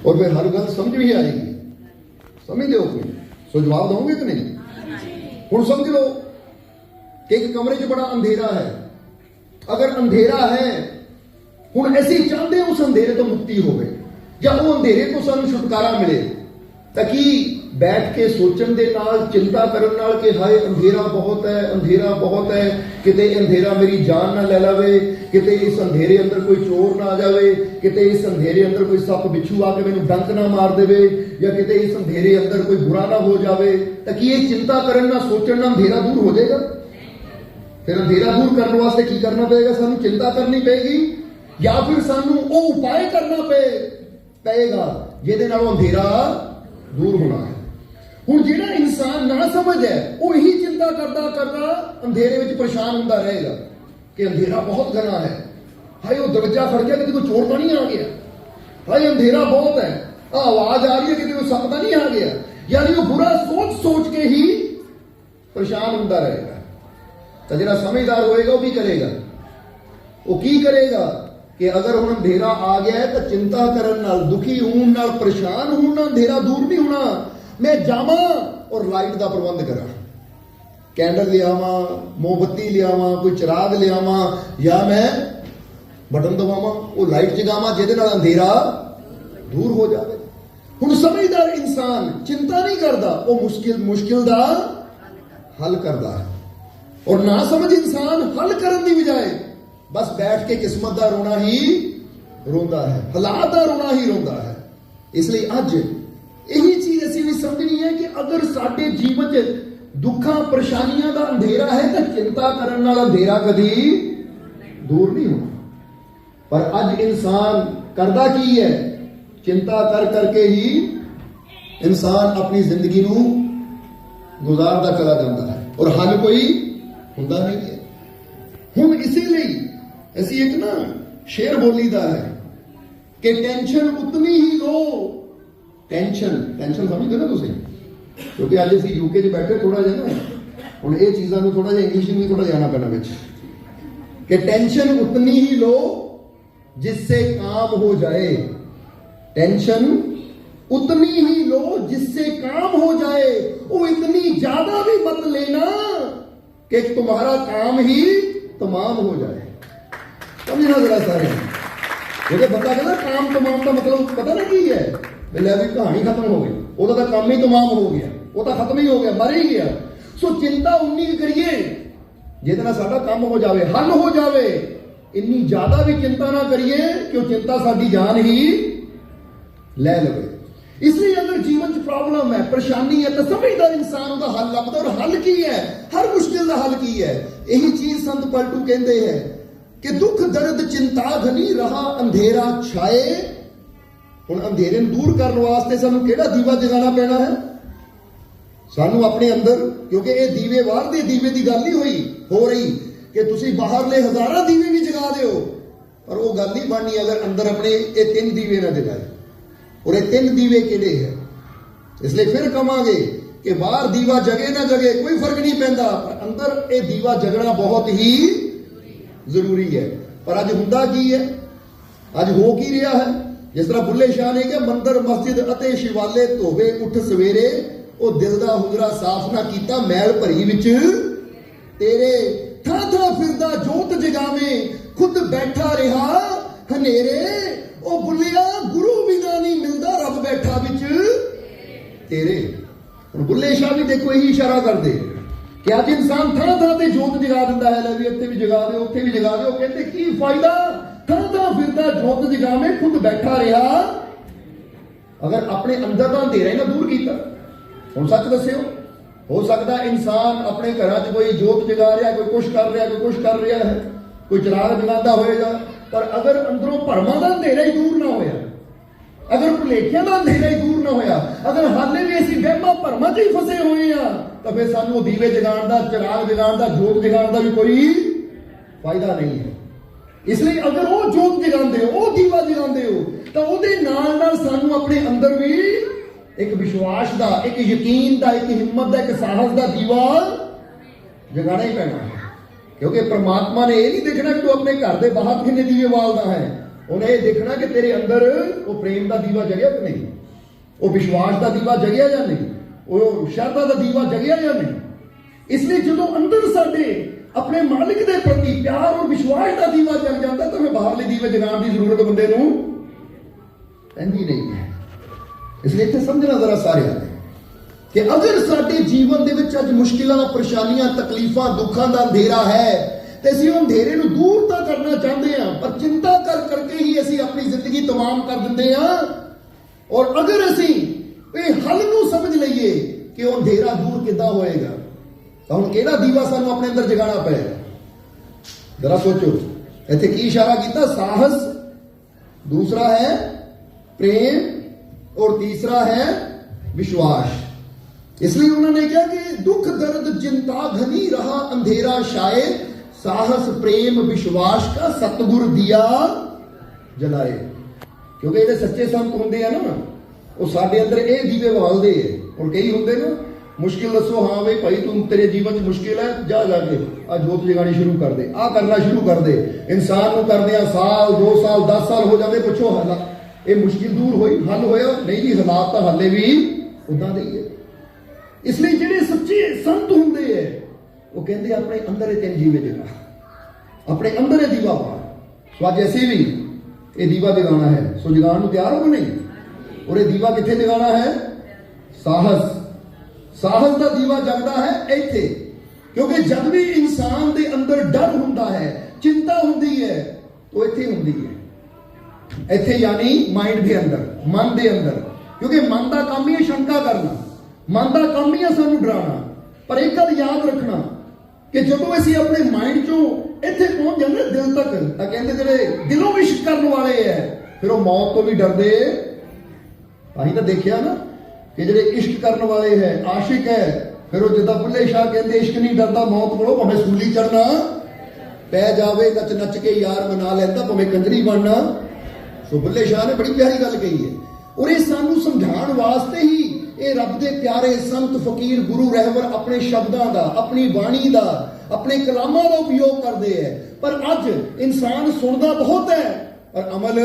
और फिर हर गल समझ भी आएगी। समझ हो कोई सो जवाब दोगे कि नहीं? हुण समझ लो कि एक कमरे च बड़ा अंधेरा है। अगर अंधेरा है हुण असीं चाहते उस अंधेरे तो मुक्ति होवे या वो अंधेरे तो सानूं छुटकारा मिले, ताकि बैठ के सोचण दे नाल चिंता करन नाल कि हाय अंधेरा बहुत है, अंधेरा बहुत है, किते अंधेरा मेरी जान ना ले लवे, किते इस अंधेरे अंदर कोई चोर ना आ जावे, किते इस अंधेरे अंदर कोई सप बिच्छू आके मैनूं डंक ना मार देवे, या किते इस अंधेरे अंदर कोई बुरा ना हो जावे, ताकि ये चिंता करन ना सोचण ना अंधेरा दूर हो जाएगा। फिर अंधेरा दूर करने वास्ते की करना पड़ेगा? सानूं चिंता करनी पेगी या फिर सानूं वो उपाय करना पेगा जिहदे नाल अंधेरा दूर होना है। हुण जिहड़ा इंसान ना समझ है वो यही चिंता करता करता अंधेरे में परेशान होता रहेगा कि अंधेरा बहुत घना है, हाय वो दरवाजा फड़ गया कि कोई चोर तो नहीं आ गया, हाय अंधेरा बहुत है, आवाज आ रही है कि कोई सप तो नहीं आ गया, यानी वो बुरा सोच सोच के ही परेशान होता रहेगा। तो जिहड़ा समझदार होएगा वो भी करेगा, वो की करेगा कि अगर हुण अंधेरा आ गया है तो चिंता करन नाल, दुखी होण नाल, परेशान होण नाल अंधेरा दूर नहीं होना। मैं जावां और लाइट का प्रबंध करा, कैंडल लियावां, मोमबत्ती लियावां, कोई चिराग लियावां, या मैं बटन दबावां, वो लाइट जगावां जिहदे नाल अंधेरा दूर हो जाए। हुण समझदार इंसान चिंता नहीं करता, वो मुश्किल दा हल करता है। और ना समझ इंसान हल करने की बजाय बस बैठ के किस्मत का रोना ही रोंदा है, हालात का रोना ही रोंदा है। इसलिए अज यही चीज असीं भी समझनी है कि अगर साडे जीवन च दुखा परेशानियां का अंधेरा है तो चिंता करने वाला अंधेरा कभी दूर नहीं होना। पर अज इंसान करदा की है? चिंता कर करके ही इंसान अपनी जिंदगी नूं गुजारदा चला जाता है और हल कोई हुंदा नहीं है। हुण इसीलिए असीं एक ना शेर बोलीदा है कि टेंशन उतनी ही लो। टेंशन समझदे ना तुसीं? क्योंकि अज असीं यूके च बैठे थोड़ा जिहा ना हुण ये चीज़ां नूं थोड़ा जिहा इंग्लिश में थोड़ा जाना पैना विच कि टेंशन उतनी ही लो जिससे काम हो जाए। टेंशन उतनी ही लो जिससे काम हो जाए, वो इतनी ज्यादा भी मत लेना कि तुम्हारा काम ही तमाम हो जाए। समझना जरा सारे, जो बंदा कहना काम तमाम का मतलब पता ना की है? ले भी कहानी खत्म हो गई, वो तो काम ही तमाम हो गया, वो तो खत्म ही हो गया, मर ही गया। सो चिंता उन्नी करिए जिहदे नाल साडा काम हो जाए, हल हो जाए। इन्नी ज्यादा भी चिंता ना करिए कि वो चिंता साडी जान ही ले लवे। इसलिए अगर जीवन च प्रॉब्लम है, परेशानी है, तो समझदार इंसान उसका हल लभदा। और हल की है? हर मुश्किल का हल की है? यही चीज संत पलटू कहते हैं कि दुख दर्द चिंता घनी रहा अंधेरा छाए। हुण अंधेरे नूं दूर करने वास्ते सानूं किहड़ा दीवा जगाना पैना है? सानूं अपने अंदर, क्योंकि ये दीवे बाहर दे दीवे की गल नहीं हो रही कि तुसीं बाहरले हज़ारां दीवे भी जगा दिओ, पर वो गल नहीं बननी अगर अंदर अपने ये 3 दीवे ना जगाए। और ये 3 दीवे किहड़े है? इसलिए फिर कहांगे कि बाहर दीवा जगे ना जगे कोई फर्क नहीं पैंदा, पर अंदर ये दीवा जगना बहुत ही जरूरी है। पर अज हुंदा की है? अज हो की रहा है? जिस तरह बुल्ले शाह ने कहा, मंदिर मस्जिद अते शिवाले धोवे उठ सवेरे, ओ दिल दा हुजरा साफ ना कीता मैल भरी विच तेरे। था फिरदा जोत जगावे खुद बैठा रहा हनेरे, ओ बुल्लिया गुरु बिना नहीं मिलदा रब बैठा विच तेरे। और बुल्ले शाह भी देखो यही इशारा कर दे कि अज इंसान थां ते जोत जगा दिंदा है, ले भी इत्थे भी जगा दे, उत्थे भी जगा दे। कहते की फायदा? थां फिरदा जोत जगावे खुद बैठा रहा। अगर अपने अंदर का अंधेरा ही ना दूर किया, हुण सच दस्सिओ, हो सकता इंसान अपने घर च कोई जोत जगा रहा, कोई कुछ कर रहा, कोई कुछ कर रहा है, कोई चिराग जगाता होएगा, पर अगर अंदरों भरमा का अंधेरा ही दूर ना होया, अगर भुलेखियां का अंधेरा ही दूर ना होया, अगर हाले भी असीं वहमां भरमां च ही फसे हुए हैं, तो फिर सानूं दीवे जगाण दा, चिराग जगाण दा, जोत जगाण दा भी कोई फायदा नहीं है। इसलिए अगर वो जोत जगांदे हो, वो दीवा जगांदे हो, तो ਉਹਦੇ ਨਾਲ सानूं अपने अंदर भी एक विश्वास का, एक यकीन का, एक हिम्मत का, एक साहस का दीवा जगाना ही पैना है। क्योंकि परमात्मा ने यह नहीं देखना कि तू अपने घर के बाहर कितने दीवे बालदा है, उन्हें ये देखना कि तेरे अंदर वो प्रेम का दीवा जगया कि नहीं, वो विश्वास का दीवा जगया या नहीं, वो श्रद्धा का दीवा जगया या नहीं। इसलिए जो अंदर साडे अपने मालिक के प्रति प्यार और विश्वास का दीवा जग जाता तो फिर बाहरले दीवे जगाने की जरूरत बंदे नूं पैंदी नहीं है। इसलिए इत्थे समझना जरा सारे कि अगर साडे जीवन दे विच अज मुश्किलां, परेशानियां, तकलीफां, दुखां दा अंधेरा है तो असीं उह अंधेरे नूं दूर तां करना चाहते हैं, पर चिंता कर करके ही असीं अपनी जिंदगी तमाम कर दिंदे हां। और अगर असीं इह हल नूं समझ लईए कि उह अंधेरा दूर किदां होएगा तो हुण किहड़ा दीवा सानूं अपने अंदर जगाना पएगा। जरा सोचो, इत्थे की इशारा कीता? साहस, दूसरा है प्रेम और तीसरा है विश्वास। इसलिए उन्होंने कहा कि दुख दर्द चिंता घनी रहा अंधेरा शायद, साहस प्रेम विश्वास का सतगुर दिया जलाए। क्योंकि ये सच्चे संत होंगे है ना, वो साडे अंदर ये दीवे बालते है। और कई होंगे ना, मुश्किल दसो, हाँ भाई भाई तुम तेरे जीवन च मुश्किल है, जा जाके आ जोत जगानी शुरू कर दे, आ करना शुरू कर दे। इंसान को करदे साल 2 साल 10 साल हो जाते, पुछो हल ये मुश्किल दूर हुई, हल होया नहीं जी? हालात तो हाले भी उदा दे ही है। इसलिए ਜਿਹੜੇ सच्चे संत होंगे है वो कहते अपने अंदर तीन जीवे जगा, अपने अंदर दीवा पा। सो अज ऐसे भी ये दीवा जगाना है, सो जगाने तैयार हो नहीं? और ये दीवा कितने जगाना है? साहस, साहस का दीवा जगदा है इत्थे। क्योंकि जब भी इंसान के अंदर डर होंदा है, चिंता होंदी है, तो इत्थे होंदी है, इत्थे यानी माइंड के अंदर, मन के अंदर। क्योंकि मन का काम ही है शंका करना, मन का काम ही है सानू डराना। पर एक गल याद रखना कि जो असीं अपने माइंड चों इत्थे पहुंच जाते दिल तक, तो कहते जिहड़े दिलों इश्क करने वाले है फिर वो मौत तो भी डरदे। असीं तो देखिया ना कि जिहड़े इश्क करने वाले है, आशिक है, फिर वो जिद्दां बुल्ले शाह कहते इश्क नहीं डरदा मौत कोलों, भावें सूली चढ़ना पै जावे, नच नच के यार मना लैंदा, भावें कंजरी बनना। सो बुल्ले शाह ने बड़ी प्यारी गल कही है। और ये सानू समझाने वास्ते ही ये रब दे प्यारे संत फकीर गुरु रहबर अपने शब्दों का, अपनी वाणी का, अपने कलामां का उपयोग करते हैं। पर अज इंसान सुनता बहुत है पर अमल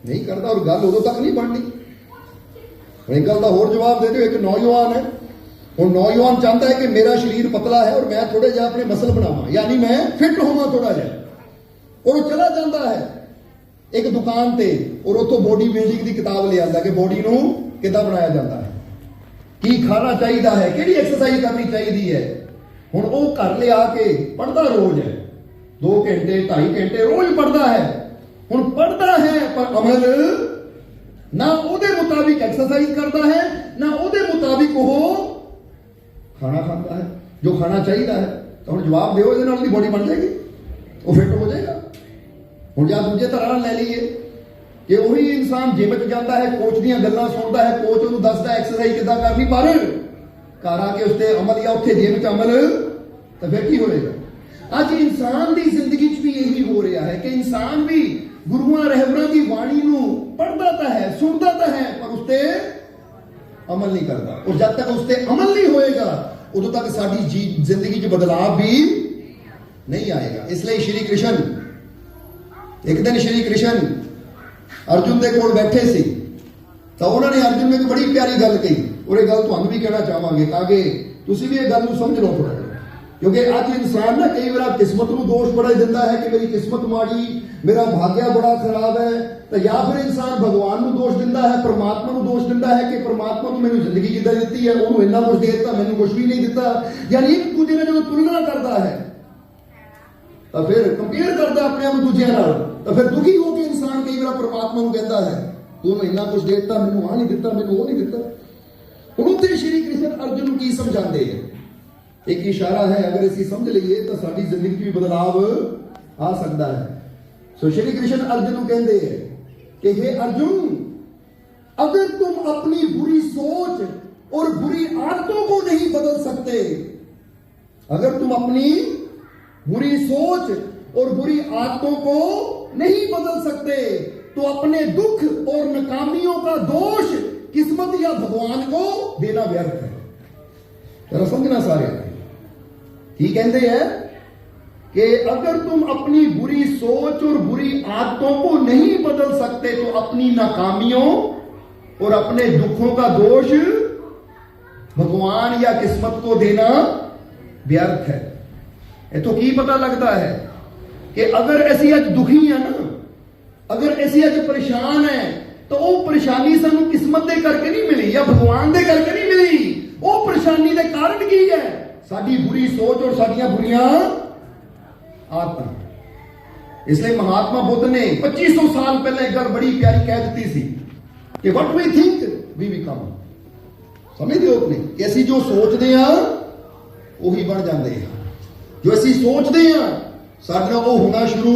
नहीं करता, और गल उदों तक नहीं बनती। एक गल का होर जवाब दे दो, एक नौजवान है, और नौजवान चाहता है कि मेरा शरीर पतला है और मैं थोड़े जा अपने मसल बनावा, यानी मैं फिट होवां थोड़ा जा, और वो चला जाता है एक दुकान पे और उतों बॉडी बिल्डिंग की किताब ले आता कि बॉडी नूं किदां बनाया जाता है, की खाना चाहिए है, किहड़ी एक्सरसाइज करनी चाहिए है। हुण वो घर ले आके पढ़ता रोज है, 2 घंटे 2.5 घंटे रोज पढ़ता है। हुण पढ़ता है पर अमल ना उहदे मुताबिक एक्सरसाइज करता है, ना उहदे मुताबिक वो खाना खाता है जो खाना चाहिए है। तो हुण जवाब दिओ, इहदे नाल दी बॉडी बन जाएगी, वो फिट हो जाएगा। हुण जां दूजे तरह ले लीए कि वही इंसान जिम च जाता है, कोच दीयां गल्लां सुनता है, कोच उहनूं दसदा एक्सरसाइज किदां करनी, पर घर आके उसते अमल या उत्थे जिम च अमल, तो फिर की होएगा। अज इंसान की जिंदगी च भी यही हो रहा है कि इंसान भी गुरुआं रहबरां की वाणी नूं पढ़दा तां है, सुनदा तां है, पर उसते अमल नहीं करता। और जब तक उसते अमल नहीं होएगा उदों तक साडी जिंदगी च बदलाव भी नहीं आएगा। इसलिए श्री कृष्ण, एक दिन श्री कृष्ण अर्जुन के कोल बैठे सी, तो उन्होंने अर्जुन में एक बड़ी प्यारी गल कही, और ये गल तुहानूं भी कहना चाहांगे ताकि तुसीं भी ये गल नूं समझ लो थोड़ा। क्योंकि अज इंसान ना कई बार किस्मत नूं दोष बड़ा दिंदा है कि मेरी किस्मत माड़ी, मेरा भाग्य बड़ा खराब है, तो या फिर इंसान भगवान नूं दोष दिंदा है, परमात्मा नूं दोष दिंदा है कि परमात्मा ने मैनूं जिंदगी किद्दां दित्ती है, उहनूं इन्ना कुछ दे दित्ता, मैनूं कुछ भी नहीं दित्ता। यानी एक दूजे ने जो तुलना करता है तो फिर कंपेयर करता अपने आप दूजे नाल, तो फिर दुखी होकर इंसान कई बार परमात्मा को कहता है तू मैं इन्ना कुछ देता, मैनूं आ नहीं दिता, मैनूं वो नहीं दिता। हुण उत्थे श्री कृष्ण अर्जुन की समझाते हैं, एक इशारा है, अगर इसी समझ लीए तो साडी जिंदगी में भी बदलाव आ सकता है। सो श्री कृष्ण अर्जुन को कहते हैं कि हे अर्जुन, अगर तुम अपनी बुरी सोच और बुरी आदतों को नहीं बदल सकते, अगर तुम अपनी बुरी सोच और बुरी आदतों को नहीं बदल सकते तो अपने दुख और नाकामियों का दोष किस्मत या भगवान को देना व्यर्थ है। जरा समझना सारे की कहते हैं कि अगर तुम अपनी बुरी सोच और बुरी आदतों को नहीं बदल सकते तो अपनी नाकामियों और अपने दुखों का दोष भगवान या किस्मत को देना व्यर्थ है। ये तो की पता लगता है कि अगर ऐसी अज दुखी है ना, अगर ऐसी अज परेशान है तो वो परेशानी सानू किस्मत दे करके नहीं मिली या भगवान दे करके नहीं मिली। वो परेशानी दे कारण की है? साडी बुरी सोच और साडियां बुरियां आदतां। इसलिए महात्मा बुद्ध ने 2500 साल पहले एक गल बड़ी प्यारी कह दी थी कि what we think we become. समझते हो अपने कि ਅਸੀਂ जो सोचते हैं ਉਹੀ बन जाते हैं, जो ਅਸੀਂ सोचते हैं ਸਾਡੇ ਨਾਲ ਉਹ होना शुरू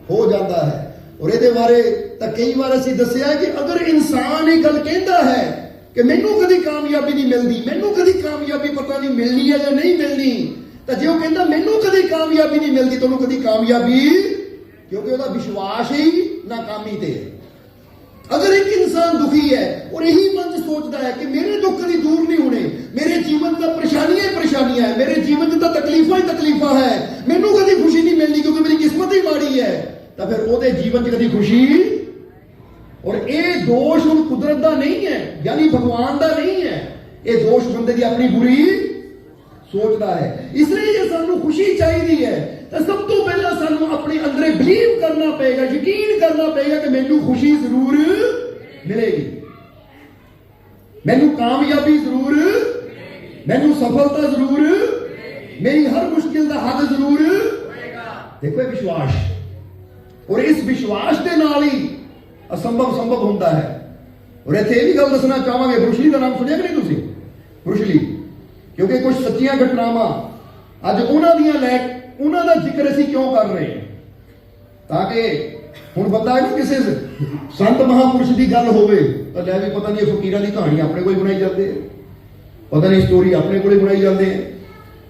हो जाता है। और ये बारे तो कई बार ਅਸੀਂ दसिया कि अगर इंसान ये गल कहता है कि मैनू कभी कामयाबी नहीं मिलती, मैनू कभी कामयाबी पता नहीं मिलनी है या नहीं मिलनी, तो जो कहता मैनू कभी कामयाबी नहीं मिलती तो कभी कामयाबी, क्योंकि उसका विश्वास ही नाकामी ते है। अगर एक इंसान दुखी है और यही मन से सोचता है कि मेरे दुख कभी दूर नहीं होने, मेरे जीवन का परेशानियां ही परेशानियां है, मेरे जीवन का तकलीफा ही तकलीफा है, मैनू कभी खुशी नहीं मिलनी क्योंकि मेरी किस्मत ही माड़ी है, तो फिर वो जीवन च कभी खुशी। और ये दोष हम कुदरत का नहीं है, यानी भगवान का नहीं है, ये दोष बंदे की अपनी बुरी सोच का है। इसलिए जे सानू खुशी चाहिए है तो सब तो पहला सानू अपने अंदर बिलीव करना पड़ेगा, यकीन करना पड़ेगा कि मैनू खुशी जरूर मिलेगी, मैनू कामयाबी जरूर, मैनू सफलता जरूर, मेरी हर मुश्किल का हल जरूर। देखो विश्वास, और इस विश्वास के नाल ही असंभव संभव होता है। और इत्थे भी गल दसना चाहांगे, ब्रूस ली का नाम सुनिया कि नहीं तुसीं? ब्रूस ली, क्योंकि कुछ सच्चियां घटनावां अज उन्हां दा जिक्र असीं क्यों कर रहे हैं, ताकि हुण बंदा ना किसी संत महापुरुष की गल होवे तो लै भी पता नहीं फकीरां दी कहानी अपने कोल बनाई जाते हैं, पता नहीं स्टोरी अपने कोल बनाई जाते हैं।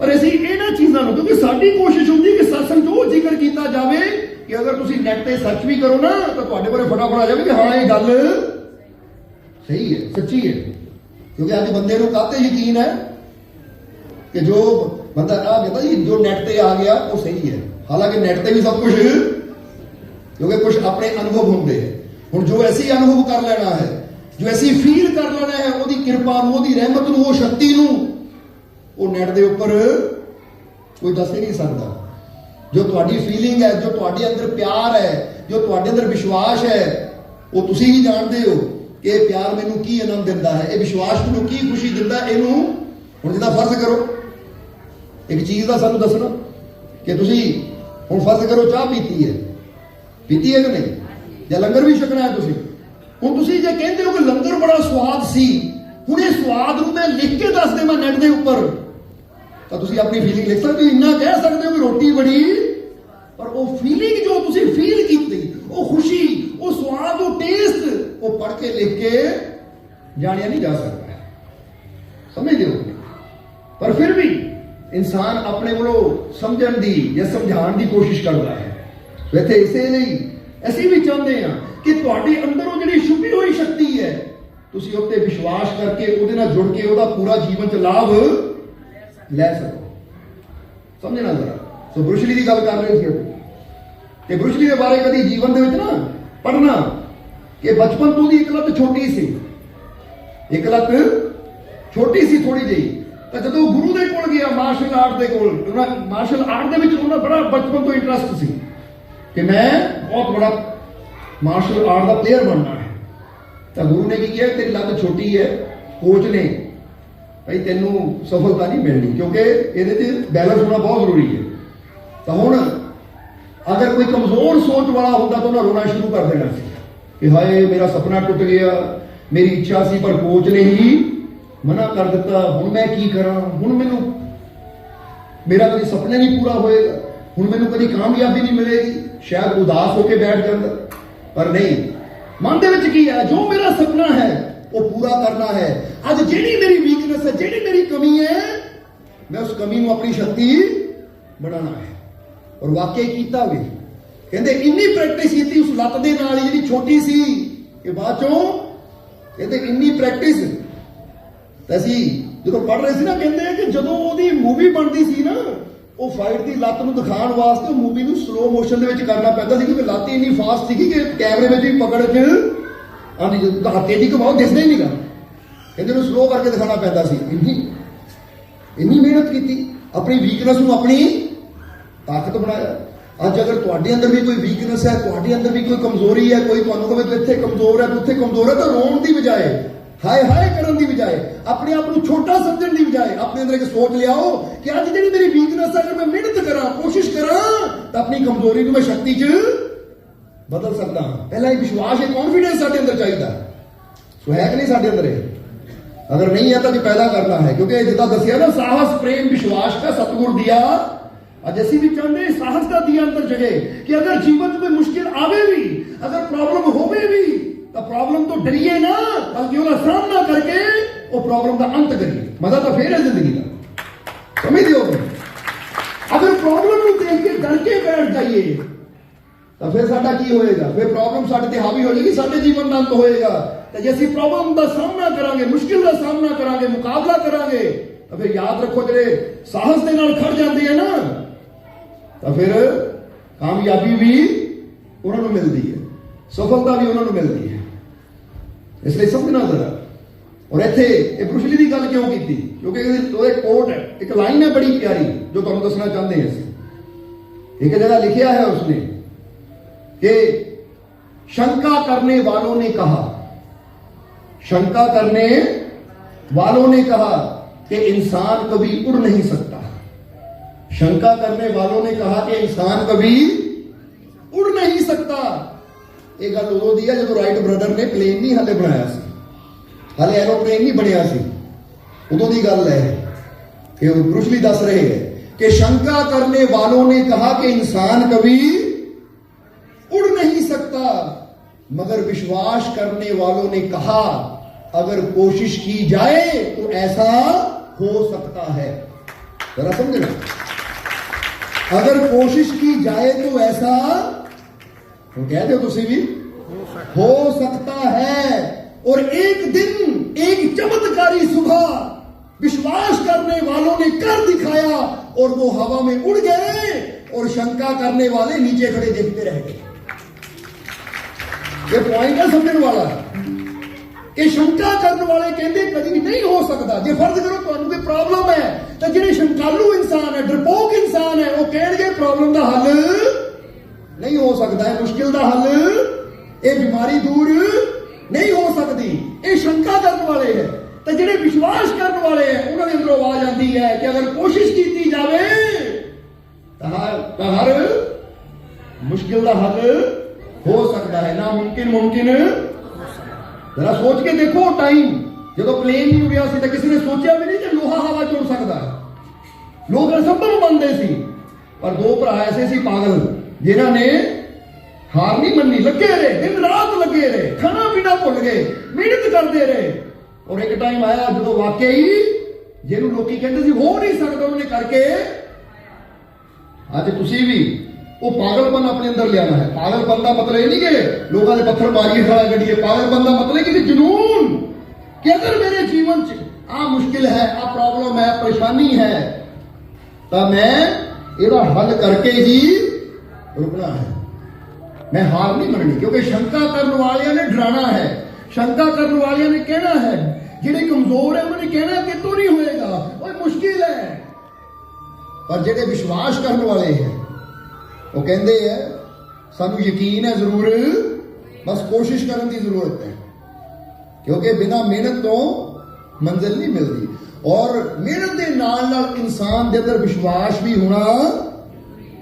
पर असीं इन्हां चीज़ां नूं, क्योंकि साडी कोशिश हुंदी कि सत्संग जो जिक्र किया जाए कि अगर तुसीं नैट ते सर्च भी करो ना तो तुहाडे कोल फटाफट आ जाए कि हाँ ये गल सही है, सच्ची है। क्योंकि अज बंदे नूं काहते यकीन है कि जो बंदा कहता जी जो नैट ते आ गया वो सही है, हालांकि नैट ते भी सब कुछ, क्योंकि कुछ अपने अनुभव होंगे हैं। हुण जो ऐसी अनुभव कर लेना है, जो ऐसी फील कर लेना है, वो कृपा नूं, वो रहमत नूं, वो शक्ति नूं, वो नैट दे उपर कोई दस ही नहीं सकता। जो तुहाडी फीलिंग है, जो तुहाडे अंदर प्यार है, जो तुहाडे अंदर विश्वास है, वो तुसीं ही जानते हो कि ये प्यार मैनूं की आनंद दिंदा है, ये विश्वास मैनूं की खुशी दिंदा है। इहनूं हुण जिद्दां फर्ज करो एक चीज़ का सानूं दसना कि तुसीं हुण फर्ज करो चाह पीती है कि नहीं, या लंगर भी छकना है तुसीं। हुण तुसीं जे कहंदे हो कि लंगर बड़ा स्वाद सी, हुण इह स्वाद नूं मैं लिख के दस देवां नैट दे उपर, तो तुसीं अपनी फीलिंग लिख सकते हो, इन्ना कह सकते हो कि रोटी बड़ी, पर वो फीलिंग जो तुसीं फील कीती, वो खुशी, वो स्वाद, वो टेस्ट, वो पढ़ के लिख के जानिया नहीं जा सकता। समझदे हो? पर फिर भी इंसान अपने को समझण दी या समझाने की कोशिश करता है। तो इत्थे इसलिए ਅਸੀਂ भी चाहते हैं कि तुहाडे अंदर वो जिहड़ी छुपी हुई शक्ति है, तुसीं उत्ते विश्वास करके उहदे नाल जुड़ के उहदा पूरा जीवन च लाभ लै सको। समझना जरा। सो ब्रूस ली की गल कर रहे थे कि ब्रूस ली के बारे कभी जीवन दे विच ना पढ़ना कि बचपन तो दी एक लत छोटी सी, एक लत छोटी सी थोड़ी जी, तो जो गुरु के कोल गया मार्शल आर्ट के कोल, मार्शल आर्ट के विच उन्हें बड़ा बचपन तो इंटरस्ट सी कि मैं बहुत बड़ा मार्शल आर्ट का प्लेयर बनना है। तो गुरु ने की किया, तेरी लत छोटी है, कोच ने भाई तेनू सफलता नहीं मिलनी क्योंकि ये बैलेंस होना बहुत जरूरी है। तो हुण अगर कोई कमजोर सोच वाला होता तो उन्हें रोना शुरू कर देना कि हाय मेरा सपना टुट गया, मेरी इच्छा सी पर कोच ने ही मना कर दिता, हुण मैं की करा, हुण मैनू मेरा कभी सपना नहीं पूरा होएगा, हुण मैनू कभी कामयाबी नहीं मिलेगी, शायद उदास होकर बैठ जाता। पर नहीं, मन दे विच की है, जो मेरा सपना है वो पूरा करना है। आज जिहड़ी मेरी वीकनेस है, जिहड़ी मेरी कमी है, मैं उस कमी को अपनी शक्ति बनाना है। और वाकई कीता भी, कहते इन्नी प्रैक्टिस की उस लत दे नाल जिहड़ी छोटी सी कि बाद चों कहते इन्नी प्रैक्टिस असीं जो पढ़ रहे थे ना, कहते कि जो मूवी बनती सी ना ਉਹ ਫਾਈਟ ਦੀ ਲੱਤ ਨੂੰ ਦਿਖਾਉਣ ਵਾਸਤੇ ਉਹ ਮੂਵੀ ਨੂੰ ਸਲੋ ਮੋਸ਼ਨ ਦੇ ਵਿੱਚ ਕਰਨਾ ਪੈਂਦਾ ਸੀ, ਕਿਉਂਕਿ ਲੱਤ ਇੰਨੀ ਫਾਸਟ ਸੀਗੀ ਕਿ ਕੈਮਰੇ ਵਿੱਚ ਵੀ ਪਕੜ 'ਚ ਆਂਦੀ ਜਦੋਂ ਹੱਥ ਤੇਜ਼ੀ ਘੁਮਾਓ ਦਿਸਦਾ ਹੀ ਨਹੀਂਗਾ, ਇਹਦੇ ਨੂੰ ਸਲੋ ਕਰਕੇ ਦਿਖਾਉਣਾ ਪੈਂਦਾ ਸੀ। ਇੰਨੀ ਮਿਹਨਤ ਕੀਤੀ, ਆਪਣੀ ਵੀਕਨੈਸ ਨੂੰ ਆਪਣੀ ਤਾਕਤ ਬਣਾਇਆ। ਅੱਜ ਅਗਰ ਤੁਹਾਡੇ ਅੰਦਰ ਵੀ ਕੋਈ ਵੀਕਨੈਸ ਹੈ, ਤੁਹਾਡੇ ਅੰਦਰ ਵੀ ਕੋਈ ਕਮਜ਼ੋਰੀ ਹੈ, ਕੋਈ ਤੁਹਾਨੂੰ ਕਹੇ ਤੂੰ ਇੱਥੇ ਕਮਜ਼ੋਰ ਹੈ, ਤੂੰ ਉੱਥੇ ਕਮਜ਼ੋਰ ਹੈ, ਤਾਂ ਰੋਣ ਦੀ ਬਜਾਏ, ਹਾਏ ਹਾਏ ਕਰਨ ਦੀ ਬਜਾਏ, ਆਪਣੇ ਆਪ ਨੂੰ ਛੋਟਾ ਸਮਝਣ ਦੀ ਬਜਾਏ ਆਪਣੇ ਅੰਦਰ ਇੱਕ ਸੋਚ ਲਿਆਓ ਕਿ ਅੱਜ ਜਿਹੜੀ ਮੇਰੀ ਵੀਕਨੈਸ ਹੈ, ਅਗਰ ਮੈਂ ਮਿਹਨਤ ਕਰਾਂ, ਕੋਸ਼ਿਸ਼ ਕਰਾਂ ਤਾਂ ਆਪਣੀ ਕਮਜ਼ੋਰੀ ਨੂੰ ਮੈਂ ਸ਼ਕਤੀ 'ਚ ਬਦਲ ਸਕਦਾ ਹਾਂ। ਪਹਿਲਾਂ ਇਹ ਵਿਸ਼ਵਾਸ, ਇਹ ਕੌਨਫੀਡੈਂਸ ਸਾਡੇ ਅੰਦਰ ਚਾਹੀਦਾ। ਸੋ ਹੈ ਕਿ ਨਹੀਂ ਸਾਡੇ ਅੰਦਰ ਇਹ? अगर नहीं है तो भी पैदा करना है, क्योंकि जितना दसिया ना साहस प्रेम विश्वास का सतगुर दिया, आज असी भी चाहते साहस का दिया अंदर जगह कि अगर जीवन में कोई मुश्किल आवे भी, अगर प्रॉब्लम होवे भी, तो प्रॉब्लम तो डरिए ना, बल्कि उसका सामना करके वो प्रॉब्लम का अंत करिए। मजा तो फिर है जिंदगी का, समझ दियो। अगर प्रॉब्लम को देख के डर के बैठ जाइए तो फिर साडा की होएगा? फिर प्रॉब्लम साडे ते हावी हो जाएगी, साडे जीवन का अंत होएगा। तो जे असीं प्रॉब्लम का सामना करांगे, मुश्किल का सामना करांगे, मुकाबला करांगे, तो फिर याद रखो जिहड़े साहस दे नाल खड़ जांदे हैं ना, तो फिर कामयाबी भी उन्हां नूं मिलदी है, सफलता भी उन्हां नूं मिलदी है। इसलिए समझना जरा। और इत्थे ये ब्रूस ली दी गल क्यों कीती? क्योंकि ओहदे कोट है, एक लाइन है बड़ी प्यारी जो तुहानूं दसना चाहते हैं असीं। एक जगह लिखिया है उसने कि शंका करने वालों ने कहा, शंका करने वालों ने कहा कि इंसान कभी उड़ नहीं सकता। शंका करने वालों ने कहा कि इंसान कभी उड़ नहीं सकता। एक गल उदों दी है जब राइट ब्रदर ने प्लेन नहीं हाले बनाया सी, हाले एरोप्लेन नहीं बनया सी, उदों दी गल है कि ब्रूस ली दस रहे हैं कि शंका करने वालों ने कहा कि इंसान कभी उड़ नहीं सकता, मगर विश्वास करने वालों ने कहा अगर कोशिश की जाए तो ऐसा हो सकता है। जरा समझना, अगर कोशिश की जाए तो ऐसा, तो कहते हो तुसी भी, हो सकता है। और एक दिन एक चमत्कारी सुबह विश्वास करने वालों ने कर दिखाया और वो हवा में उड़ गए और शंका करने वाले नीचे खड़े देखते रह गए। ये पॉइंट है समझने वाला कि शंका करने वाले कहते कभी नहीं हो सकता। जे फर्ज करो तुहानू कोई प्रॉब्लम है तो जिहड़े शंकालू इंसान है, डरपोक इंसान है, वो कहेंगे प्रॉब्लम का हल नहीं हो सकता है, मुश्किल का हल, ये बीमारी दूर नहीं हो सकती। ये शंका करने वाले है। तो जिहड़े विश्वास करने वाले हैं उन्होंने अंदर आवाज आती है कि अगर कोशिश की जाए तो हर मुश्किल का हल हो सकता है, ना मुमकिन मुमकिन। जरा सोच के देखो, टाइम जो प्लेन नहीं उड़िया सी तो किसी ने सोचा भी नहीं कि लोहा हवा च उड़ सकता है। लोग असंभव मानते सी, पर दो भरा ऐसे सी पागल जिन्होंने हार नहीं मनी, लगे रहे, दिन रात लगे रहे, खाना पीना भुल गए, मेहनत करते रहे। और एक टाइम आया जो वाकई जिन्हों लोग कहते सी हो नहीं सकता उन्होंने करके अज तुसी भी वो पागलपन अपने अंदर लियाना है। पागलपन का मतलब ये नहीं कि लोगों ने पत्थर मारिए खड़ा करिए, पागलपन का मतलब कि जुनून कि अगर मेरे जीवन च आ मुश्किल है, आ प्रॉब्लम है, परेशानी है, तो मैं इसका हल करके ही रुकना है, मैं हार नहीं मननी। क्योंकि शंका करने वाले ने डराना है, शंका करने वाले ने कहना है, जिहड़े कमजोर है उन्होंने कहना कि तो नहीं होएगा, और मुश्किल है। पर जिहड़े विश्वास करने वाले हैं वो कहते हैं सानू यकीन है जरूर, बस कोशिश करने की जरूरत है, क्योंकि बिना मेहनत तो मंजिल नहीं मिलती। और मेहनत के नाल नाल इंसान के अंदर विश्वास भी होना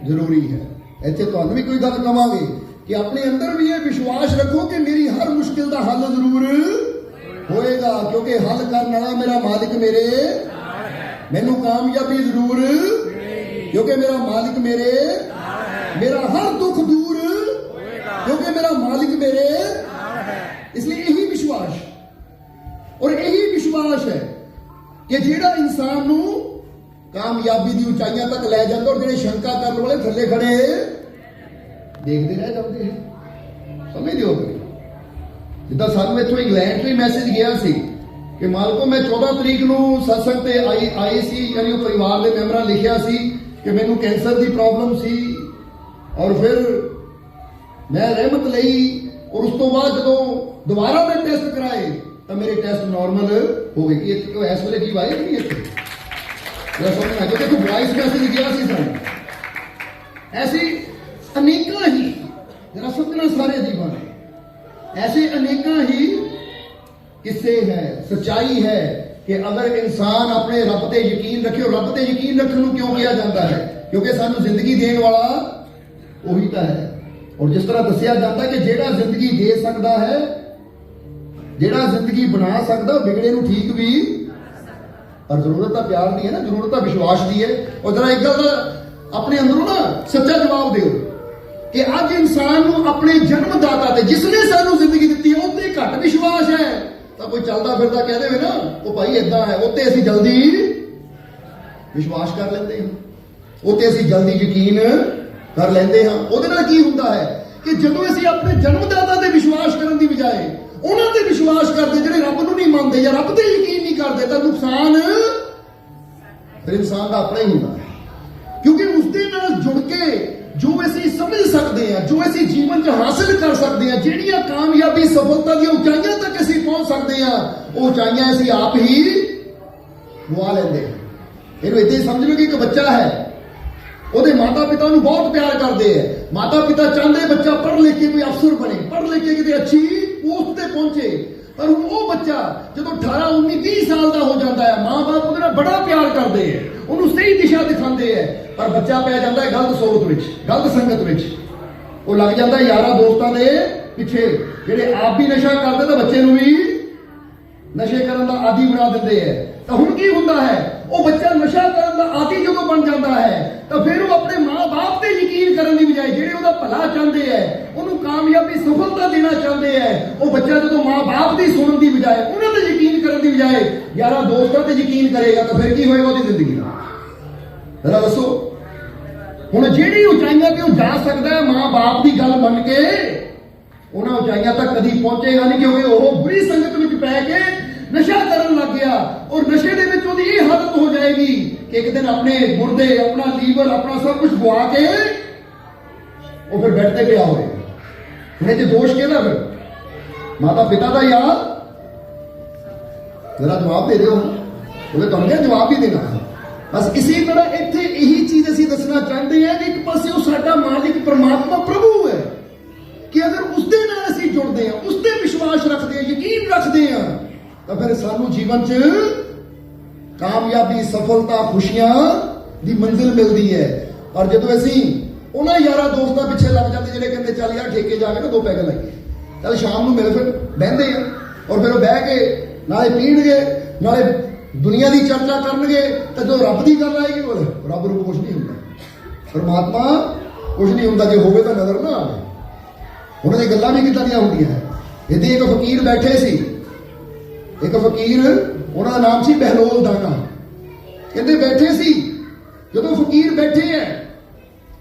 जरूरी है। इत्थे तुहानू भी कोई गल कहांगे कि अपने अंदर भी ये विश्वास रखो कि मेरी हर मुश्किल का हल जरूर होएगा, क्योंकि हल करने वाला मेरा मालिक मेरे, मैनू कामयाबी जरूर, क्योंकि मेरा मालिक मेरे, मेरा हर दुख दूर, क्योंकि मेरा मालिक मेरे। इसलिए यही विश्वास, और यही विश्वास है कि जिहड़ा इंसान नू कामयाबी दी ऊंचाइयां तक ले जाता, और जिहड़े शंका करने वाले थल्ले खड़े देखते रह जाते हैं। समझ दियो जिद्दां सानू इत्थों इंग्लैंड तो मैसेज गया सी कि मालको मैं 14 तरीक नू सत्संग ते आई सी, यानी परिवार के मैंबरां लिखिया सी कि मैनू कैंसर की प्रॉब्लम सी और फिर मैं रहमत लई और उस तो बाद जो दोबारा मैं टेस्ट कराए तो मेरे टेस्ट नॉर्मल हो गए कि इस वे की वाई नहीं इतने समझना क्योंकि देखो वॉइस मैसेज गया सी सानू ऐसे अनेक ही जरा समझना सारे जीवन ऐसे अनेक ही किस्से हैं सच्चाई है कि अगर इंसान अपने रब ते यकीन रखे और रब ते यकीन रखने को क्यों किया जाता है क्योंकि सानू जिंदगी देने वाला वही तो है और जिस तरह दसिया जाता है कि जेड़ा जिंदगी दे सकता है जेड़ा जिंदगी बना सकता बिगड़े नू ठीक भी पर जरूरत तो प्यार दी है ना जरूरत तो विश्वास दी है और जरा एक गल अपने अंदरों ना सच्चा जवाब दो कि अज इंसान नू अपने जन्मदाता ते जिसने सानू जिंदगी दी है उत्ते घट विश्वास है तो कोई चलता फिरता कह दे ना वो भाई इदा है उत्ते असीं जल्दी विश्वास कर लेंदे हां उत्ते असीं जल्दी यकीन कर लेंदे हां ओहदे नाल की हुंदा है कि जदों असीं अपने जन्मदाता ते विश्वास करन दी बजाए उन्हां ते विश्वास करदे जिहड़े रब नूं नहीं मनदे या रब ते यकीन नहीं करदे तां नुकसान फिर इंसान दा अपना ही हुंदा है क्योंकि उसदे नाल जुड़ के जो असीं समझ सकते हैं जो असीं जीवन च हासिल कर सकते हैं ਜਿਹੜੀਆਂ कामयाबी सफलता दी ऊंचाइयां तक असीं पहुंच सकते हैं वो ऊंचाइयां असीं आप ही गवा लेंदे इहनूं इदां ही समझ लो कि एक बच्चा है ਉਹਦੇ ਮਾਤਾ ਪਿਤਾ ਨੂੰ ਬਹੁਤ ਪਿਆਰ ਕਰਦੇ ਹੈ ਮਾਤਾ ਪਿਤਾ ਚਾਹੁੰਦੇ ਬੱਚਾ ਪੜ੍ਹ ਲਿਖ ਕੇ ਕੋਈ ਅਫਸਰ ਬਣੇ ਪੜ੍ਹ ਲਿਖ ਕੇ ਕਿਤੇ ਅੱਛੀ ਪੋਸਟ ਤੇ ਪਹੁੰਚੇ ਪਰ ਹੁਣ ਉਹ ਬੱਚਾ ਜਦੋਂ 18 19 30 ਸਾਲ ਦਾ ਹੋ ਜਾਂਦਾ ਹੈ ਮਾਂ-ਬਾਪ ਉਹਦੇ ਨਾਲ ਬੜਾ ਪਿਆਰ ਕਰਦੇ ਹੈ ਉਹਨੂੰ ਸਹੀ ਦਿਸ਼ਾ ਦਿਖਾਉਂਦੇ ਹੈ ਪਰ ਬੱਚਾ ਪੈ ਜਾਂਦਾ ਹੈ ਗਲਤ ਸੋਚ ਵਿੱਚ ਗਲਤ ਸੰਗਤ ਵਿੱਚ ਉਹ ਲੱਗ ਜਾਂਦਾ ਯਾਰਾਂ ਦੋਸਤਾਂ ਦੇ ਪਿੱਛੇ ਜਿਹੜੇ ਆਪ ਵੀ ਨਸ਼ਾ ਕਰਦੇ ਤਾਂ ਬੱਚੇ ਨੂੰ ਵੀ ਨਸ਼ੇ ਕਰਨ ਦਾ ਆਦੀ ਬਣਾ ਦਿੰਦੇ ਹੈ ਤਾਂ ਹੁਣ ਕੀ ਹੁੰਦਾ ਹੈ ਉਹ ਬੱਚਾ ਨਸ਼ਾ ਕਰਨ ਦਾ ਆਦੀ ਜਦੋਂ ਬਣ ਜਾਂਦਾ ਹੈ ਤਾਂ ਫਿਰ ਉਹ ਆਪਣੇ ਮਾਂ-ਬਾਪ ਤੇ ਯਕੀਨ ਕਰਨ ਦੀ ਬਜਾਏ ਜਿਹੜੇ ਉਹਦਾ ਭਲਾ ਚਾਹੁੰਦੇ ਹੈ ਉਹਨੂੰ ਕਾਮਯਾਬੀ ਸਫਲਤਾ ਦੇਣਾ ਚਾਹੁੰਦੇ ਹੈ ਉਹ ਬੱਚਾ ਜਦੋਂ ਮਾਂ-ਬਾਪ ਦੀ ਸੁਣਨ ਦੀ ਬਜਾਏ ਉਹਨਾਂ ਤੇ ਯਕੀਨ ਕਰਨ ਦੀ ਬਜਾਏ ਯਾਰਾਂ ਦੋਸਤਾਂ ਤੇ ਯਕੀਨ ਕਰੇਗਾ ਤਾਂ ਫਿਰ ਕੀ ਹੋਏਗਾ ਉਹਦੀ ਜ਼ਿੰਦਗੀ ਦਾ ਜ਼ਰਾ ਦੱਸੋ ਹੁਣ ਜਿਹੜੀ ਉਚਾਈਆਂ ਤੇ ਉਹ ਜਾ ਸਕਦਾ ਹੈ ਮਾਂ-ਬਾਪ ਦੀ ਗੱਲ ਮੰਨ ਕੇ ਉਹਨਾਂ ਉਚਾਈਆਂ ਤੱਕ ਕਦੀ ਪਹੁੰਚੇਗਾ ਨਹੀਂ ਕਿਉਂਕਿ ਉਹ ਬੁਰੀ ਸੰਗਤ ਵਿੱਚ ਪੈ ਕੇ नशा करन लग गया और नशे दे विच ओदी ये हालत हो जाएगी कि एक दिन अपने गुर्दे अपना लीवर अपना सब कुछ गवा के वो फिर बेड ते पिया होएगा इन्हें जो दोष कहना फिर माता पिता का याद जरा जवाब दे दो बोले तुम क्या जवाब भी देना बस इसी तरह इत्थे यही चीज असीं दसना चाहते हैं कि एक पासे वो साडा मालिक परमात्मा प्रभु है कि अगर उसदे नाल असीं जुड़दे हां उसते विश्वास रखदे हां यकीन रखदे हां तो फिर सानू जीवन च कामयाबी सफलता खुशियां दी मंजिल मिलती है और जो असीं उन्हां यारां दोस्तां पिछे लग जाते जिहड़े कहंदे चल यार ठेके जाके ना 2 पैग लाइए चल शाम नूं मिल फिर बहिंदे आ और फिर बह के नाले पीणगे नाले दुनिया की चर्चा करनगे तो जो रब की गल आएगी बोले रब नूं कुछ नहीं हुंदा परमात्मा कुछ नहीं हुंदा जे होवे तां नज़र ना आवे उन्हां दी गल्लां भी किदां दीयां हुंदियां इदां एक फकीर बैठे सी एक फकीर उन्होंने नाम सी बहलोल दाना कहते बैठे सी जो फकीर बैठे हैं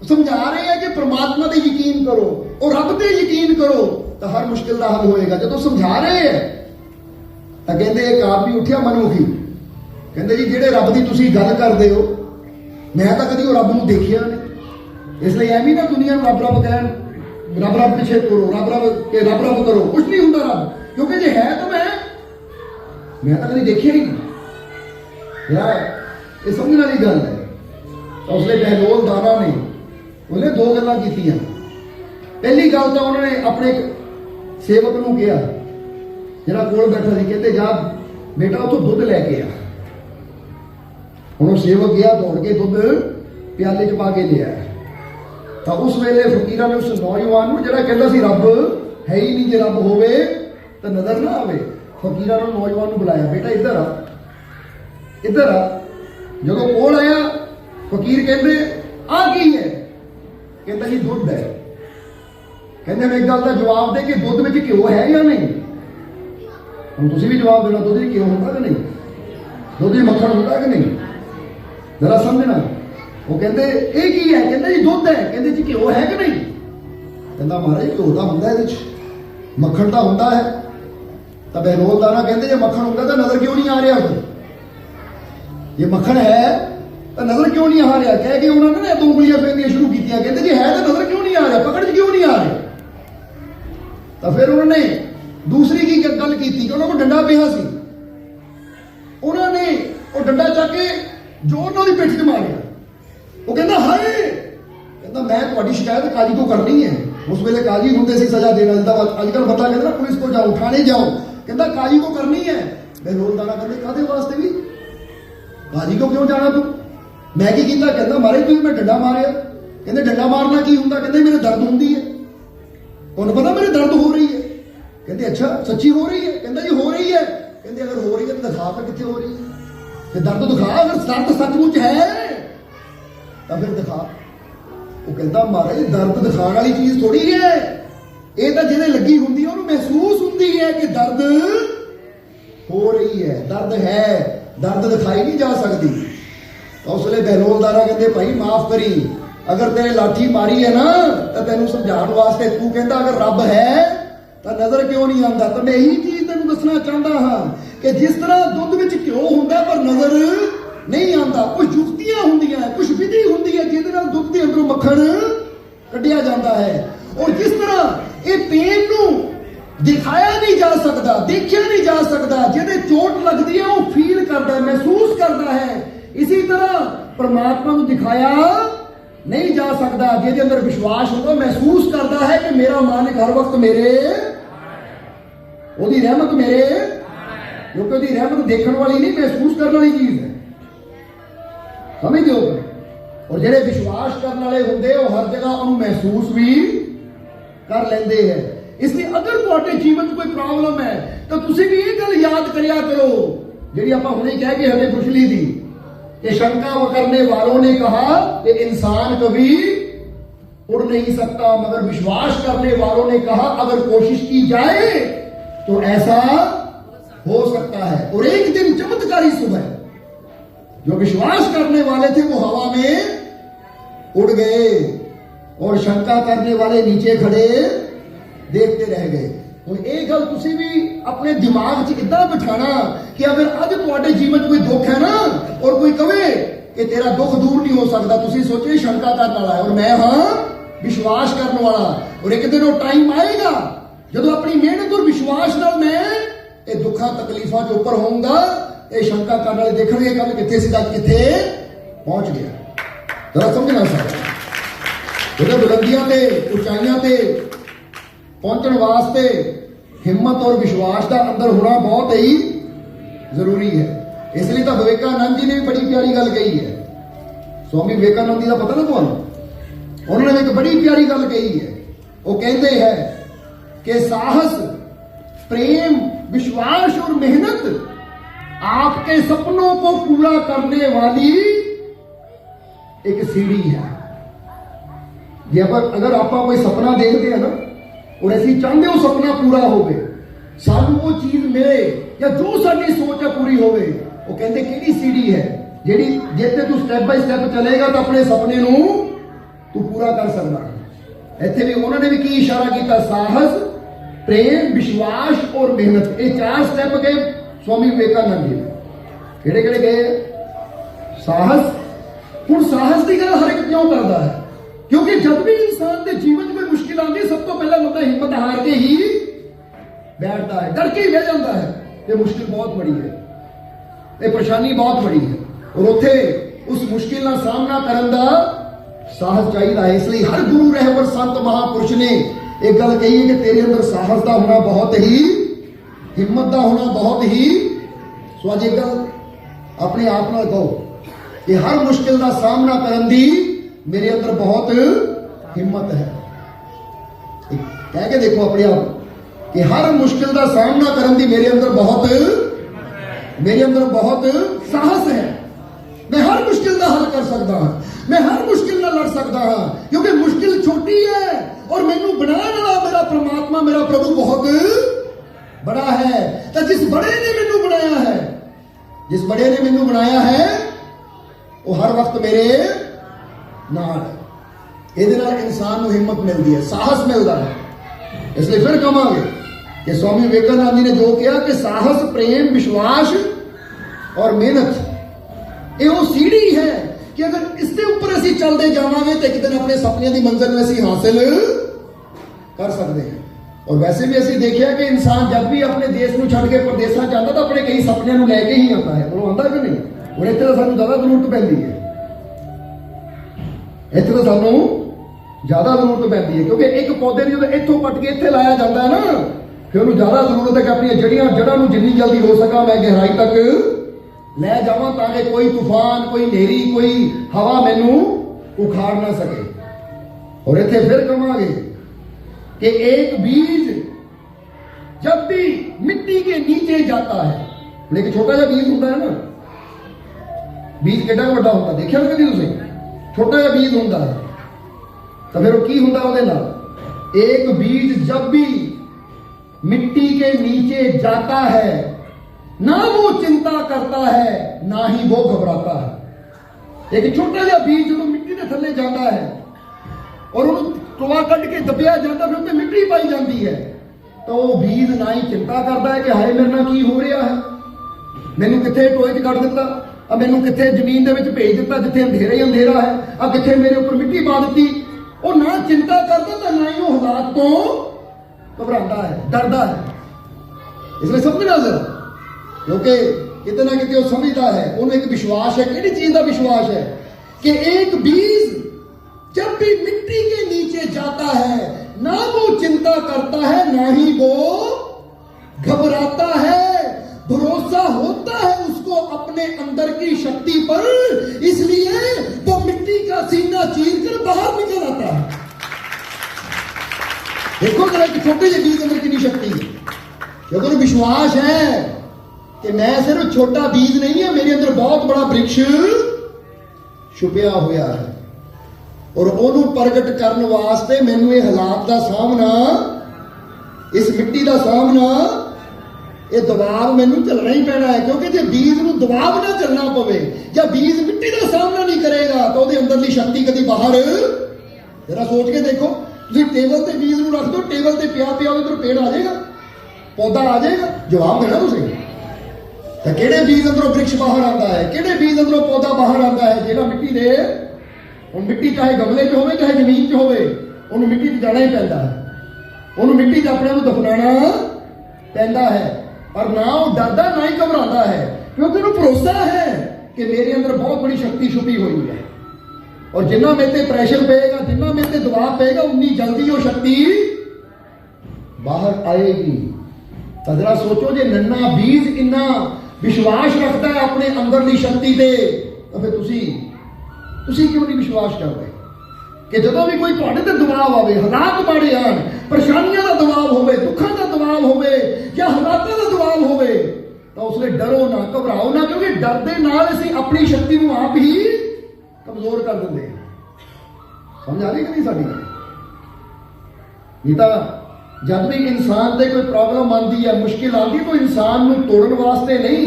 समझा रहे हैं कि परमात्मा ते यकीन करो और रब ते यकीन करो तो हर मुश्किल का हल होएगा जो समझा रहे हैं तो कहते एक आप भी उठिया मनमुखी कहते जी जेडे रब की तुसीं गल करदे हो मैं तो कदी रब नूं देखिया नहीं इसलिए एवं ना दुनिया नूं रब रब कहन रब रब पिछे करो रब रब करो कुछ नहीं हुंदा रब क्योंकि जे है तो मैं तो कभी देखिया ही नहीं यार ये समझने वाली गल है तो उसने बहलोल दाना ने उन्हें 2 गल्लां कीतियां पहली गल तो उन्होंने अपने सेवक नूं कहा जिहड़ा कोल बैठा सी कहते जा बेटा उतों दुध लैके आ हुण सेवक गया दौड़ के दुध प्याले च पा के लिया तो उस वेले फकीरां ने उस नौजवान नूं जिहड़ा कहंदा सी रब है ही नहीं जे रब होवे तो नज़र ना आवे फकीरां ने नौजवान को बुलाया बेटा इधर आ जो कोल आया फकीर कहते आ की है कहता जी दुध है कहते मैं एक गल का जवाब दे कि दुध में घ्यो है या नहीं हम तुसीं भी जवाब देना दुध घ्यो होंदा कि नहीं दुध मक्खन होंदा कि नहीं जरा समझना वो कहते ये की है कहते जी दुध है कहते जी घ्यो है कि नहीं कहता महाराज घ्यो तो होंदा इहदे च मक्खन तो होंदा है तो बहलोल दाना कहते जे मक्खन होगा तो नजर क्यों नहीं आ रहा ये मक्खन है ਤਾਂ ਨਜ਼ਰ ਕਿਉਂ ਨਹੀਂ ਆ ਰਿਹਾ? ਕਹਿ ਕੇ ਉਹਨਾਂ ਨੇ ਨਾ ਦੋ ਉਂਗਲੀਆਂ ਫੇਰਨੀਆਂ ਸ਼ੁਰੂ ਕੀਤੀਆਂ, ਕਹਿੰਦੇ ਜੀ ਹੈ ਤਾਂ ਨਜ਼ਰ ਕਿਉਂ ਨਹੀਂ ਆ ਰਿਹਾ, ਪਕੜ 'ਚ ਕਿਉਂ ਨਹੀਂ ਆ ਰਿਹਾ? ਤਾਂ ਫਿਰ ਉਹਨਾਂ ਨੇ ਦੂਸਰੀ ਕੀ ਗੱਲ ਕੀਤੀ ਕਿ ਉਹਨਾਂ ਕੋਲ ਡੰਡਾ ਪਿਆ ਸੀ, ਉਹਨਾਂ ਨੇ ਉਹ ਡੰਡਾ ਚੱਕ ਕੇ ਜ਼ੋਰ ਨਾਲ ਉਹਦੀ ਪਿੱਠ 'ਤੇ ਮਾਰਿਆ। ਉਹ ਕਹਿੰਦਾ ਹਾਏ, ਕਹਿੰਦਾ ਮੈਂ ਤੁਹਾਡੀ ਸ਼ਿਕਾਇਤ ਕਾਜੀ ਤੋਂ ਕਰਨੀ ਹੈ। ਉਸ ਵੇਲੇ ਕਾਜੀ ਹੁੰਦੇ ਸੀ ਸਜ਼ਾ ਦੇਣਾ, ਜਿੱਦਾਂ ਅੱਜ ਕੱਲ੍ਹ ਬੰਦਾ ਕਹਿੰਦਾ ਨਾ ਪੁਲਿਸ ਕੋਲ ਜਾਓ, ਥਾਣੇ ਜਾਓ, ਕਹਿੰਦਾ ਕਾਜੀ ਕੋ ਕਰਨੀ ਹੈ। ਬਹਿਲੋਲਦਾਰਾ ਕਹਿੰਦੇ ਕਾਹਦੇ ਵਾਸਤੇ ਵੀ, ਕਾਜੀ ਕੋ ਕਿਉਂ ਜਾਣਾ ਤੂੰ? ਮੈਂ ਕੀ ਕੀਤਾ? ਕਹਿੰਦਾ ਮਾਰੇ ਤੂੰ, ਮੈਂ ਡੰਡਾ ਮਾਰਿਆ। ਕਹਿੰਦੇ ਡੰਡਾ ਮਾਰਨਾ ਕੀ ਹੁੰਦਾ? ਕਹਿੰਦੇ ਮੇਰੇ ਦਰਦ ਹੁੰਦੀ ਹੈ। ਤੁਹਾਨੂੰ ਪਤਾ ਮੇਰੇ ਦਰਦ ਹੋ ਰਹੀ ਹੈ? ਕਹਿੰਦੇ ਅੱਛਾ ਸੱਚੀ ਹੋ ਰਹੀ ਹੈ? ਕਹਿੰਦਾ ਜੀ ਹੋ ਰਹੀ ਹੈ। ਕਹਿੰਦੇ ਅਗਰ ਹੋ ਰਹੀ ਹੈ ਤਾਂ ਦਿਖਾ, ਤਾਂ ਕਿੱਥੇ ਹੋ ਰਹੀ ਹੈ? ਤੇ ਦਰਦ ਦਿਖਾ, ਅਗਰ ਦਰਦ ਸੱਚਮੁੱਚ ਹੈ ਤਾਂ ਫਿਰ ਦਿਖਾ। ਉਹ ਕਹਿੰਦਾ ਮਹਾਰਾਜ ਦਰਦ ਦਿਖਾਉਣ ਵਾਲੀ ਚੀਜ਼ ਥੋੜੀ ਹੈ, ਇਹ ਤਾਂ ਜਿਹਦੇ ਲੱਗੀ ਹੁੰਦੀ ਹੈ ਉਹਨੂੰ ਮਹਿਸੂਸ ਹੁੰਦੀ ਹੈ ਕਿ ਦਰਦ ਹੋ ਰਹੀ ਹੈ, ਦਰਦ ਹੈ, ਦਰਦ ਦਿਖਾਈ ਨਹੀਂ ਜਾ ਸਕਦੀ। ਤਾਂ ਉਸ ਵੇਲੇ ਬਹਿਲੋਲਦਾਰਾ ਕਹਿੰਦੇ ਭਾਈ ਮਾਫ ਕਰੀ, ਅਗਰ ਤੇਰੇ ਲਾਠੀ ਮਾਰੀ ਹੈ ਨਾ ਤਾਂ ਤੈਨੂੰ ਸਮਝਾਉਣ ਵਾਸਤੇ, ਤੂੰ ਕਹਿੰਦਾ ਅਗਰ ਰੱਬ ਹੈ ਤਾਂ ਨਜ਼ਰ ਕਿਉਂ ਨਹੀਂ ਆਉਂਦਾ? ਤਾਂ ਮੈਂ ਇਹੀ ਚੀਜ਼ ਤੈਨੂੰ ਦੱਸਣਾ ਚਾਹੁੰਦਾ ਹਾਂ ਕਿ ਜਿਸ ਤਰ੍ਹਾਂ ਦੁੱਧ ਵਿੱਚ ਘਿਓ ਹੁੰਦਾ ਪਰ ਨਜ਼ਰ ਨਹੀਂ ਆਉਂਦਾ, ਕੁਝ ਯੁਕਤੀਆਂ ਹੁੰਦੀਆਂ, ਕੁਝ ਵਿਧੀ ਹੁੰਦੀ ਹੈ ਜਿਹਦੇ ਨਾਲ ਦੁੱਧ ਦੇ ਅੰਦਰੋਂ ਮੱਖਣ ਕੱਢਿਆ ਜਾਂਦਾ ਹੈ। ਔਰ ਜਿਸ ਤਰ੍ਹਾਂ ਇਹ ਪੇਨ ਨੂੰ ਦਿਖਾਇਆ ਨਹੀਂ ਜਾ ਸਕਦਾ, ਦੇਖਿਆ ਨਹੀਂ ਜਾ ਸਕਦਾ, ਜਿਹਦੇ ਚੋਟ ਲੱਗਦੀ ਹੈ ਉਹ ਫੀਲ ਕਰਦਾ ਹੈ, ਮਹਿਸੂਸ ਕਰਦਾ ਹੈ, ਇਸੇ ਤਰ੍ਹਾਂ ਪਰਮਾਤਮਾ ਨੂੰ ਦਿਖਾਇਆ ਨਹੀਂ ਜਾ ਸਕਦਾ। ਜਿਹਦੇ ਅੰਦਰ ਵਿਸ਼ਵਾਸ ਹੁੰਦਾ ਮਹਿਸੂਸ ਕਰਦਾ ਹੈ ਕਿ ਮੇਰਾ ਮਾਲਿਕ ਹਰ ਵਕਤ ਮੇਰੇ, ਉਹਦੀ ਰਹਿਮਤ ਮੇਰੇ, ਕਿਉਂਕਿ ਉਹਦੀ ਰਹਿਮਤ ਦੇਖਣ ਵਾਲੀ ਨਹੀਂ, ਮਹਿਸੂਸ ਕਰਨ ਵਾਲੀ ਚੀਜ਼ ਹੈ, ਸਮਝਦੇ ਹੋ? ਔਰ ਜਿਹੜੇ ਵਿਸ਼ਵਾਸ ਕਰਨ ਵਾਲੇ ਹੁੰਦੇ ਉਹ ਹਰ ਜਗ੍ਹਾ ਉਹਨੂੰ ਮਹਿਸੂਸ ਵੀ ਕਰ ਲੈਂਦੇ ਹੈ। ਇਸ ਲਈ ਅਗਰ ਤੁਹਾਡੇ ਜੀਵਨ 'ਚ ਕੋਈ ਪ੍ਰੋਬਲਮ ਹੈ ਤਾਂ ਤੁਸੀਂ ਵੀ ਇਹ ਗੱਲ ਯਾਦ ਕਰਿਆ ਕਰੋ ਜਿਹੜੀ ਆਪਾਂ ਹੁਣੇ ਕਹਿ ਕੇ ਹਲੇ ਪੁੱਛ ਲਈ ਦੀ कि शंका करने वालों ने कहा कि इंसान कभी उड़ नहीं सकता, मगर विश्वास करने वालों ने कहा अगर कोशिश की जाए तो ऐसा हो सकता है। और एक दिन चमत्कारी सुबह जो विश्वास करने वाले थे वो हवा में उड़ गए और शंका करने वाले नीचे खड़े देखते रह गए। ਹੁਣ ਇਹ ਗੱਲ ਤੁਸੀਂ ਵੀ ਆਪਣੇ ਦਿਮਾਗ 'ਚ ਇਦਾਂ ਬਿਠਾਣਾ ਕਿ ਅਗਰ ਅੱਜ ਤੁਹਾਡੇ ਜੀਵਨ 'ਚ ਕੋਈ ਦੁੱਖ ਹੈ ਨਾ ਔਰ ਕੋਈ ਕਵੇ ਕਿ ਤੇਰਾ ਦੁੱਖ ਦੂਰ ਨਹੀਂ ਹੋ ਸਕਦਾ, ਤੁਸੀਂ ਸੋਚੇ ਸ਼ੰਕਾ ਕਰਨ ਵਾਲਾ ਹੈ ਔਰ ਮੈਂ ਹਾਂ ਵਿਸ਼ਵਾਸ ਕਰਨ ਵਾਲਾ। ਔਰ ਇੱਕ ਦਿਨ ਉਹ ਟਾਈਮ ਆਏਗਾ ਜਦੋਂ ਆਪਣੀ ਮਿਹਨਤ ਔਰ ਵਿਸ਼ਵਾਸ ਨਾਲ ਮੈਂ ਇਹ ਦੁੱਖਾਂ ਤਕਲੀਫਾਂ ਦੇ ਉੱਪਰ ਹੋਊਂਗਾ। ਇਹ ਸ਼ੰਕਾ ਕਰਨ ਵਾਲੇ ਦੇਖਣਗੇ ਕੱਲ ਕਿੱਥੇ ਸੀ ਤਾਂ ਕਿੱਥੇ ਪਹੁੰਚ ਗਿਆ। ਜਰਾ ਸਮਝਣਾ ਸਾਰਾ ਉਹਦੇ ਬੁਲੰਦੀਆਂ ਤੇ ਉਚਾਈਆਂ ਤੇ पहुंचने वास्ते हिम्मत और विश्वास का अंदर होना बहुत ही जरूरी है। इसलिए तो विवेकानंद जी ने भी बड़ी प्यारी गल कही है। स्वामी विवेकानंद जी का पता ना तुहानू, उन्होंने एक बड़ी प्यारी गल कही है। वो कहते हैं कि साहस, प्रेम, विश्वास और मेहनत आपके सपनों को पूरा करने वाली एक सीढ़ी है। अगर आप कोई सपना देखते हैं ना और ऐसी चाहते हो सपना पूरा होवे, सानू वो चीज मिले या जो साडी सोच है पूरी होवे, वो कहते किहड़ी सीढ़ी है जेड़ी जिथे तू स्टैप बाय स्टैप चलेगा तो अपने सपने नू तू पूरा कर सकदा। इत्थे भी उन्होंने भी की इशारा किया, साहस, प्रेम, विश्वास और मेहनत, ये चार स्टैप गए स्वामी विवेकानंद जी ने। किहड़े किहड़े गए? साहस। हुण साहस की गल हर एक क्यों करता है? क्योंकि जब भी इंसान के जीवन में मुश्किल आती है सब तो पहला बंदा हिम्मत हार के ही बैठता है, डर के ही बह जाता है ये मुश्किल बहुत बड़ी है, ये परेशानी बहुत बड़ी है। और उथे उस मुश्किल का सामना करने का साहस चाहिए है। इसलिए हर गुरु रहबर संत महापुरुष ने एक गल कही है कि तेरे अंदर साहस का होना बहुत ही, हिम्मत का होना बहुत ही। सो अज एक गल अपने आप नाल कहो कि हर मुश्किल का सामना करने की मेरे अंदर बहुत हिम्मत है। कह के देखो अपने आप कि हर मुश्किल का सामना करने की मेरे अंदर बहुत साहस है। मैं हर मुश्किल का हल कर सकता हाँ, मैं हर मुश्किल का लड़ सकता हाँ, क्योंकि मुश्किल छोटी है और मैनू बनाने वाला मेरा परमात्मा, मेरा प्रभु बहुत बड़ा है। तो जिस बड़े ने मैनू बनाया है, जिस बड़े ने मैनू बनाया है वो हर वक्त मेरे नाल। ਇਹਦੇ ਨਾਲ ਇਨਸਾਨ ਨੂੰ ਹਿੰਮਤ ਮਿਲਦੀ ਹੈ, ਸਾਹਸ ਮਿਲਦਾ ਹੈ। ਇਸ ਲਈ ਫਿਰ ਕਹਾਂਗੇ ਕਿ स्वामी विवेकानंद जी ने जो किया कि साहस, प्रेम, विश्वास और मेहनत ये वो सीढ़ी है कि अगर इसके ऊपर असीं चलते जावांगे तो एक दिन अपने सपनियां की मंजिल में असीं हासिल कर सकते हैं। और वैसे भी असीं देखिया कि इंसान जब भी अपने देश को छड्ड के प्रदेशों जाता तो अपने कई सपनियां नूं लैके ही आता है। वो आंदा कि नहीं? और इत्थे तां सानूं ज़्यादा जरूरत पैंदी है, इत्थे तां सानूं ज़्यादा जरूरत पैंदी है, क्योंकि एक पौधे नूं जदों इत्थों पट के इत्थे लाया जाता है ना, फिर उन्होंने ज़्यादा जरूरत है कि अपनी जड़ां नूं जिन्नी जल्दी हो सका मैं गहराई तक लै जावां ताकि कोई तूफान, कोई नेरी, कोई हवा मैनू उखाड़ ना सके। और इत्थे फिर कहांगे कि एक बीज जब भी मिट्टी के नीचे जाता है, लेकिन छोटा सा बीज होता है ना, बीज कितना बड़ा होता देखिया ना कभी तुसीं? छोटा सा बीज होता है तो फिर वो की होता उहदे नाल? एक बीज जब भी मिट्टी के नीचे जाता है ना वो चिंता करता है ना ही वो घबराता है। एक छोटा सा बीज जो मिट्टी के थल्ले जाता है और उन्होंने टोआ कट के दबिया जाता, फिर उसमें मिट्टी पाई जाती है, तो वो बीज ना ही चिंता करता है कि हाय मेरे नाल की हो रहा है, मैनू कित्थे टोए च कट दिता, अब मैनू कित्थे जमीन दे विच भेज दिता जिथे अंधेरा ही अंधेरा है, अब कित्थे मेरे ऊपर मिट्टी पा दी। वो ना चिंता करता तो ना ही वो हालात तो घबराता है, डरता है। इसलिए समझना जरा, क्योंकि कितना ना कितने वो समझता है, उन्हें एक विश्वास है। किसी चीज का विश्वास है कि एक बीज जब भी मिट्टी के नीचे जाता है ना वो चिंता करता है ना ही वो घबराता है, भरोसा होता है उसको अपने अंदर की शक्ति पर, इसलिए वो मिट्टी का सीना चीर कर बाहर निकल आता है। देखो जरा कि छोटे से बीज अंदर कितनी शक्ति है, क्योंकि विश्वास है कि मैं सिर्फ छोटा बीज नहीं है, मेरे अंदर बहुत बड़ा वृक्ष छुपिया हुआ है। और ਉਹਨੂੰ प्रगट करने वास्ते मैनू ये हालात का सामना, इस मिट्टी का सामना, ये दबाव मैनू चलना ही पैना है, क्योंकि जो बीज को दबाव ना चलना पवे या बीज मिट्टी का सामना नहीं करेगा तो वो अंदरली शक्ति कभी बाहर, जरा सोच के देखो, तुम टेबल से बीज को रख दो, टेबल से पिया पिया उधर पेड़ आ जाएगा, पौधा आ जाएगा? जवाब देना तुम। तो किहड़े बीज अंदरों वृक्ष बाहर आता है, किहड़े बीज अंदरों पौधा बाहर आता है? जेड़ा मिट्टी दे, और मिट्टी चाहे गमले च होवे चाहे जमीन च होवे, उन्होंने मिट्टी च जाना ही पैंदा है, उन्होंने मिट्टी च अपने आप दफनाना पैंदा है। पर ना वो डरदा ना ही घबराता है, क्योंकि उन्हें भरोसा है कि मेरे अंदर बहुत बड़ी शक्ति छुपी हुई है, और जिन्ना मेरे ते प्रेशर पेगा, जिन्ना मेरे ते दबाव पेगा, उन्नी जल्दी वो शक्ति बाहर आएगी। तो जरा सोचो, जे नन्ना बीज इन्ना विश्वास रखता है अपने अंदरली शक्ति से, तो फिर तुसी क्यों नहीं विश्वास करते कि जदों भी कोई तुहाडे ते दबाव आवे, हालात माड़े आन, परेशानियां का दबाव होवे, दुखां का दबाव होवे या हालातां का दबाव होवे, तो उसले डरो ना, घबराओ ना, क्योंकि डर दे नाल असीं अपनी शक्ति को आप ही कमजोर कर दिंदे। समझ आ रही कि नहीं साडी? नहीं तां जब भी इंसान से कोई प्रॉब्लम आती है, मुश्किल आती, तो इंसान को तोड़न वास्ते नहीं,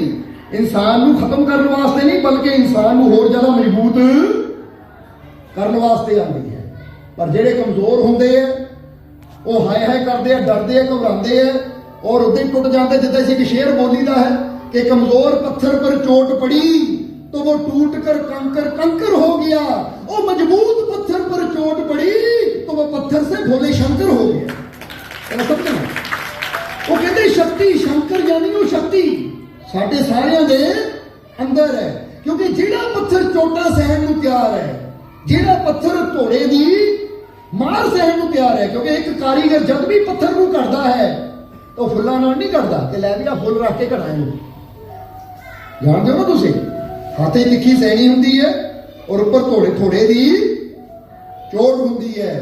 इंसान को खत्म करने वास्ते नहीं, बल्कि इंसान को होर ज्यादा मजबूत करने वास्ते आती है। पर जेड़े कमजोर होंदे है वो हाय हाय करते हैं, डरते हैं, घबराते हैं, और उदे टुट जाते। जिद्दां एक शेर बोली दा है कि कमजोर पत्थर पर चोट पड़ी तो वो टूट कर कंकर कंकर हो गया, वो मजबूत पत्थर पर चोट पड़ी तो वो पत्थर से भोले शंकर हो गया। समझना, वो कहते शक्ति शंकर, यानी वो शक्ति साढ़े सारिया दे अंदर है, क्योंकि जिहड़ा पत्थर चोटा सहन को तैयार है, जिहड़ा पत्थर घोड़े की मार सहन को तैयार है, क्योंकि एक कारीगर जब भी पत्थर को करता है तो फुल्लां नाल नहीं करता कि लै भी आ फुल रख के घड़ा इहनूं, जानदे हो ना तुसीं, हाथे तिखी सैनी हुंदी है और ऊपर घोड़े की चोट हुंदी है,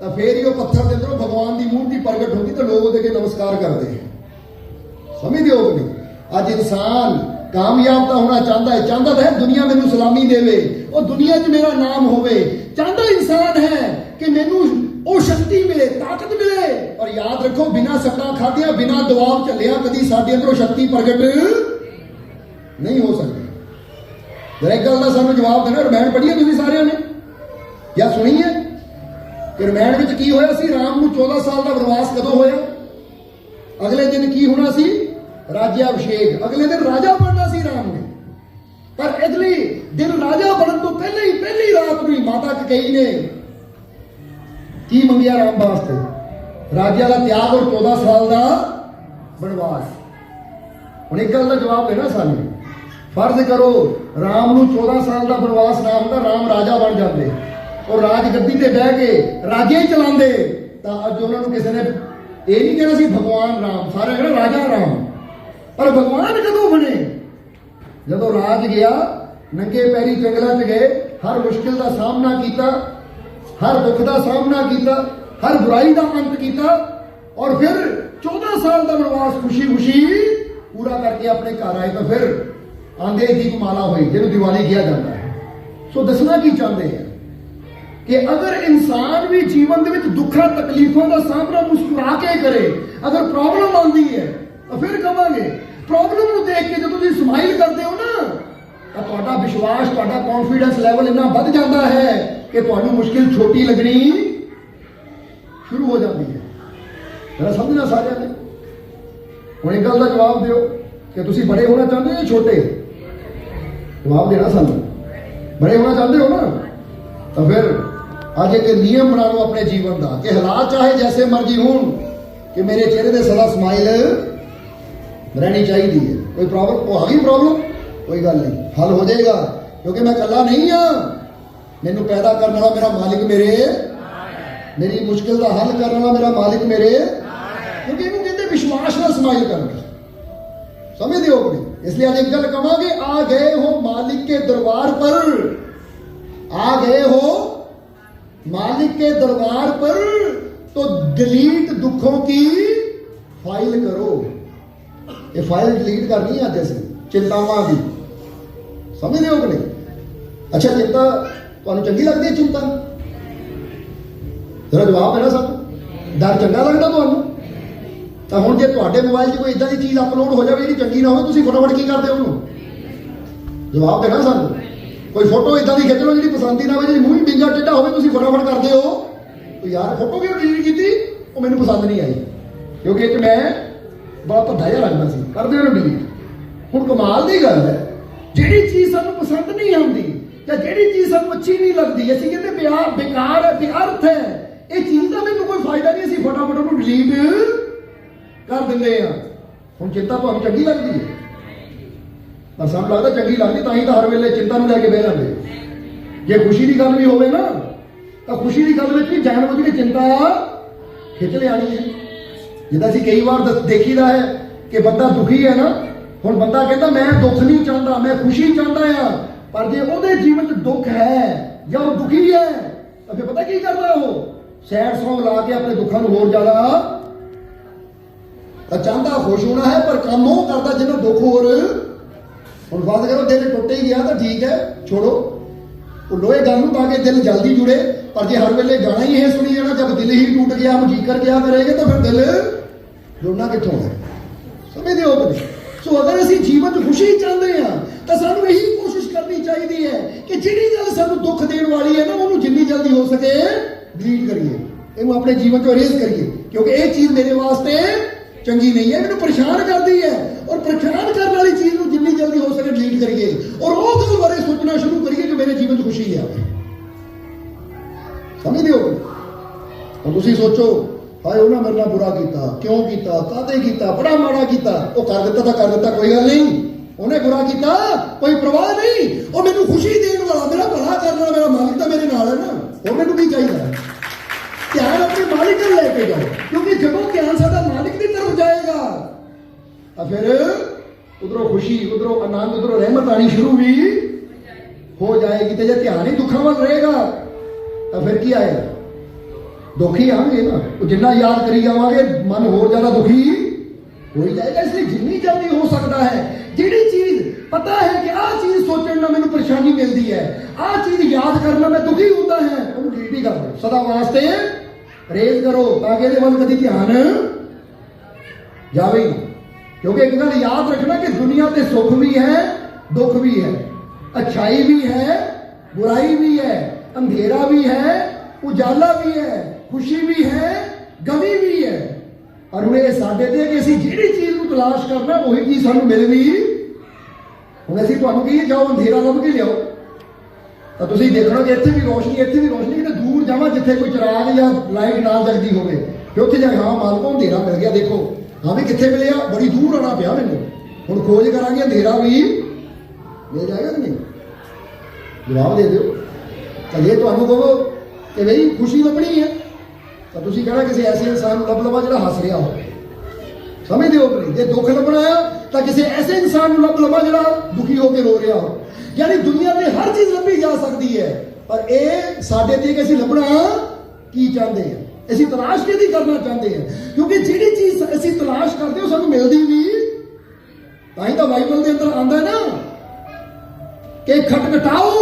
तो फिर ही वो पत्थर के अंदरों भगवान की मूर्ति प्रगट होती तो लोग उसके नमस्कार करते हैं। समझ हो नहीं? आज इंसान कामयाब तो होना चाहता है, चाहता तो है दुनिया मैनू सलामी देवे, और दुनिया च मेरा नाम होवे, चाहता इंसान है कि मैनू वो शक्ति मिले, ताकत मिले। और याद रखो, बिना सट्टा खादिया, बिना दबाव चलिया कभी साडे अंदरों शक्ति प्रगट नहीं हो सकती। जरा एक गल का सानू जवाब देना, रामायण पढ़ी है तुसीं सारिਆਂ ने या सुनी है कि रामायण विच की होया सी? राम नूं 14 साल का वनवास कदों होया? अगले दिन की होना सी? राज्याभिषेक। अगले दिन राजा बनना सी राम ने, पर इतनी दिन राजा बनने तो पहली रात में माता कई ने की मंगिया राम वास्ते, राजा का त्याग और 14 साल का बनवास। हुण एक गल का जवाब देना सानू, फर्ज करो राम नूं 14 साल का बनवास ना होंदा, राम राजा बन जाते और राज गद्दी ते बह के राज्य ही चलाते, तो अज उन्होंने किसी ने ये नहीं कहना सी भगवान राम, सारे कहना राजा राम। पर भगवान कदों बने? जदों राज गया, नंगे पैरी जंगलों च गए, हर मुश्किल का सामना किया, हर दुख का सामना किया, हर बुराई का अंत किया और फिर 14 साल का बनवास खुशी खुशी पूरा करके अपने घर आए। तो फिर आंदे दीपमाला हुई जिन्हें दिवाली किया जाता है। सो दसना की चाहते हैं कि अगर इंसान भी जीवन के दुखा तकलीफों का सामना मुस्कुरा के करे, अगर प्रॉब्लम आती है तो फिर कहांगे प्रॉब्लम को देख के जो तुम स्माइल करते हो ना, तो ਤੁਹਾਡਾ विश्वास, ਤੁਹਾਡਾ कॉन्फिडेंस लैवल इन्ना बढ़ जाता है कि ਤੁਹਾਨੂੰ मुश्किल छोटी लगनी शुरू हो जाती है। जरा समझना सारे ने। ਹੁਣ एक गल का जवाब दियो कि तुम बड़े होना चाहते हो या छोटे? जवाब देना सानू। बड़े होना चाहते हो ना, तो फिर आज एक नियम बना लो अपने जीवन का कि हालात चाहे जैसे मर्जी हो कि मेरे चेहरे पे सदा स्माइल रहनी चाहिए है। कोई प्रॉब्लम आ गई, प्रॉब्लम कोई गल नहीं, हल हो जाएगा, क्योंकि मैं कला नहीं हाँ। मैनू पैदा करने वाला मेरा मालिक मेरे, मेरी मुश्किल का हल करने वाला मेरा मालिक मेरे, क्योंकि इन्हों कहते विश्वास ना स्माइल करना। समझ दियो अपनी। इसलिए आज एक गल कहांगे, आ गए हो मालिक के दरबार पर, आ गए हो मालिक के दरबार पर, तो डिलीट दुखों की फाइल करो। ये फाइल डिलीट करनी है जैसे चिंतावां की। समझ रहे हो कि नहीं? अच्छा, चिंता तुहानू चंगी लगती है? चिंता जरा जवाब देना सानू। डर चंगा लगता तुहानू? तो हुण जे तुहाडे मोबाइल 'च कोई इदां दी चीज़ अपलोड हो जाए जिहड़ी चंगी ना हो, तुसीं फटाफट की करदे हो उहनूं? जवाब देना सानू। कोई फोटो इदां दी खिच लो जिहड़ी पसंद ही ना होवे, जिहड़ी मूंह बिंगा टेढ़ा होवे, तुसीं फटाफट करदे हो तो यार फोटो क्यों डिलीट कीती? वो मैनूं पसंद नहीं आई क्योंकि इह 'च मैं बड़ा भद्दा जिहा लगदा सी, करदे हो डिलीट। हुण कमाल दी गल है, जिहड़ी चीज़ सानूं पसंद नहीं आउंदी या जिहड़ी चीज़ सानूं अच्छी नहीं लगदी, असीं कहंदे बेकार है, बेअर्थ है, ये चीज़ का मैनूं कोई फायदा नहीं, असीं फटाफट उहनूं डिलीट कर देंगे हैं। हुण चिंता तुहानूं चंगी लगदी है? पर सानूं लगदा चंगी लगदी, तां ही तां हर वेले चिंता नूं लैके बह जांदे। जे खुशी की गल भी होवे ना, तो खुशी की गल विच भी जानबूझ के चिंता खिच लियानी है। जिद्दां असीं कई बार देखीदा है कि बंदा दुखी है ना, हुण बंदा कहता मैं दुख नहीं चाहता, मैं खुशी चाहता हाँ, पर जे उहदे जीवन च दुख है या वो दुखी है तो फिर पता की करदा वो सैड सॉन्ग ला के अपने दुखों को होर ज्यादा चाहता खुश होना है, पर काम वो करता जिन्हें दुख होर। हुण बात करो दिल टुट ही गया तो ठीक है, छोड़ो, लोहे गल नूं ताकि दिल जल्दी जुड़े। पर जे हर वेले गाना ही है सुनी जाना, जब दिल ही टूट गया हम जीकर क्या करेंगे, तो फिर दिल जुड़ना कित्थों है? समझदे हो कि? सो अगर असीं जीवन च खुशी चाहते हैं तो सानूं यही कोशिश करनी चाहिए है कि जिहड़ी गल सानूं दुख देण वाली है ना, उहनूं जिन्नी जल्दी हो सके डिलीट करिए, इहनूं अपने जीवन चों इरेज करिए, क्योंकि ये चीज़ मेरे वास्ते चंगी नहीं है, मैनूं परेशान करती है। और परेशान करने वाली चीज़ को जितनी जल्दी हो सके डिलीट करिए और वो गल बारे सोचना शुरू करिए जो मेरे जीवन में खुशी है। समझ हो? और तुसीं सोचो हाय उन्हें मेरे नाल बुरा किया, क्यों किया, काहते किया, बड़ा माड़ा किया, वो कर दिता तो कर दिता, कोई गल नहीं। उन्हें बुरा किया कोई परवाह नहीं, वो मैनूं खुशी देने वाला, मेरा भला करने वाला मेरा मालिक तो मेरे नाल है ना। और मैनूं की चाहिए? ध्यान अपने मालिक को लेके जाओ, क्योंकि जब ध्यान साडा मालिक की तरफ जाएगा तो फिर उधरों खुशी, उधरों आनंद, उधरों रहमत आनी शुरू भी हो जाएगी। तो जब ध्यान ही दुखों वाल रहेगा तो फिर की आएगा? दुख ही आएंगे ना। तो जिन्ना याद करी जावांगे मन होर ज्यादा दुखी हो ही जाएगा। इसलिए जिन्नी जल्दी हो सकता है, जिहड़ी चीज पता है कि आ चीज सोचने में मैनूं परेशानी मिलती है, आ चीज याद करना मैं दुखी होता है, उन्हें डिलीट ही कर दो, सदा वास्ते परहेज करो ताकि ये वाल कभी ध्यान जावे ही ना। क्योंकि एक गल याद रखना कि दुनिया ते सुख भी है, दुख भी है, अच्छाई भी है, बुराई भी है, अंधेरा भी है, उजाला भी है, खुशी भी है, गमी भी है। और उन्हें साडे ते कि असीं जिहड़ी चीज को तलाश करना वही चीज सानूं मिल भी ਹੁਣ ਅਸੀਂ ਤੁਹਾਨੂੰ ਕਹੀਏ ਜਾਓ ਅੰਧੇਰਾ ਲੱਭ ਕੇ ਲਿਆਓ, ਤਾਂ ਤੁਸੀਂ ਦੇਖਣਾ ਕਿ ਇੱਥੇ ਵੀ ਰੋਸ਼ਨੀ ਕਿਤੇ ਦੂਰ ਜਾਵਾਂ ਜਿੱਥੇ ਕੋਈ ਚਿਰਾਗ ਜਾਂ ਲਾਈਟ ਨਾਲ ਜਗਦੀ ਹੋਵੇ, ਤੇ ਉੱਥੇ ਜਾ ਕੇ ਹਾਂ ਮਾਲਕੋ ਅੰਧੇਰਾ ਮਿਲ ਗਿਆ, ਦੇਖੋ ਹਾਂ ਵੀ ਕਿੱਥੇ ਮਿਲਿਆ, ਬੜੀ ਦੂਰ ਆਉਣਾ ਪਿਆ ਮੈਨੂੰ, ਹੁਣ ਖੋਜ ਕਰਾਂਗੇ ਅੰਧੇਰਾ ਵੀ ਮਿਲ ਜਾਏਗਾ ਕਿ ਨਹੀਂ? ਜਵਾਬ ਦੇ ਦਿਓ। ਤਾਂ ਜੇ ਤੁਹਾਨੂੰ ਕਹੋ ਕਿ ਬਈ ਖੁਸ਼ੀ ਲੱਭਣੀ ਹੈ, ਤਾਂ ਤੁਸੀਂ ਕਹਿਣਾ ਕਿਸੇ ਐਸੇ ਇਨਸਾਨ ਨੂੰ ਲੱਭ ਲਵਾ ਜਿਹੜਾ ਹੱਸ ਰਿਹਾ ਹੋਵੇ, ਸਮਝਦੇ ਹੋ ਕਿ ਨਹੀਂ? ਜੇ ਦੁੱਖ ਲੱਭਣਾ ਆ ਤਾਂ ਕਿਸੇ ਐਸੇ ਇਨਸਾਨ ਨੂੰ ਲੱਭ ਲਵਾ ਜਿਹੜਾ ਦੁਖੀ ਹੋ ਕੇ ਰੋ ਰਿਹਾ ਹੋ। ਯਾਨੀ ਦੁਨੀਆ ਤੇ ਹਰ ਚੀਜ਼ ਲੱਭੀ ਜਾ ਸਕਦੀ ਹੈ, ਪਰ ਇਹ ਸਾਡੇ ਤੇ ਕਿ ਅਸੀਂ ਲੱਭਣਾ ਕੀ ਚਾਹੁੰਦੇ ਹਾਂ, ਅਸੀਂ ਤਲਾਸ਼ ਕਿਹਦੀ ਕਰਨਾ ਚਾਹੁੰਦੇ ਹਾਂ, ਕਿਉਂਕਿ ਜਿਹੜੀ ਚੀਜ਼ ਅਸੀਂ ਤਲਾਸ਼ ਕਰਦੇ ਹੋ ਸਾਨੂੰ ਮਿਲਦੀ ਵੀ ਤਾਂ ਹੀ ਤਾਂ ਬਾਈਬਲ ਦੇ ਅੰਦਰ ਆਉਂਦਾ ਨਾ कि खटखटाओ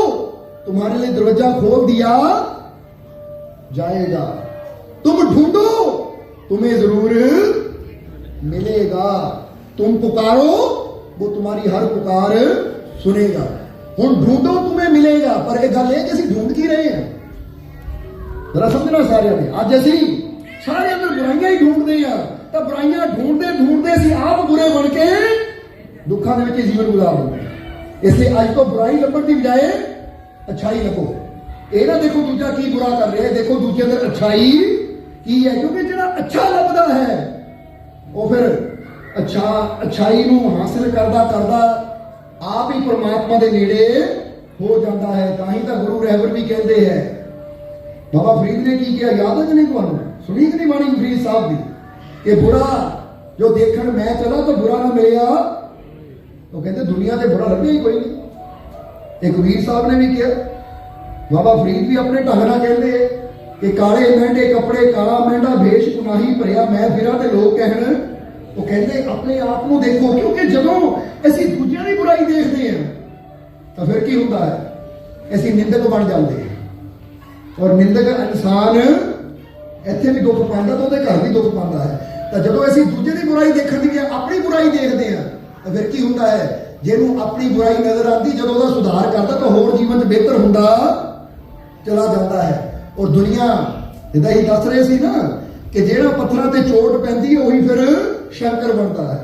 तुम्हारे लिए दरवाजा खोल दिया जाएगा, तुम ढूंढो तुम्हें जरूर मिलेगा, तुम पुकारो वो तुम्हारी हर पुकार सुनेगा। हुण ढूंढो तुम्हें मिलेगा, पर एक गल है कि ਅਸੀਂ ढूंढ की रहे हैं, जरा समझना सारे ने। ਅੱਜ ਅਸੀਂ ਸਾਰੇ ਅੰਦਰ ਬੁਰਾਈਆਂ ਹੀ ਢੂੰਡਦੇ ਆ, ਤਾਂ ਬੁਰਾਈਆਂ ਢੂੰਡਦੇ ਅਸੀਂ ਆਪ ਬੁਰੇ ਬਣ ਕੇ ਦੁੱਖਾਂ ਦੇ ਵਿੱਚ ਜੀਵਨ ਗੁਜ਼ਾਰ ਰਹੇ। इसलिए आज तो बुराई लभण की बजाय अच्छाई लभो। ये ना देखो दूजा की बुरा कर रहा है, देखो दूजे अंदर अच्छाई की है, क्योंकि जो अच्छा लभदा है वो फिर अच्छाई नूं हासिल करदा करदा आप ही परमात्मा के नेड़े हो जाता है। ताही तो गुरु रहबर भी कहते हैं, बाबा फरीद ने की किया याद है कि नहीं तुहानूं? सुनी कि नहीं बाणी फरीद साहब की कि बुरा जो देखण मैं चला तो बुरा ना मिलिया, तो कहते दुनिया से बुरा लगे ही कोई नहीं। एक वीर साहब ने भी किया, बाबा फरीद भी अपने ढंग नाल कहते कि काले मेंढे कपड़े काला मेंढा भेष गुनाही भरिया मैं फिरा ते लोग कहण, वो कहते अपने आप को देखो, क्योंकि जदों असीं दूजियां दी बुराई देखते हैं तो फिर की होता है, असीं निंदक बन जाते हैं, और निंदक इंसान इत्थे भी दुख पांदा तो उहदे घर भी दुख पांदा है। तो जदों असीं दूजे दी बुराई देखण दी अपनी बुराई देखते हैं तो फिर की होता है, ਜਿਹਨੂੰ अपनी बुराई नजर आती ਜਦੋਂ ਉਹਦਾ ਸੁਧਾਰ ਕਰਦਾ ਤਾਂ ਹੋਰ ਜੀਵਨ 'ਚ ਬਿਹਤਰ ਹੁੰਦਾ ਚਲਾ ਜਾਂਦਾ ਹੈ। ਔਰ ਦੁਨੀਆ ਜਿੱਦਾਂ ਹੀ ਦੱਸ ਰਹੇ ਸੀ ਨਾ ਕਿ ਜਿਹੜਾ ਪੱਥਰਾਂ ਤੇ ਚੋਟ ਪੈਂਦੀ ਹੈ ਉਹੀ ਫਿਰ ਸ਼ੰਕਰ ਬਣਦਾ ਹੈ।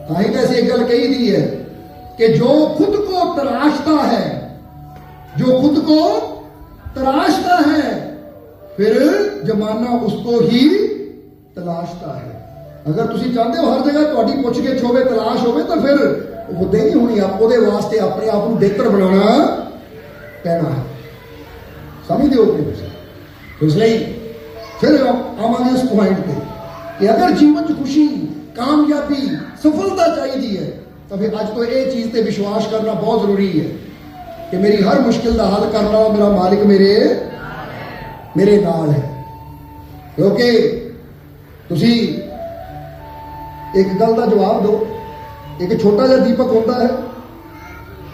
ਤਾਂ ਹੀ ਤਾਂ ਅਸੀਂ ਇੱਕ ਗੱਲ ਕਹੀ ਦੀ ਹੈ कि जो खुद को तराशता है, जो खुद को तराशता है फिर जमाना उसको ही तलाशता है। अगर तुसी चाहते हो हर जगह तुहाडी पुछ गिछ होवे तलाश होवे तो फिर होते नहीं होनी, आप ਉਹਦੇ ਵਾਸਤੇ अपने आप ਨੂੰ ਬਿਹਤਰ बनाना ਪੈਣਾ है। समझते हो कि तो इसलिए फिर आवांगे इस पॉइंट पे कि अगर जीवन च खुशी कामयाबी सफलता चाहिए है तो फिर अज तो ये चीज पे विश्वास करना बहुत जरूरी है कि मेरी हर मुश्किल का हल करना वाला मेरा मालिक मेरे नाल है। क्योंकि तुसी एक गल का जवाब दो, एक छोटा जिहा दीपक होता है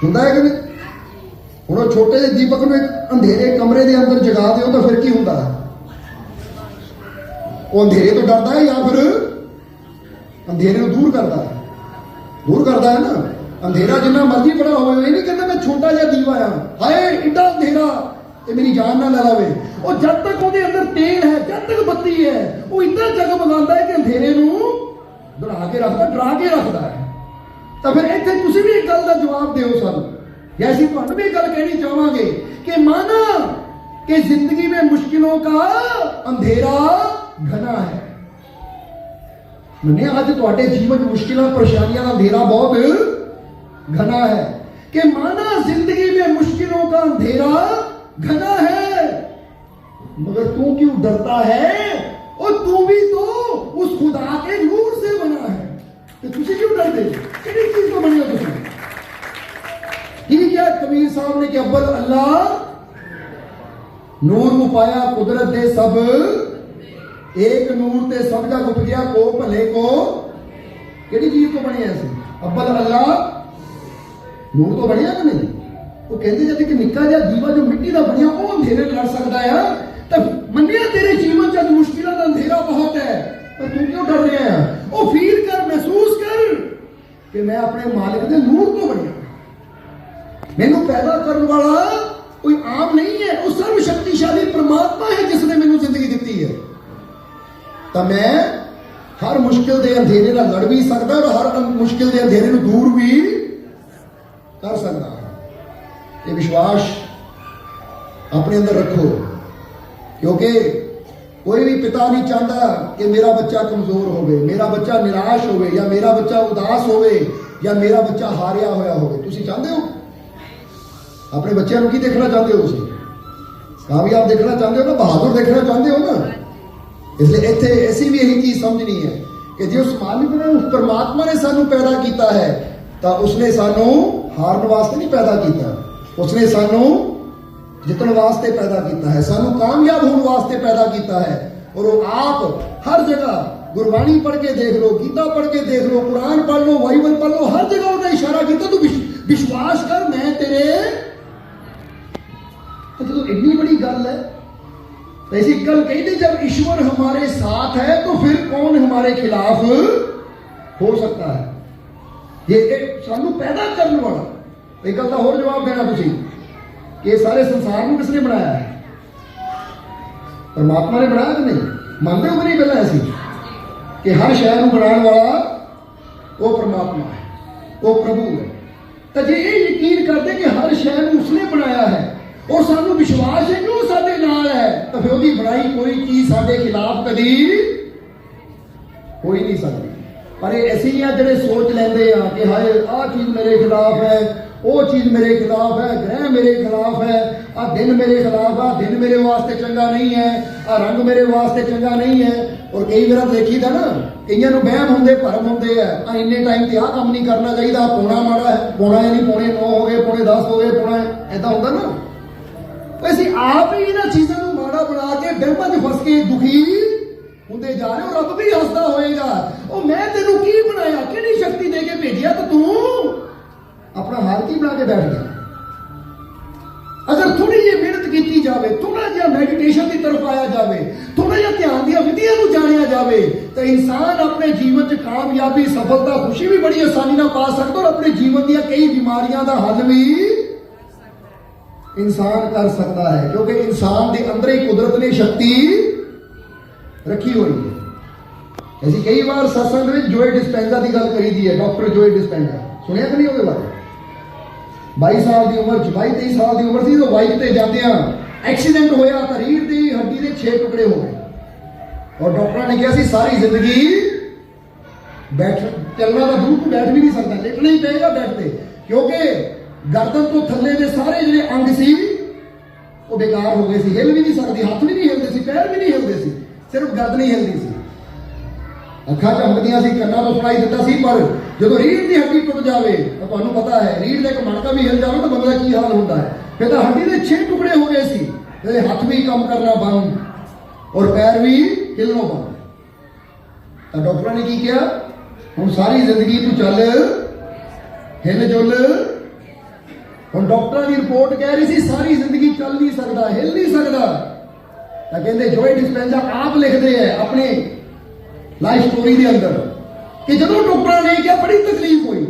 कि नहीं? हुण छोटे जिहे दीपक नूं एक अंधेरे कमरे के अंदर जगा दो तो फिर की होता है? वो अंधेरे तो डरता है या फिर अंधेरे को दूर करता है ना। अंधेरा जिन्ना मर्जी बड़ा हो, ये नहीं कहता मैं छोटा जिहा दीवा आ, हाय इड्डा अंधेरा ये मेरी जान ना ला लावे। और जब तक वो अंदर तेल है, जब तक बत्ती है, वो इतना जगमगाता है कि अंधेरे नूं डरा के रखता है। तो फिर इत्थे तुसीं भी एक गल का जवाब दिओ सानूं, या असीं तुहानूं भी गल कहनी चाहांगे कि माना कि जिंदगी में मुश्किलों का अंधेरा घना है। मने आज तुहाडे जीवन में मुश्किलां परेशानियां का अंधेरा बहुत घना है कि माना जिंदगी में मुश्किलों का अंधेरा घना है, मगर तू क्यों डरता है? और तू भी तो उस खुदा के नूर से बना है, तो तुझे क्यों डरते? किस चीज को बने हो तुम? ठीक है, कबीर साहब ने कि अव्वल अल्लाह नूर मुपाया कुदरत दे सब, एक नूर ते सब जग उपजिया को भले को। केड़ी चीज तो बने ऐसे? अव्वल अल्लाह नूर तो बनया कि नहीं? वो कहते जब कि निक्का जिहा दीवा जो मिट्टी का बनया वो अंधेरे लड़ सकता है, तो मन्निया तेरे जीवन च मुश्किलों का अंधेरा बहुत है, तो तू क्यों डर रहा है? वो फील कर, महसूस कर कि मैं अपने मालिक के नूर तो बनया, मैनू पैदा करने वाला कोई आम नहीं है, वो सर्वशक्तिशाली परमात्मा है जिसने मैनू जिंदगी दी है। तो मैं हर मुश्किल के अंधेरे ना लड़ भी सकता और हर मुश्किल के अंधेरे को दूर भी कर सकता हाँ। ये विश्वास अपने अंदर रखो, क्योंकि कोई भी पिता नहीं चाहता कि मेरा बच्चा कमजोर होवे, मेरा बच्चा निराश होवे, या मेरा बच्चा उदास होवे, या मेरा बच्चा हारिया होया होवे। तुसी चाहते हो अपने बच्चों को की देखना चाहते हो? तुसी कामयाब देखना चाहते हो ना, बहादुर देखना चाहते हो ना। इसलिए इत्थे ऐसी भी यही चीज समझनी है कि जो उस मालिक ने, उस परमात्मा ने सानू पैदा किया है, तो उसने सानू हारन वास्ते नहीं पैदा किया, उसने सानू जितने वास्ते पैदा किया है, सानू कामयाब होने वास्ते पैदा किया है। और वो आप हर जगह गुरबाणी पढ़ के देख लो, गीता पढ़ के देख लो, कुरान पढ़ लो, बाइबल पढ़ लो, हर जगह उन्हें इशारा किया तू विश्वास कर, मैं तेरे। तो इतनी बड़ी गल है। ऐसी गल कहते जब ईश्वर हमारे साथ है तो फिर कौन हमारे खिलाफ हो सकता है? ये सानू पैदा करने वाला। एक गल का और जवाब देना तुसी कि सारे संसार को किसने बनाया है? परमात्मा ने बनाया कि नहीं? मानते हो कि नहीं? पहले ऐसी कि हर शहर को बनाने वाला वो परमात्मा है, वो प्रभु है। तो जे ये यकीन करते कि हर शहर को उसने बनाया है और सानू विश्वास है कि वो साडे नाल है, तो फिर उसकी बनाई कोई चीज साडे खिलाफ कभी हो ही नहीं सकती। पर ये ऐसी जिहड़े सोच लेंदे आ कि हाय आ चीज मेरे खिलाफ है, वो चीज मेरे खिलाफ है, ग्रह मेरे खिलाफ है, आ दिन मेरे खिलाफ, आ दिन मेरे वास्ते चंगा नहीं है, आ रंग मेरे वास्ते चंगा नहीं है। और कई बार देखी था ना, कईयां नूं वहम हुंदे, भरम हुंदे आ इन्ने टाइम ते आ काम नहीं करना चाहिए, पौना माड़ा है, पौना यानी पौने 9 हो गए, पौने 10 हो गए, पौना ऐसा होंदा ना। वैसे आप ही इन्हां चीज़ों को माड़ा बना के वहमां च फस के दुखी होंदे जा रहे हो। रब भी हसदा होएगा, ओ मैं तेनू की बनाया, किहड़ी शक्ति दे के भेजिया, तो तू अपना हाल की बना के बैठ गया। अगर थोड़ी जी मेहनत की जाए, थोड़ा जिहा मैडिटेशन की तरफ आया जाए, थोड़ा जिहा ध्यान दी विधियां को जानिया जाए, तो इंसान अपने जीवन च कामयाबी, सफलता, खुशी भी बड़ी आसानी ना पा सकता और अपने जीवन दी कई बीमारियां का हल भी इंसान कर सकता है, क्योंकि इंसान के अंदर ही कुदरत ने शक्ति रखी हुई है। ऐसी कई बार सत्संग में जोए डिस्पेंजा की गल करी दी है, डॉक्टर जोए डिस्पेंजा सुनिया कि नहीं उसके बारे? 22 साल की उम्र, 22-23 साल की उम्र थी, तो बाइक से जाते एक्सीडेंट होया, तो रीढ़ की हड्डी के 6 टुकड़े हो गए और डॉक्टर ने कहा सी सारी जिंदगी बैठ चलना तो दूर को बैठ भी नहीं सकता, लेटना ही पड़ेगा बैठते, क्योंकि गर्दन तो थले के सारे जो अंग सी वो बेकार हो गए सी, हिल भी नहीं सकती, हाथ भी नहीं हिलते सी, पैर भी नहीं हिलते सी, सिर्फ गर्दन ही हिलती सी, अखा झपकदियां सी, कन्ना तो सुनाई देता सी। पर जो रीढ़ की हड्डी टुट जाए तो तुहानू पता है, रीढ़ का एक मणका भी हिल जाए तो बंदा की हाल होता है। फिर तो हड्डी के 6 टुकड़े हो गए सी, हाथ भी काम करना बंद और पैर भी हिलना बंद। तो डॉक्टर ने की किया, हम सारी जिंदगी तू चल हिल जुल। हम डॉक्टर की रिपोर्ट कह रही थी सारी जिंदगी चल नहीं सकता, हिल नहीं सकता। तो कहते जोए डिस्पेंजा आप लिखते हैं अपने लाइफ स्टोरी के अंदर कि जो डॉक्टर ने क्या बड़ी तकलीफ हुई,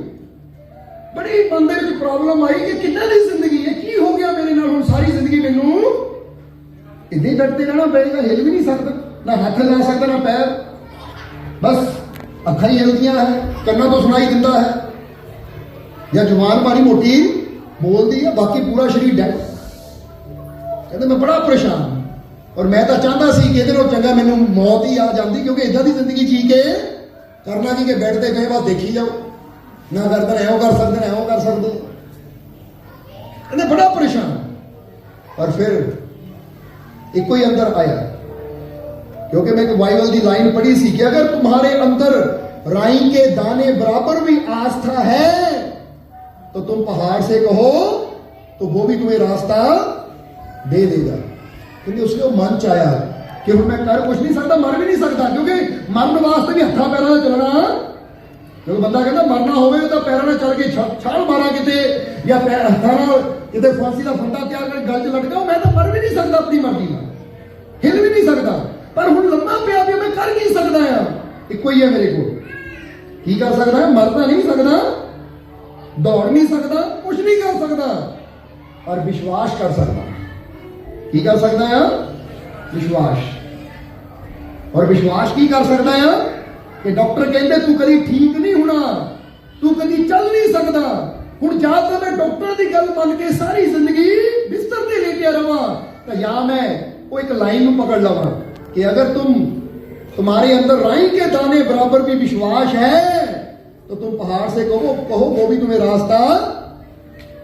बड़ी बंदे में प्रॉब्लम आई कि कितना दी जिंदगी है, की हो गया मेरे नाल, हम सारी जिंदगी मैनू इतने डरते रहना पड़ेगा, हिल भी नहीं सकता, ना हाथ ला सकता ना पैर, बस अखा ही हिलदियां है, कन्ना तो सुनाई दिता है, या जुबान माड़ी मोटी बोलती है, बाकी पूरा शरीर डेड। कहते मैं बड़ा परेशान और मैं तो चाहता सी कि इधरों चंगा मैनू मौत ही आ जाती, क्योंकि इदा की जिंदगी जी के करना की कि बैठते कई बार देखी जाओ, ना गर्दन ऐ कर सकते ऐ कर सकते, कहते बड़ा परेशान। और फिर एक ही अंदर आया, क्योंकि मैं एक बाइबल की लाइन पढ़ी सी कि अगर तुम्हारे अंदर राई के दाने बराबर भी आस्था है तो तुम पहाड़ से कहो तो वो भी तुम्हें रास्ता दे देगा। क्योंकि उसके वो मन चाया कि मैं कर कुछ नहीं सकता, मर भी नहीं सकता, क्योंकि मरने वास्ते भी हथा पैरों से चलना, क्योंकि बंदा कहता मरना होवे तो पैरों में चल के छाल मारा किते, या हथा किते फांसी का फंदा तैयार कर गल च लटका, मैं तो मर भी नहीं सकता अपनी मर्जी में, हिल भी नहीं सकता। पर हुण लम्मा पिया भी मैं कर नहीं सकता है, इको ही है मेरे को, की कर सकता है, मर तो नहीं सकता, दौड़ नहीं सकता, कुछ नहीं कर सकता, और विश्वास कर सकता। की कर सकता है? विश्वास। और विश्वास की कर सकता है कि डॉक्टर कहते तू कभी ठीक नहीं होना, तू कभी चल नहीं सकता, ਹੁਣ ਜਾਂ ਤਾਂ मैं डॉक्टर की गल मन के सारी जिंदगी बिस्तर से लेके रहा, तो या मैं वो एक लाइन पकड़ लवा कि अगर तुम्हारे अंदर राई के दाने बराबर भी विश्वास है तो तुम पहाड़ से कहो वो भी तुम्हें रास्ता।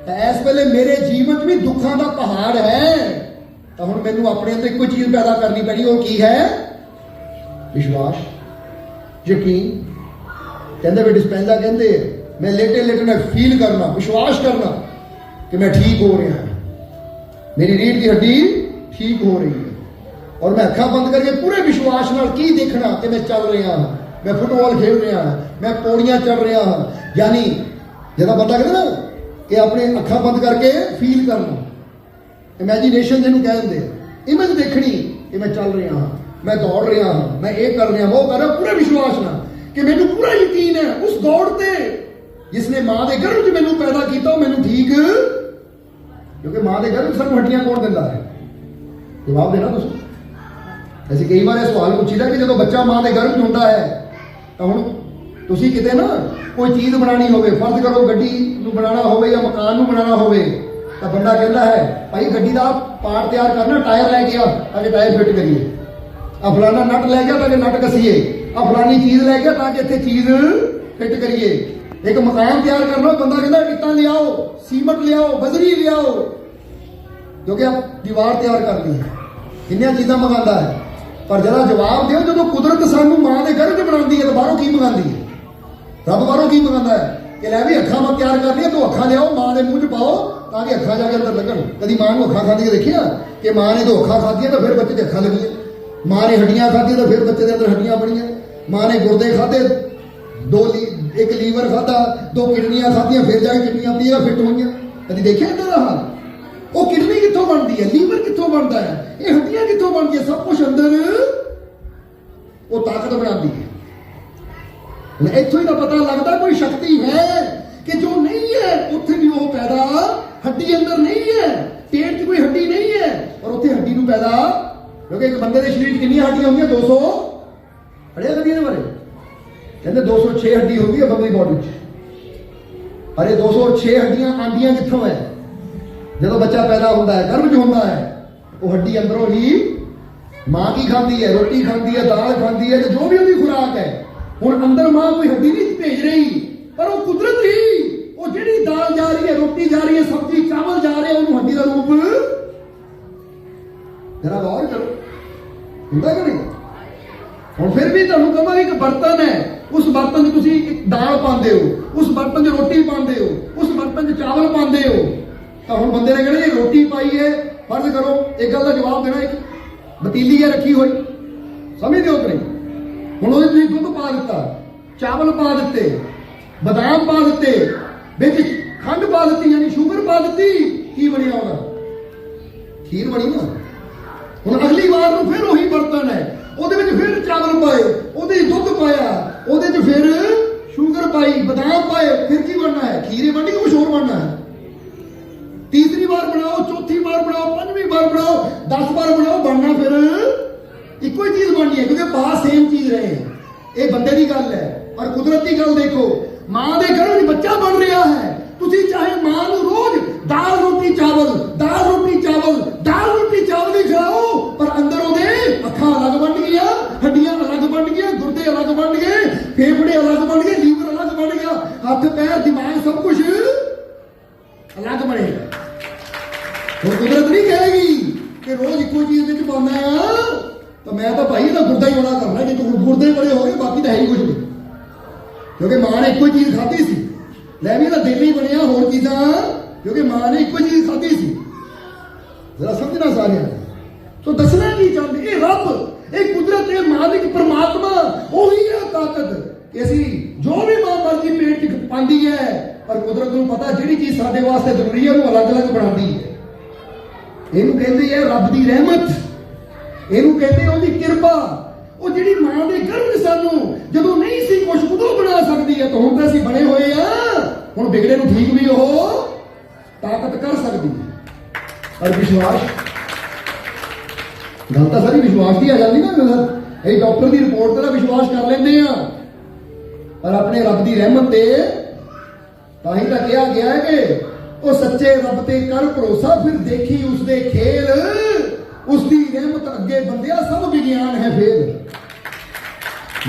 तो इस वेले मेरे जीवन में दुखों का पहाड़ है, तो हुण मैनूं अपने अंदर कोई चीज पैदा करनी पैनी, वो की है? विश्वास, यकीन। कहते वे डिस्पेंजा कहते मैं लेटे लेटे ना फील करना, विश्वास करना कि मैं ठीक हो रहा हूं, मेरी रीढ़ की हड्डी ठीक हो रही है, और मैं अखा बंद करके पूरे विश्वास नाल की देखना कि मैं चल रहा हूं, मैं फुटबॉल खेल रहा हूं, मैं पौड़ियां चढ़ रहा हूं। यानी जब बंदा कहता ना कि अपने अखा बंद करके फील करना, इमेजिनेशन जिन्हों कह देंगे, इमेज देखनी कि मैं चल रहा हूं, मैं दौड़ रहा हूं, मैं ये कर रहा हूं, वो कर रहा हूं, पूरे विश्वास ना कि मैनू पूरा यकीन है उस दौड़ते जिसने मां के गर्भ च मैनू पैदा किया मैनू ठीक, क्योंकि मां के गर्भ सानू हड्डियां कौन दिंदा है? जवाब देना तुम। ऐसे कई बार यह सवाल पूछीदा कि जो बच्चा मां के गर्भ च होंदा है तो हुण तुसीं किते ना कोई चीज़ बनानी होवे, फर्ज करो गड्डी नूं बनाना होवे या मकान नूं बनाना होवे, तो बंदा कहता है भाई गड्डी का पार्ट तैयार करना, टायर लैके आ ताकि टायर फिट करिए, आ फलाना नट लै गया ताकि नट कसीए, आ फलानी चीज लै गया ताकि इत्थे चीज फिट करिए। एक मकान तैयार करना, बंदा कहता इट्टां लियाओ, सीमट लियाओ, बजरी लियाओ, क्योंकि आप दीवार तैयार करनी है, किन्नियां चीज़ां मंगाता है। पर जरा जवाब दो, जो कुदरत सानू मां के गर्भ च बनाती है तो बाहरों की मंगाती है? रब बाहरों की मंगाता है कि लै भी अखां मैं तैयार करनी है, तो अखां लियाओ मां के मूँह च पाओ ताकि अखां जाके अंदर लगन। कभी मां नूं अखां खाधी देखिया कि मां ने तो अखां खाधियां तो फिर बच्चे च अखां लगियां, मां ने हड्डियां खाधी तो फिर बच्चे के अंदर हड्डियां बनियां, मां ने गुर्दे खाधे, एक लीवर खाधा, 2 किडनियां खाधियां, फिर जाके किडनियां अपनी फिट हुई। कभी देखिया इधर हाल? वो किडनी कितों बनती है, लीवर कितों बनता है, ये हड्डियां कितों बनती है, सब कुछ अंदर वो ताकत बनाती है। इतों ही तो पता लगता कोई शक्ति है कि जो नहीं है उत्थे भी वो पैदा, हड्डी अंदर नहीं है, पेट की कोई हड्डी नहीं है और उत्थे हड्डी नूं पैदा, क्योंकि एक बंदे के शरीर कितनी हड्डियां होंगी? 200 पढ़िया कभी बारे कहते 206 हड्डी होगी है बंदे बॉडी च। अरे 206 हड्डियां आंदियां कितों है? जो बच्चा पैदा होता है, गर्भ च होता है, वो हड्डी अंदरों ही मां की खाती है, रोटी खाती है, दाल खाती है, जो भी उसकी खुराक है। हुण अंदर मां कोई हड्डी नहीं भेज रही, पर वो कुदरत ही वो जिहड़ी दाल जा रही है, रोटी जा रही है, सब्जी चावल जा रहे हैं, उन्होंने हड्डी का रूप जरा गौर करो, होंदा कि नहीं? हुण फिर भी तुहानूं कहांगा एक बर्तन है, उस बर्तन च तुसीं दाल पांदे हो, उस बर्तन च रोटी पांदे हो, उस बर्तन च चावल पांदे हो, तो हुण बंदे ने कहना ये रोटी पाई है, फर्ज करो एक गल का जवाब देना, एक पतीली है रखी हुई, समझदे हो कि नहीं? हुण ਉਹਦੇ ਤੁਸੀਂ ਦੁੱਧ ਪਾ ਦਿੱਤਾ, ਚਾਵਲ ਪਾ ਦਿੱਤੇ, ਬਦਾਮ ਪਾ ਦਿੱਤੇ, ਵਿੱਚ ਖੰਡ ਪਾ ਦਿੱਤੀ, यानी ਸ਼ੂਗਰ ਪਾ ਦਿੱਤੀ, ਕੀ ਬਣਿਆ ਉਹਦਾ? ਖੀਰ ਬਣੀ ਨਾ। ਹੁਣ ਅਗਲੀ ਵਾਰ ਨੂੰ ਫਿਰ ਉਹੀ ਬਰਤਨ ਹੈ, ਉਹਦੇ ਵਿੱਚ ਫਿਰ ਚਾਵਲ ਪਾਏ, ਉਹਦੇ ਵਿੱਚ ਦੁੱਧ ਪਾਇਆ, ਉਹਦੇ ਵਿੱਚ ਫਿਰ ਸ਼ੂਗਰ ਪਾਈ, ਬਦਾਮ ਪਾਏ, ਫਿਰ ਕੀ ਬਣਨਾ ਹੈ? ਖੀਰ ਬਣਨੀ ਕਿ ਕੁਝ ਹੋਰ ਬਣਨਾ है? तीसरी बार बनाओ, चौथी बार बनाओ, 5वीं बार बनाओ, 10 बार बनाओ, बनना फिर इको ही चीज बननी है, क्योंकि पा सेम चीज रहे हैं। ये बंदे की गल है। और कुदरत की गल देखो, मां के गर्भ में बच्चा बन रहा है, तुसी चाहे मां नूं रोज दाल रोटी चावल, दाल रोटी चावल, दाल रोटी चावल ही खिलाओ, पर अंदर ओदे अखां अलग बन गईयां, हड्डियां अलग बन गईयां, गुर्दे अलग बन गए, फेफड़े अलग बन गए, लीवर अलग बन गया, हाथ पैर दिमाग सब कुछ अलग बनेगा। और कुदरत नहीं कहेगी कि रोज इको चीज में पाना है, तो मैं तो भाई ना गुर्दा ही बड़ा करना, कि गुर्दे बड़े हो गए, बाकी तो है ही कुछ नहीं, क्योंकि मां ने इको चीज खाधी सी, लै भी दिल ही बनया होर चीजा, क्योंकि मां ने इको चीज खाधी सी। जरा समझना सारे, तो दसना की चाहते ये रब, ये कुदरत, ये मालिक परमात्मा वही है ताकत कि असी जो भी मां मर्जी पेट च पाती है, पर कुदरत को पता जिहड़ी चीज साडे वास्ते जरूरी है वो अलग अलग बनाती है। इनू कहते हैं रब की रहमत, इनू कहते हैं उसकी कृपा, वो जिहड़ी मां दे गर्भ च सानू जदों नहीं सी कुछ उदों बना सकती है, तो हुण तां असीं बने होए आ, हुण बिगड़े नूं ठीक भी वो ताकत कर सकती है। और विश्वास, गल तां सारी विश्वास की आ जाती ना, ये डॉक्टर की रिपोर्ट पर विश्वास कर लेंदे आ, पर अपने रब की रहमत ते ताही तो कहा गया है कि वो सच्चे रब ते कर भरोसा फिर देखी उसदे खेल, उसकी रहमत अगे बंदिया सब विज्ञान है फेल।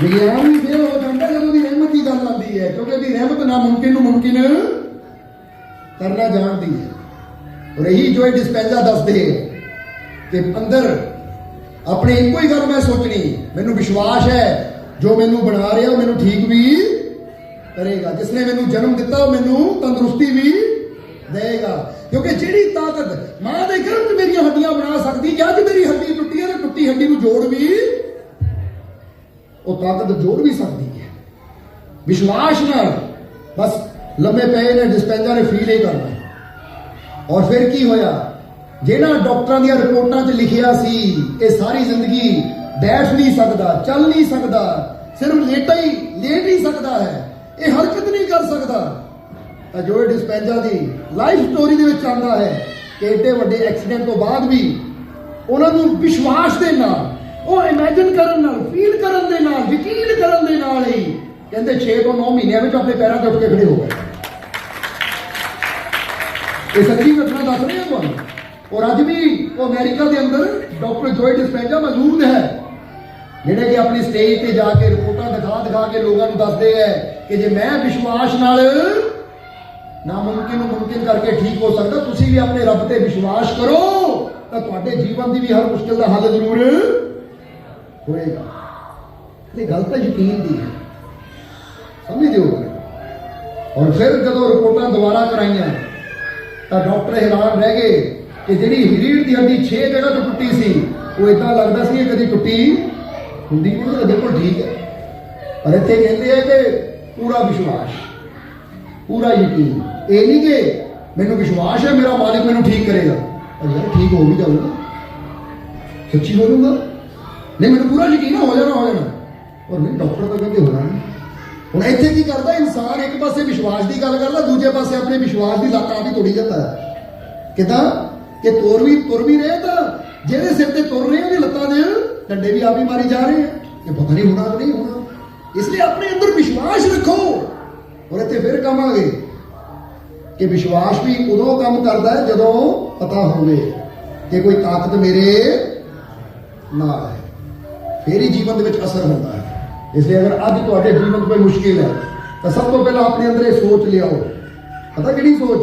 विज्ञान भी फेल हो जाता जब उसकी रहमत की गल आती है, क्योंकि भी रहमत नामुमकिन नूं मुमकिन करना जानती है। और यही जो डिस्पेंजा दसदे कि अंदर अपने एको ही गल मैं सोचनी, मैनू विश्वास है जो मैनू बना रहा मैनू ठीक भी करेगा, जिसने मैनू जन्म दिता मैनू तंदुरुस्ती भी देगा। क्योंकि जिहड़ी ताकत मां दे गर्भ च मेरी हड्डियां बना सकती, कि अज मेरी हड्डी टुटी है तो टुटी हड्डी नूं जोड़ भी वो ताकत जोड़ भी सकती है विश्वास नाल। बस लम्बे पे ने डिस्पेंजा ने फील ही करना। और फिर की होया, जिन्हां डॉक्टरां दी रिपोर्टां च लिखिया सी ये सारी जिंदगी बैठ नहीं सकता, चल नहीं सकता, सिर्फ लेट ही सकता है, ये हरकत नहीं कर सकता। जो डिस्पेंजा की लाइफ स्टोरी दे विच आंदा है कि एडे वड्डे एक्सीडेंट तो बाद भी उन्होंने विश्वास के नाल, वो इमेजिन करन नाल, फील करन दे नाल, यकीन करन दे नाल ही कहते 6 तो 9 महीनों में अपने पैरों से उठ के खड़े हो गए। ये सच्ची घटना दस रहे हैं तुहानूं। और अज भी वो अमेरिका के अंदर डॉक्टर जोए डिस्पेंजा मौजूद है, जिहड़े कि अपनी स्टेज पे जाके रिपोर्टां दिखा के लोगों को दसदे है कि जे मैं विश्वास नाल नामुमकिन मुमकिन करके ठीक हो सकता, तुसी भी अपने रब ते विश्वास करो तो तुहाडे जीवन की भी हर मुश्किल का हल जरूर होएगा। ये गल तो यकीन की है, समझ हो। और फिर जो रिपोर्टां दोबारा कराइया तो डॉक्टर हैरान रह गए कि जी रीढ़ की हड्डी 6 जगह तो टुटी सी, वो इतना लगता सी कभी टुटी होंगी नहीं, तो बिल्कुल ठीक है। पर इतने कहते हैं कि पूरा विश्वास, पूरा यकीन, ये नहीं कि मैनू विश्वास है मेरा मालिक मैनू ठीक करेगा, यार ठीक हो भी जाऊंगा, सच्ची बोलूंगा, नहीं मैंने पूरा यकीन है हो जाना। और नहीं डॉक्टर तो कहते होना नहीं। ਹੁਣ ਇੱਥੇ ਕੀ ਕਰਦਾ ਇਨਸਾਨ, ਇੱਕ ਪਾਸੇ ਵਿਸ਼ਵਾਸ ਦੀ ਗੱਲ ਕਰਦਾ, ਦੂਜੇ ਪਾਸੇ ਆਪਣੇ ਵਿਸ਼ਵਾਸ ਦੀ ਲੱਤ ਆਪ ਹੀ ਤੋੜੀ ਜਾਂਦਾ ਹੈ। ਕਿਦਾਂ ਕਿ ਤੁਰ ਵੀ ਰਹੇ ਤਾਂ ਜਿਹੜੇ ਸਿਰ ਤੇ ਤੁਰ ਰਹੇ ਉਹਦੀ ਲੱਤਾਂ ਦੇ ਡੰਡੇ ਵੀ ਆਪ ਹੀ ਮਾਰੀ ਜਾ ਰਹੇ ਆ ਕਿ ਪਤਾ ਨਹੀਂ ਹੋਣਾ ਕਿ ਨਹੀਂ ਹੋਣਾ। ਇਸ ਲਈ ਆਪਣੇ ਅੰਦਰ ਵਿਸ਼ਵਾਸ ਰੱਖੋ। ਔਰ ਇੱਥੇ ਫਿਰ ਕਹਾਂਗੇ ਕਿ ਵਿਸ਼ਵਾਸ ਵੀ ਉਦੋਂ ਕੰਮ ਕਰਦਾ ਹੈ ਜਦੋਂ ਪਤਾ ਹੋਵੇ ਕਿ ਕੋਈ ਤਾਕਤ ਮੇਰੇ ਨਾਲ ਹੈ, ਫਿਰ ਹੀ ਜੀਵਨ ਦੇ ਵਿੱਚ ਅਸਰ ਹੁੰਦਾ ਹੈ। इसलिए अगर अज तुहाडे जीवन कोई मुश्किल है तो सब तो पहले अपने अंदर सोच लियाओ, पता कि सोच,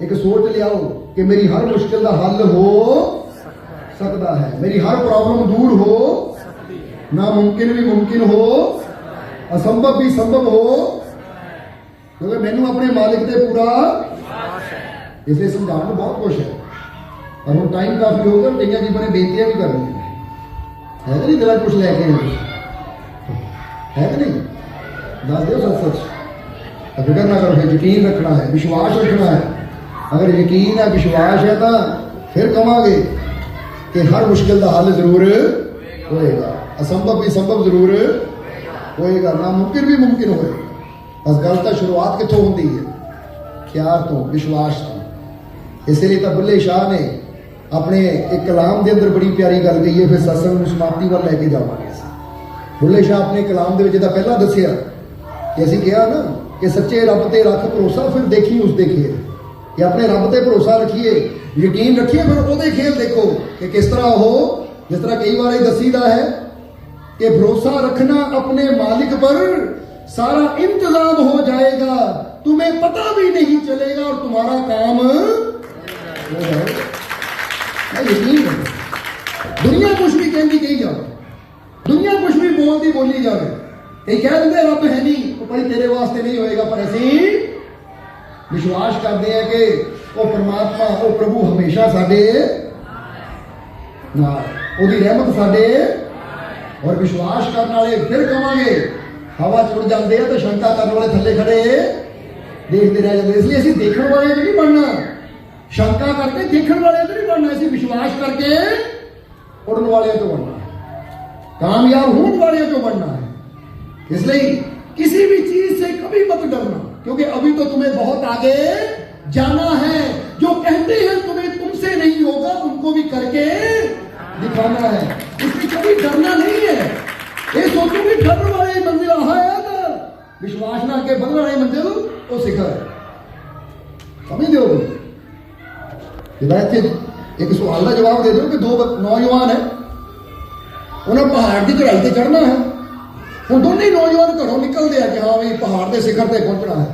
एक सोच लियाओ कि मेरी हर मुश्किल का हल हो सकता है, मेरी हर प्रॉब्लम दूर हो, नामुमकिन भी मुमकिन हो, असंभव भी संभव हो, क्योंकि मैनू अपने मालिक से पूरा। इसलिए समझाने में बहुत कुछ है, और हम टाइम काफी हो गया, कई जी मैंने बेनतियां भी करनी है कि नहीं, दिला कुछ लैके है कि नहीं, दस दो सच फिक्र ना करो, फिर यकीन रखना है, विश्वास रखना है। अगर यकीन है विश्वास है तो फिर कहांगे कि हर मुश्किल का हल जरूर होएगा, असंभव भी संभव जरूर होएगा, नामुमकिन भी मुमकिन होएगा। बस गल तो शुरुआत कितों होती है, प्यार तो, विश्वास तो। इसलिए तो बुल्ले शाह ने अपने एक कलाम के अंदर बड़ी प्यारी गल कही है, फिर सत्संग समाप्ति वाल लैके जावांगे। बुल्ले शाह अपने कलाम के पहला दसिया कि असीं कहा ना कि सच्चे रब ते रख भरोसा फिर देखी उसके खेल, कि अपने रब ते भरोसा रखिए, यकीन रखिए, फिर उसके खेल देखो कि किस तरह हो। जिस तरह कई बार दसीदा है कि भरोसा रखना अपने मालिक पर, सारा इंतजाम हो जाएगा, तुम्हें पता भी नहीं चलेगा और तुम्हारा काम हो जाएगा। यकीन है, दुनिया कुछ भी कहती कही जाओ, दुनिया कुछ भी बोलती बोली जाए, कई कह देंगे रब है नहीं, तो भाई तेरे वास्ते नहीं होएगा, पर असी विश्वास करते हैं कि वो परमात्मा, वो प्रभु हमेशा साडे नाल, ओदी रहमत साडे। और विश्वास करने वाले फिर कहांगे हवा चुड़ जाते हैं तो शंका करने वाले थले खड़े देखते रह जाते। इसलिए असीं देखण वाले नहीं बनना, शंका करके देखण वाले तो नहीं बनना, असीं विश्वास करके उड़न वाले तो बनना, कामयाब होने वाले जो बनना है। इसलिए किसी भी चीज से कभी मत डरना, क्योंकि अभी तो तुम्हें बहुत आगे जाना है। जो कहते हैं तुम्हें तुमसे नहीं होगा, उनको भी करके दिखाना है। इसलिए कभी डरना नहीं है। ये सोचो कि डर वाले मंजिल है, विश्वास ना के बदल वाली मंजिल वो शिखर है। समझते हो? जिदा इतने एक सवाल का जवाब दे दो कि दो नौजवान है, उन्हें पहाड़ की चढ़ाई से चढ़ना है। हम दोनों ही नौजवान घरों निकलते हैं कि हाँ भाई पहाड़ के शिखर पर पहुंचना है।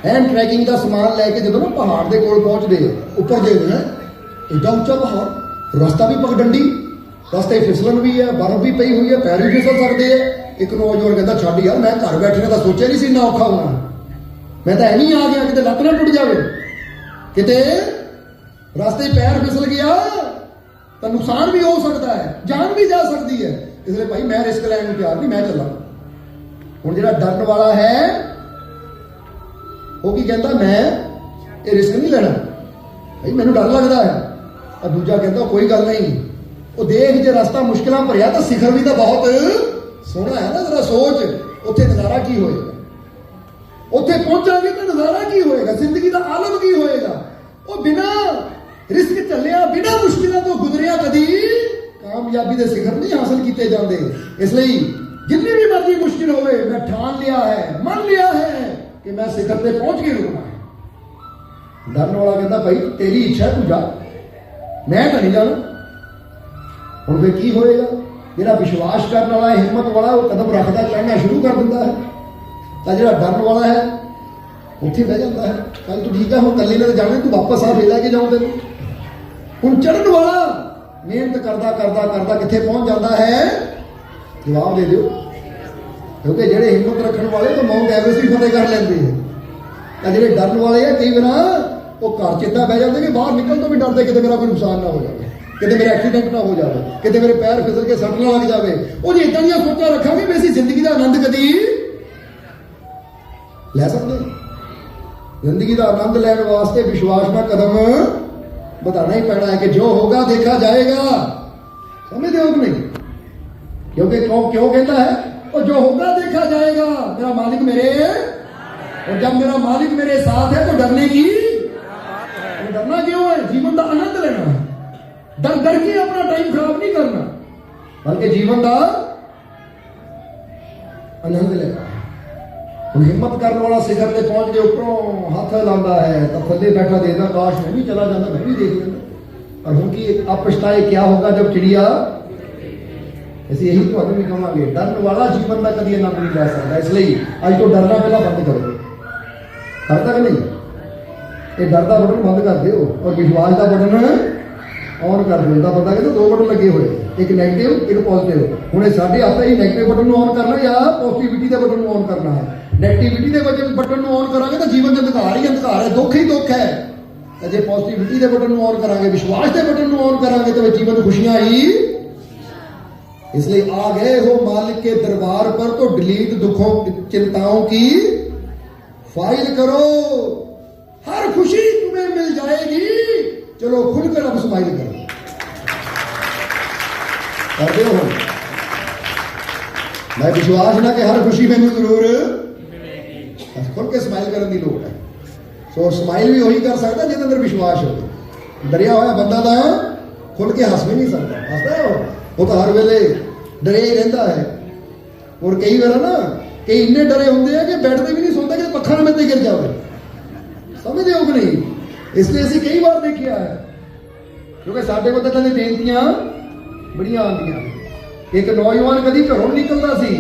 हैंड ट्रैकिंग का समान लैके जो ना पहाड़ के कोल पहुंचते उपर दे हैं, एडा उच्चा पहाड़, रास्ता भी पगडंडी, रास्ते फिसलन भी है, बर्फ भी पई हुई है, पैर भी फिसल सकते हैं। एक नौजवान कहता छड़ यार, मैं घर बैठने का सोचा नहीं सी इन्ना औखा होना, मैं तो एवं आ गया, किते लत्त ना टुट जाए, किते रास्ते पैर फिसल गया तो नुकसान भी हो सकता है, जान भी जा सकती है। इसलिए भाई मैं रिस्क लैन में तैयार नहीं, मैं चला। हुण जिहड़ा डरन वाला है वो की कहता मैं ये रिस्क नहीं लेना भाई, मैनू डर लगता है। और दूजा कहता कोई गल नहीं, वो देख जो रास्ता मुश्किल भरिया तो शिखर भी तो बहुत सोहना है ना, जरा सोच उत्थे नजारा की होएगा, उत्थे पहुंचांगे तो नजारा की होएगा, जिंदगी का आलम की होएगा। वो बिना रिस्क चलिया, बिना मुश्किलों तो गुजरिया कदी कामयाबी के शिखर नहीं हासिल किए जाते। इसलिए जितनी भी मर्जी मुश्किल होवे, मैं ठान लिया है, मान लिया है कि मैं शिखर पे पहुंच के रुकना है। डरने वाला कहता भाई तेरी इच्छा है तू जा, मैं तो नहीं जाना। हुण फिर की होएगा? जिहड़ा विश्वास करने वाला हिम्मत वाला वो कदम रखता चढ़ना शुरू कर दिंदा है, तो जिहड़ा डरन वाला है उत्थे बह जाता है। कल तू ठीक है, हुण कल्ले ने जाने, तू वापस आ, फिर लैके जाऊं तेन। हुण चढ़न वाला मेहनत करता करता करता कित्थे पहुंच जाता है? जवाब दे दो, क्योंकि जेडे हिम्मत रखने वाले तो माउंट एवरेस्ट भी फतेह कर लेंगे हैं। जेडे डरन वाले है कई बार वो घर चिंता बह जाते कि बाहर निकल तो भी डरते कितने मेरा कोई नुकसान ना हो जाए, कितने मेरा एक्सीडेंट ना हो जाए, कितने मेरे पैर फिसल के सट ना लग जाए। वो जो इदा दी सोचा रखा भी वैसी जिंदगी का आनंद कदी लै सकते। जिंदगी का आनंद लैने वास्ते विश्वास का कदम बताना ही पैना है कि जो होगा देखा जाएगा। समझते हो कि नहीं? क्योंकि क्यों कहता है और जो होगा देखा जाएगा, मेरा मालिक मेरे, और जब मेरा मालिक मेरे साथ है तो डरने की, तो डरना क्यों है? जीवन का आनंद लेना है, डर डर के अपना टाइम खराब नहीं करना, बल्कि जीवन का आनंद लेना है। हिम्मत करने वाला शिखर पे पहुंच के ऊपरों हाथ लाता है तो थले बैठा देखता काश मैं भी चला जाता, मैं भी देख लेता। और उनकी अब पछताए क्या होगा जब चिड़िया, ऐसे यही तो भी कहेंगे डरने वाला जीवन में कभी आनंद नहीं ले सकता। इसलिए आज तो डरना पहला बंद करो, कर तक नहीं ये डर का बटन बंद कर दो और विश्वास का बटन ऑन कर दो। पता कि दो बटन लगे हुए, एक नेगेटिव एक पॉजिटिव। हूँ साढ़े हाथ ही नेगेटिव बटन ऑन करना या पॉजिटिविटी के बटन ऑन करना है। नेगेटिविटी के बटन ऑन करेंगे तो जीवन अंधकार ही अंधकार है, दुख ही दुख है। जो पॉजिटिविटी के बटन ऑन करेंगे, विश्वास के बटन ऑन करेंगे तो जीवन खुशियां ही। इसलिए आ गए हो मालिक के दरबार पर तो डिलीट दुखों चिंताओं की फाइल करो, हर खुशी तुम्हें मिल जाएगी। चलो खुलकर अब स्माइल करो, करते हो। मैं विश्वास ना कि हर खुशी मैंने जरूर खुल के स्माइल करने की लोड़ है। सो स्माइल भी वही कर सकता जिसके अंदर विश्वास हो। डरिया हुआ बंदा तो खुल के हंस भी नहीं सकता, हंसता है वो तो हर वेले डरे ही रहता है। और कई बार ना कई इन्ने डरे होंगे हैं कि बैठते भी नहीं सोचते कि पत्थर में गिर जाए। समझते हो कि नहीं? इसलिए असं कई बार देखा है, क्योंकि साढ़े को तो बेनतियां बड़िया आंदियां। एक नौजवान कभी घरों निकलता सी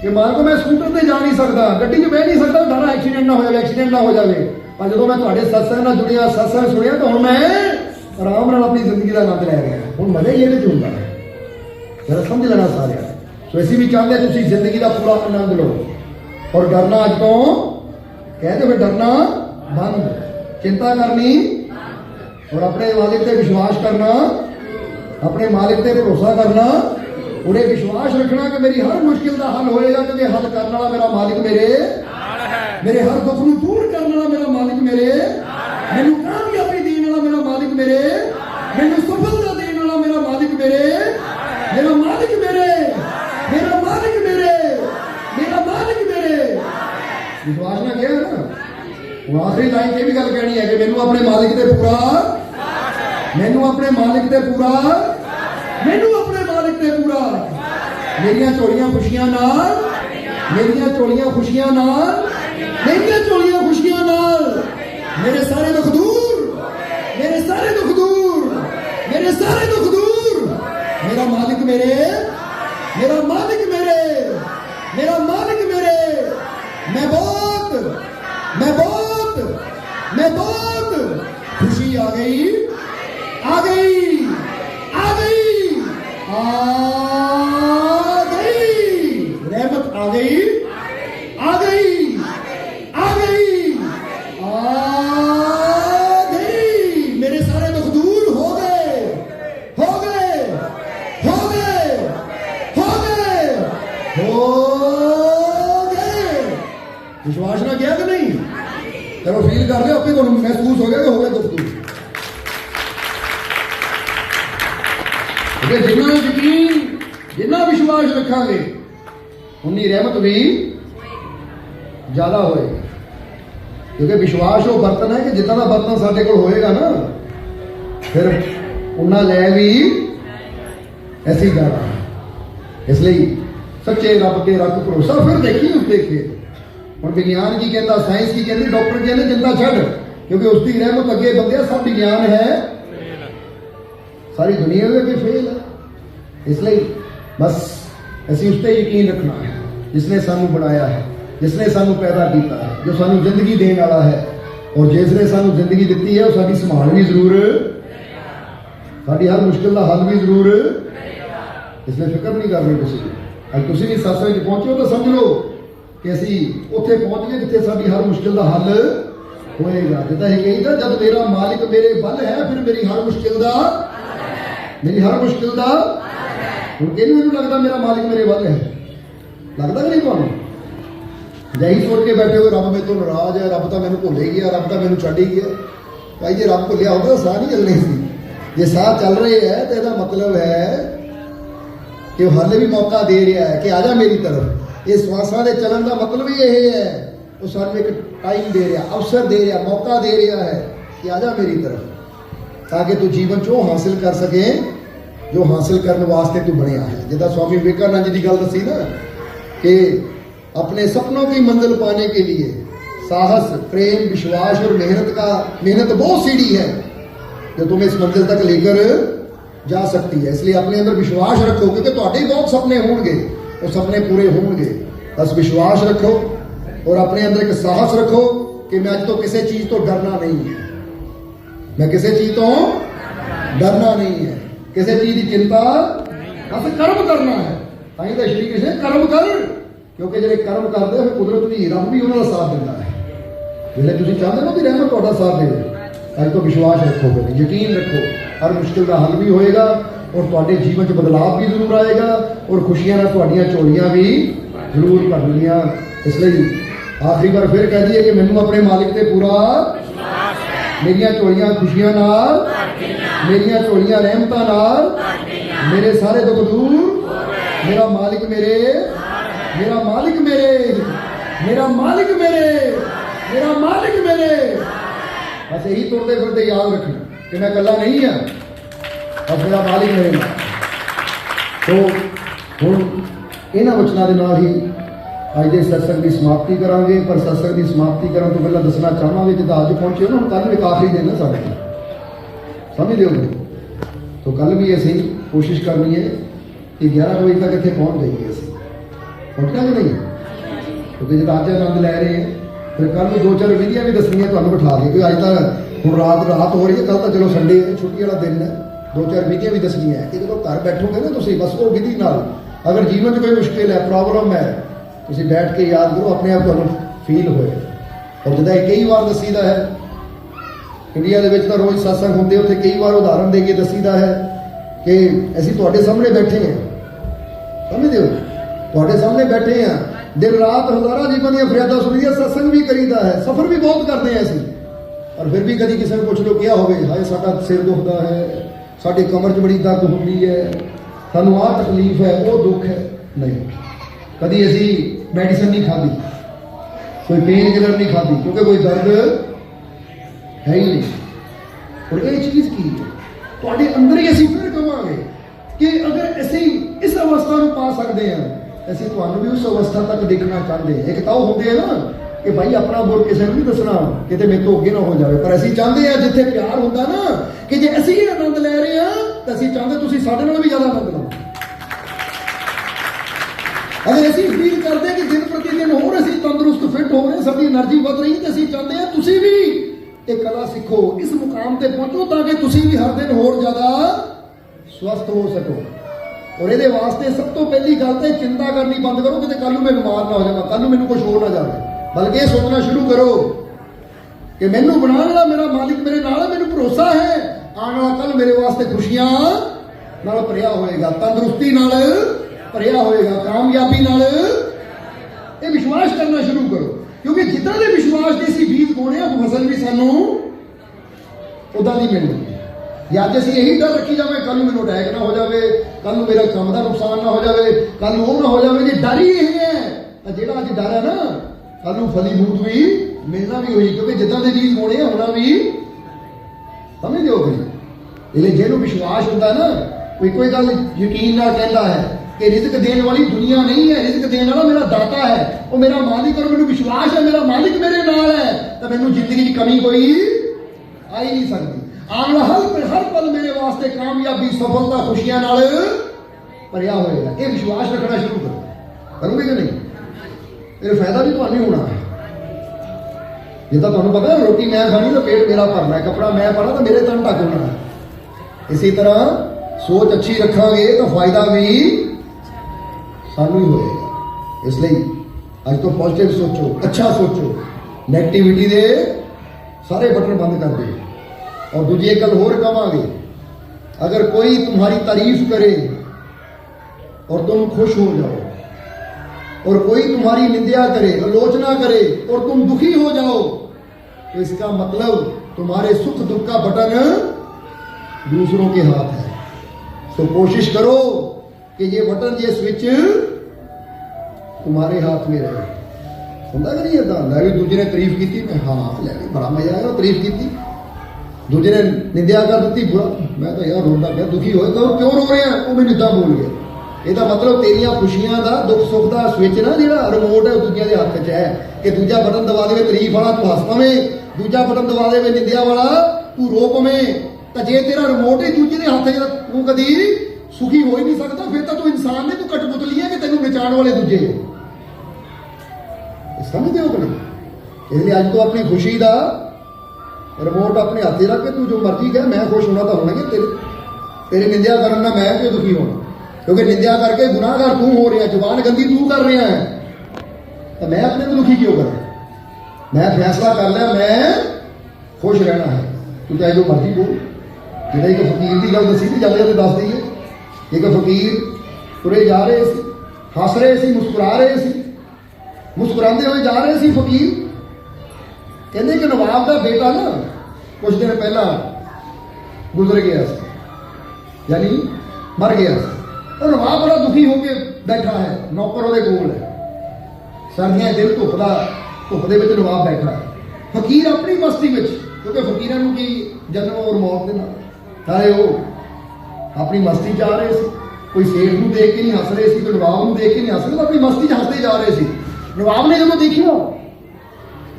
कि मान को मैं स्कूटर से जा नहीं सकता, गड्डी च बह नहीं सकता, डर एक्सीडेंट ना हो जाए, एक्सीडेंट ना हो जाए। पर जो मैं थोड़े सत्संग नाल जुड़िया, सत्संग सुनिया तो हम मैं आराम नाल अपनी जिंदगी का आनंद लै रहा। हूँ मजा ही ये होंगे, जरा समझ लेना सारे। तो ऐसी भी चाहते हैं तुम जिंदगी का पूरा आनंद लो और डरना अज तो कहते फिर डरना बंद, चिंता करनी और अपने मालिक पे विश्वास करना, अपने मालिक पे भरोसा करना, उन्हें विश्वास रखना कि मेरी हर मुश्किल का हल होएगा, क्योंकि हल करने वाला मेरा मालिक मेरे हर दुख को दूर करने वाला मेरा मालिक मैनू कामयाबी देने वाला मेरा मालिक मैनू सफलता देने वाला मेरा मालिक मेरा मालिक विश्वास ना किया ना। हूँ आखिरी लाइन ये भी गल कहनी है कि मैनू अपने मालिक से पूरा, मैनू अपने मालिक से पूरा, मैनू अपने मालिक से पूरा, मेरिया झोलियां खुशियां नाल, मेरिया झोलियां खुशियां नाल, मेरिया झोलियां खुशियां नाल मेरे सारे दुख दूर, मेरे सारे दुख दूर, मेरे सारे दुख दूर। मेरा मालिक मेरे, मेरा मालिक मेरे, मेरा मालिक मेरे। मैं बहुत, मैं बहुत, मैं बहुत खुशी आ गई, आ गई, आ गई, आ गई, रहमत आ गई, आ गई, आ गई, आ गई। मेरे सारे दुख दूर हो गए, हो गए, हो गए, हो गए, हो गए। विश्वास ना किया कि नहीं? चलो फील कर लिया, आपे तुहानू महसूस हो गया कि हो गया दुख दूर। जिन्ना यकीन, जिन्ना विश्वास रखांगे उन्नी रहमत भी ज्यादा होएगी। क्योंकि विश्वास वो बर्तन है कि जितना का बर्तन साडे कोल होएगा ना, फिर उन्ना लै भी ऐसे ही जाना। इसलिए सच्चे रब ते रख भरोसा। फिर देखी उस देखे हम विज्ञान की कहता, साइंस की कहती, डॉक्टर कहते जिंदा छड़, क्योंकि उसकी रहमत अगे बंदे सब विज्ञान है सारी दुनिया में भी फेल है। इसलिए बस असी उस पर यकीन रखना है जिसने सानू बनाया है, जिसने सानू पैदा किया है, जो सानू जिंदगी देने वाला है। और जिसने सानू जिंदगी दी है वो साडी संभाल भी जरूर, साडी हर मुश्किल का हल भी जरूर। इसलिए फिक्र नहीं करनी किसी की। अगर तुम भी सत्संग पहुंचे हो तो समझ लो कि असी उत्थे पहुंच गए जिथे साडी हर मुश्किल का हल होएगा। जिदा ये कही जब मेरा मालिक मेरे बल है, फिर मेरी हर मुश्किल का, मेरी हर मुश्किल का हूँ कि नहीं। मैनू लगता मेरा मालिक मेरे बल है, लगता कि नहीं तुहानू? यही सोच के बैठे हो रब मेरे तो नाराज है, रब तो मैनू भुल ही गया, रब तो मैनू छड्ड ही गया। भाई जे रब भुलिया होता तो साह नहीं चलने सी। जे साह चल रहे हैं तो यह मतलब है कि वह हाले भी मौका दे रहा है कि आ जा मेरी तरफ। ये श्वासा के चलन का मतलब ही यही है, वो सानू एक टाइम दे रहा, अवसर दे रहा, मौका दे रहा है कि आ जा मेरी तरफ, ताकि तू जीवन चो हासिल कर सके जो हासिल करने वास्ते तू बनया है। जिदा स्वामी विवेकानंद जी की गल दसी ना कि अपने सपनों की मंजिल पाने के लिए साहस, प्रेम, विश्वास और मेहनत वो सीढ़ी है जो तुम्हें इस मंजिल तक लेकर जा सकती है। इसलिए अपने अंदर विश्वास रखो, क्योंकि तुम्हारे बहुत सपने होंगे, वो सपने पूरे होंगे। बस विश्वास रखो और अपने अंदर एक साहस रखो कि मैं अज तो किसी चीज तो डरना नहीं है, मैं किसी चीज तो डरना नहीं है, किसी चीज की चिंता, बस कर्म करना है। ताई तो श्री कृष्ण कर्म कर, क्योंकि जो कर्म करते हैं कुदरत भी, रब भी उन्होंने साथ देता है। जिसे तुम चाहते हो कि रहमत तुहाडा साथ दे, अज तो विश्वास रखो, यकीन रखो, हर मुश्किल का हल भी होएगा और तुहाडे जीवन च बदलाव भी जरूर आएगा और खुशियां नाल तुहाडीआं झोलियां भी जरूर भरनियां। इसलिए आखिरी बार फिर कह दिए कि मैनू अपने मालिक ते पूरा, मेरियां झोलियां खुशियां नाल, मेरियां झोलियां रहमतां नाल, मेरे सारे दुख दूर। मेरा मालिक मेरे, मेरा मालिक मेरे, मेरा मालिक मेरे, मेरा मालिक मेरे। बस यही तुरते फिरते याद रखना कि मैं कला नहीं है, अब मेरा मालिक मेरे नाल। तो हुण इन्हां वचनां दे नाल ही अज के सत्संग की समाप्ति करांगे। पर सत्संग की समाप्ति करने तो पहले दसना चाहांगे जिदा अज पहुंचे हो ना, कल एक आखिरी दिन है साढ़े, समझ लिओ। तो कल भी असीं कोशिश करनी है कि 11 बजे तक इत्थे पहुंच जाइए। असीं पहुंचना कि नहीं? क्योंकि जो अज आनंद लै रहे हैं, फिर कल 2-4 विधियां भी दसनियां तुहानूं बिठा के, क्योंकि अज तक हुण रात हो रही है, कल तो चलो संडे है, छुट्टी वाला दिन है। 2-4 विधियां भी दसनियां है कि जो घर बैठोगे ना तुसीं, बस वो विधि नाल अगर जीवन च कोई मुश्किल है, प्रॉब्लम है, तुसीं बैठ के याद करो, अपने आप तुहानूं फील होए। और जिदा कई बार दसीदा है, इंडिया के विच तां रोज़ सत्संग होंदे, उत्थे कई बार उदाहरण दे के दसीदा है कि असीं तुहाडे सामने बैठे हैं, समझदे हो, तुहाडे सामने बैठे हैं, दिन रात हज़ारां जीवन दी फरियादां सुणीदियां, सत्संग भी करीदा है, सफर भी बहुत करते हैं असीं, और फिर भी कभी किसी ने पुछ लो क्या होवे, हाय साडा सिर दुखदा है, साडी कमर च बड़ी दर्द होंदी है, सानूं आह तकलीफ है, वो दुख है। नहीं, कभी असीं मैडिसन नहीं खाधी, कोई पेन किलर नहीं खाधी, क्योंकि कोई दर्द है ही नहीं। और ये चीज़ की है तुहाडे अंदर ही असीं फिर कहांगे कि अगर असीं इस अवस्था में पा सकते हैं, असीं तुहानूं भी उस अवस्था तक देखना चाहते हैं। एक तो होंदे है ना कि भाई अपना गुर किसी को नहीं दसना किते मेरे तो अगे ना हो जाए, पर असीं चाहते हैं जिथे प्यार होंदा ना कि जे असीं ही आनंद लै रहे हैं तो असीं चाहते तुसीं साडे नाल भी ज्यादा आनंद लो। अगर असीं फील करते हैं कि दिन प्रति दिन होर असीं तंदुरुस्त फिट हो रहे, साडी एनर्जी वध रही, तो असीं चाहते हैं तुसीं भी ये कला सीखो, इस मुकाम ते पहुंचो ताकि तुसीं भी हर दिन होर ज्यादा स्वस्थ हो सको। और ये वास्ते सब तो पहली गल तो चिंता करनी बंद करो कि कल मैं बीमार ना हो जाऊंगा, कल मैनू कुछ हो ना जाए, बल्कि ये सोचना शुरू करो कि मैनू बनाने वाला मेरा मालिक मेरे नाल है, मैनू भरोसा है आने वाला कल मेरे वास्ते खुशियां नाल भरिया होएगा, तंदुरुस्ती नाल भरिया होएगा, कामयाबी नाल। ये विश्वास करना शुरू करो, क्योंकि जितना दे विश्वास के असीं बीज बोने फसल भी सानू उदा दी मिलनी। अज असीं यही डर रखी जावे कल मैनू अटैक ना हो जाए, कल मेरा काम का नुकसान ना हो जाए, कल वो ना हो जाए, जे डर ही यही है तो जेड़ा अज डर है ना कल फलीभूत भी मिलना भी हुई, क्योंकि जिदा के बीज बोने होना भी समझ दो गई। इसलिए जिन्हों विश्वास होता है ना, कोई गल यकीन ना कहता है कि रिजक देने वाली दुनिया नहीं है, रिजक देने वाला मेरा दाता है, वो मेरा मालिक, और मैनू विश्वास है मेरा मालिक मेरे नाल है, तो मैनू जिंदगी की कमी कोई आ ही नहीं सकती। आने हर पल मेरे वास्ते कामयाबी सफलता खुशियां नाल भरिया होएगा। ये विश्वास रखना शुरू करो, करोगे कि नहीं? फिर फायदा भी तो होना है। ये तो तुहानू पता है रोटी मैं खानी तो पेट मेरा भरना है, कपड़ा मैं पाना तो मेरे तन ढक होना है। इसी तरह सोच अच्छी रखांगे तो फायदा भी सानू ही होएगा। इसलिए अज तो पॉजिटिव सोचो, अच्छा सोचो, नैगेटिविटी दे सारे बटन बंद कर दो। और दूजी एक गल होर कहांगे, अगर कोई तुम्हारी तारीफ करे और तुम खुश हो जाओ, और कोई तुम्हारी निंदा करे, आलोचना करे और तुम दुखी हो जाओ, तो इसका मतलब तुम्हारे सुख दुख का बटन दूसरों के हाथ है। तो कोशिश करो कि ये बटन, ये स्विच तुम्हारे हाथ में रहे। होंदा कि नहीं इदा? मैं भी दूजे ने तारीफ की, मैं हाँ लैके बड़ा मजा आया, तारीफ की, दूजे ने निंदा कर दी, बुरा, मैं तो यार रोंदा पिया, दुखी होया, तो क्यों रो रहे हैं? वो मैनूं इदां बोल गया। ਇਹਦਾ मतलब तेरिया खुशियां का दुख सुख का स्विच ना जो रिमोट है दूजिया के हाथ च है, कि दूजा बटन दबा दे तारीफ वाला तू हस पवे, दूजा बटन दबा दे निंदिया वाला तू रो पवे। तो जे तेरा रिमोट ही दूजे के हाथ च, तू कभी सुखी हो ही नहीं सकता, फिर तो तू इंसान ने, तू कठपुतली है कि तेन नचाण वाले दूजे। समझते हो कि नहीं? इसलिए अज तो अपनी खुशी का रिमोट अपने हाथ रख के तू जो मर्जी कह, मैं खुश होना तो होना कि तेरी निंदा करना मैं क्यों दुखी होना, क्योंकि निंदा करके गुनाहगार तू हो रहा, जुबान गंदी तू कर रहा है, तो मैं अपने को दुखी क्यों करूं? मैं फैसला कर लिया मैं खुश रहना है, तू चाहे जो मर्जी बोल। जिदा एक फकीर की गल दसी थी, जल्दी दस दईए। एक फकीर तुरे जा रहे थे, हस रहे थे, मुस्कुरा रहे थे, मुस्कुराते हुए जा रहे थे। फकीर कहते कि नवाब का बेटा ना कुछ दिन पहला गुजर गया, यानी मर गया, और नवाब बड़ा दुखी होकर बैठा है, नौकर ਉਹਦੇ ਕੋਲ है, सर्दियां दिन धुप ਦੇ ਵਿੱਚ नवाब बैठा है। फकीर अपनी मस्ती में, क्योंकि फकीरों को की जन्म और मौत के नारे वो अपनी मस्ती जा रहे थे, कोई सेठ को देख के नहीं हस रहे थे, कोई नवाब को देख के नहीं हस रहे, अपनी मस्ती च हसते जा रहे थे। नवाब ने जब देखियो,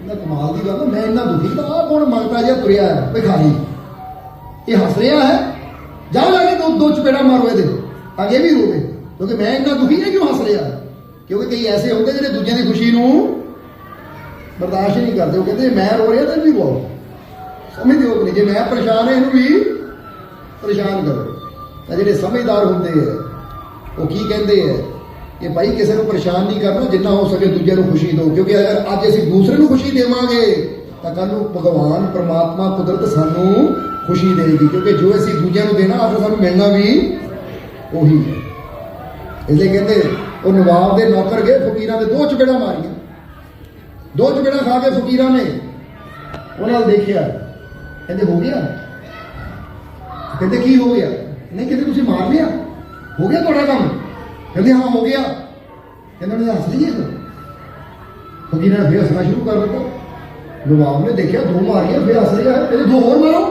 कमाल की गल, मैं इन्ना दुखी तो आ कौन मंगता जिहा तुरिया है भिखारी, ये हस रहा है, जाओ जाके दो चपेड़ा मारो ये ताकि भी रोवे, क्योंकि मैं इन्ना दुखी है क्यों हस रहा। क्योंकि कई ऐसे होंगे जो दूजे की खुशी को बर्दाश्त नहीं करते, वो कहते मैं रो रहा तो भी रो। समझते हो कि नहीं? जे मैं परेशान है, इनू भी परेशान करो। तो जो समझदार होंगे है वो की कहते हैं कि भाई किसी को परेशान नहीं करना, जिन्ना हो सके दूजे को खुशी दो, क्योंकि अगर अज असीं दूसरे को खुशी देवांगे तो कल भगवान परमात्मा कुदरत सानू खुशी देगी, क्योंकि जो असीं दूजे को देना अगर सानू मिलना भी ਉਹੀ है। इसलिए कहते वो नवाब के नौकर गए, फकीर ने दो चपेड़ा मारिया, दो चपेड़ा खा के फकीर ने उन्होंने देखिया, कहते हो गया, कहते की हो गया, नहीं कहते तुम मार लिया, हो गया थोड़ा काम, कहते हाँ हो गया, कहते उन्होंने हस लीजिए। तो फकीर ने फिर हंसना शुरू कर दिया। नवाब ने देखा दो मारिया, फिर हस लिया, कहते दो होर मारो,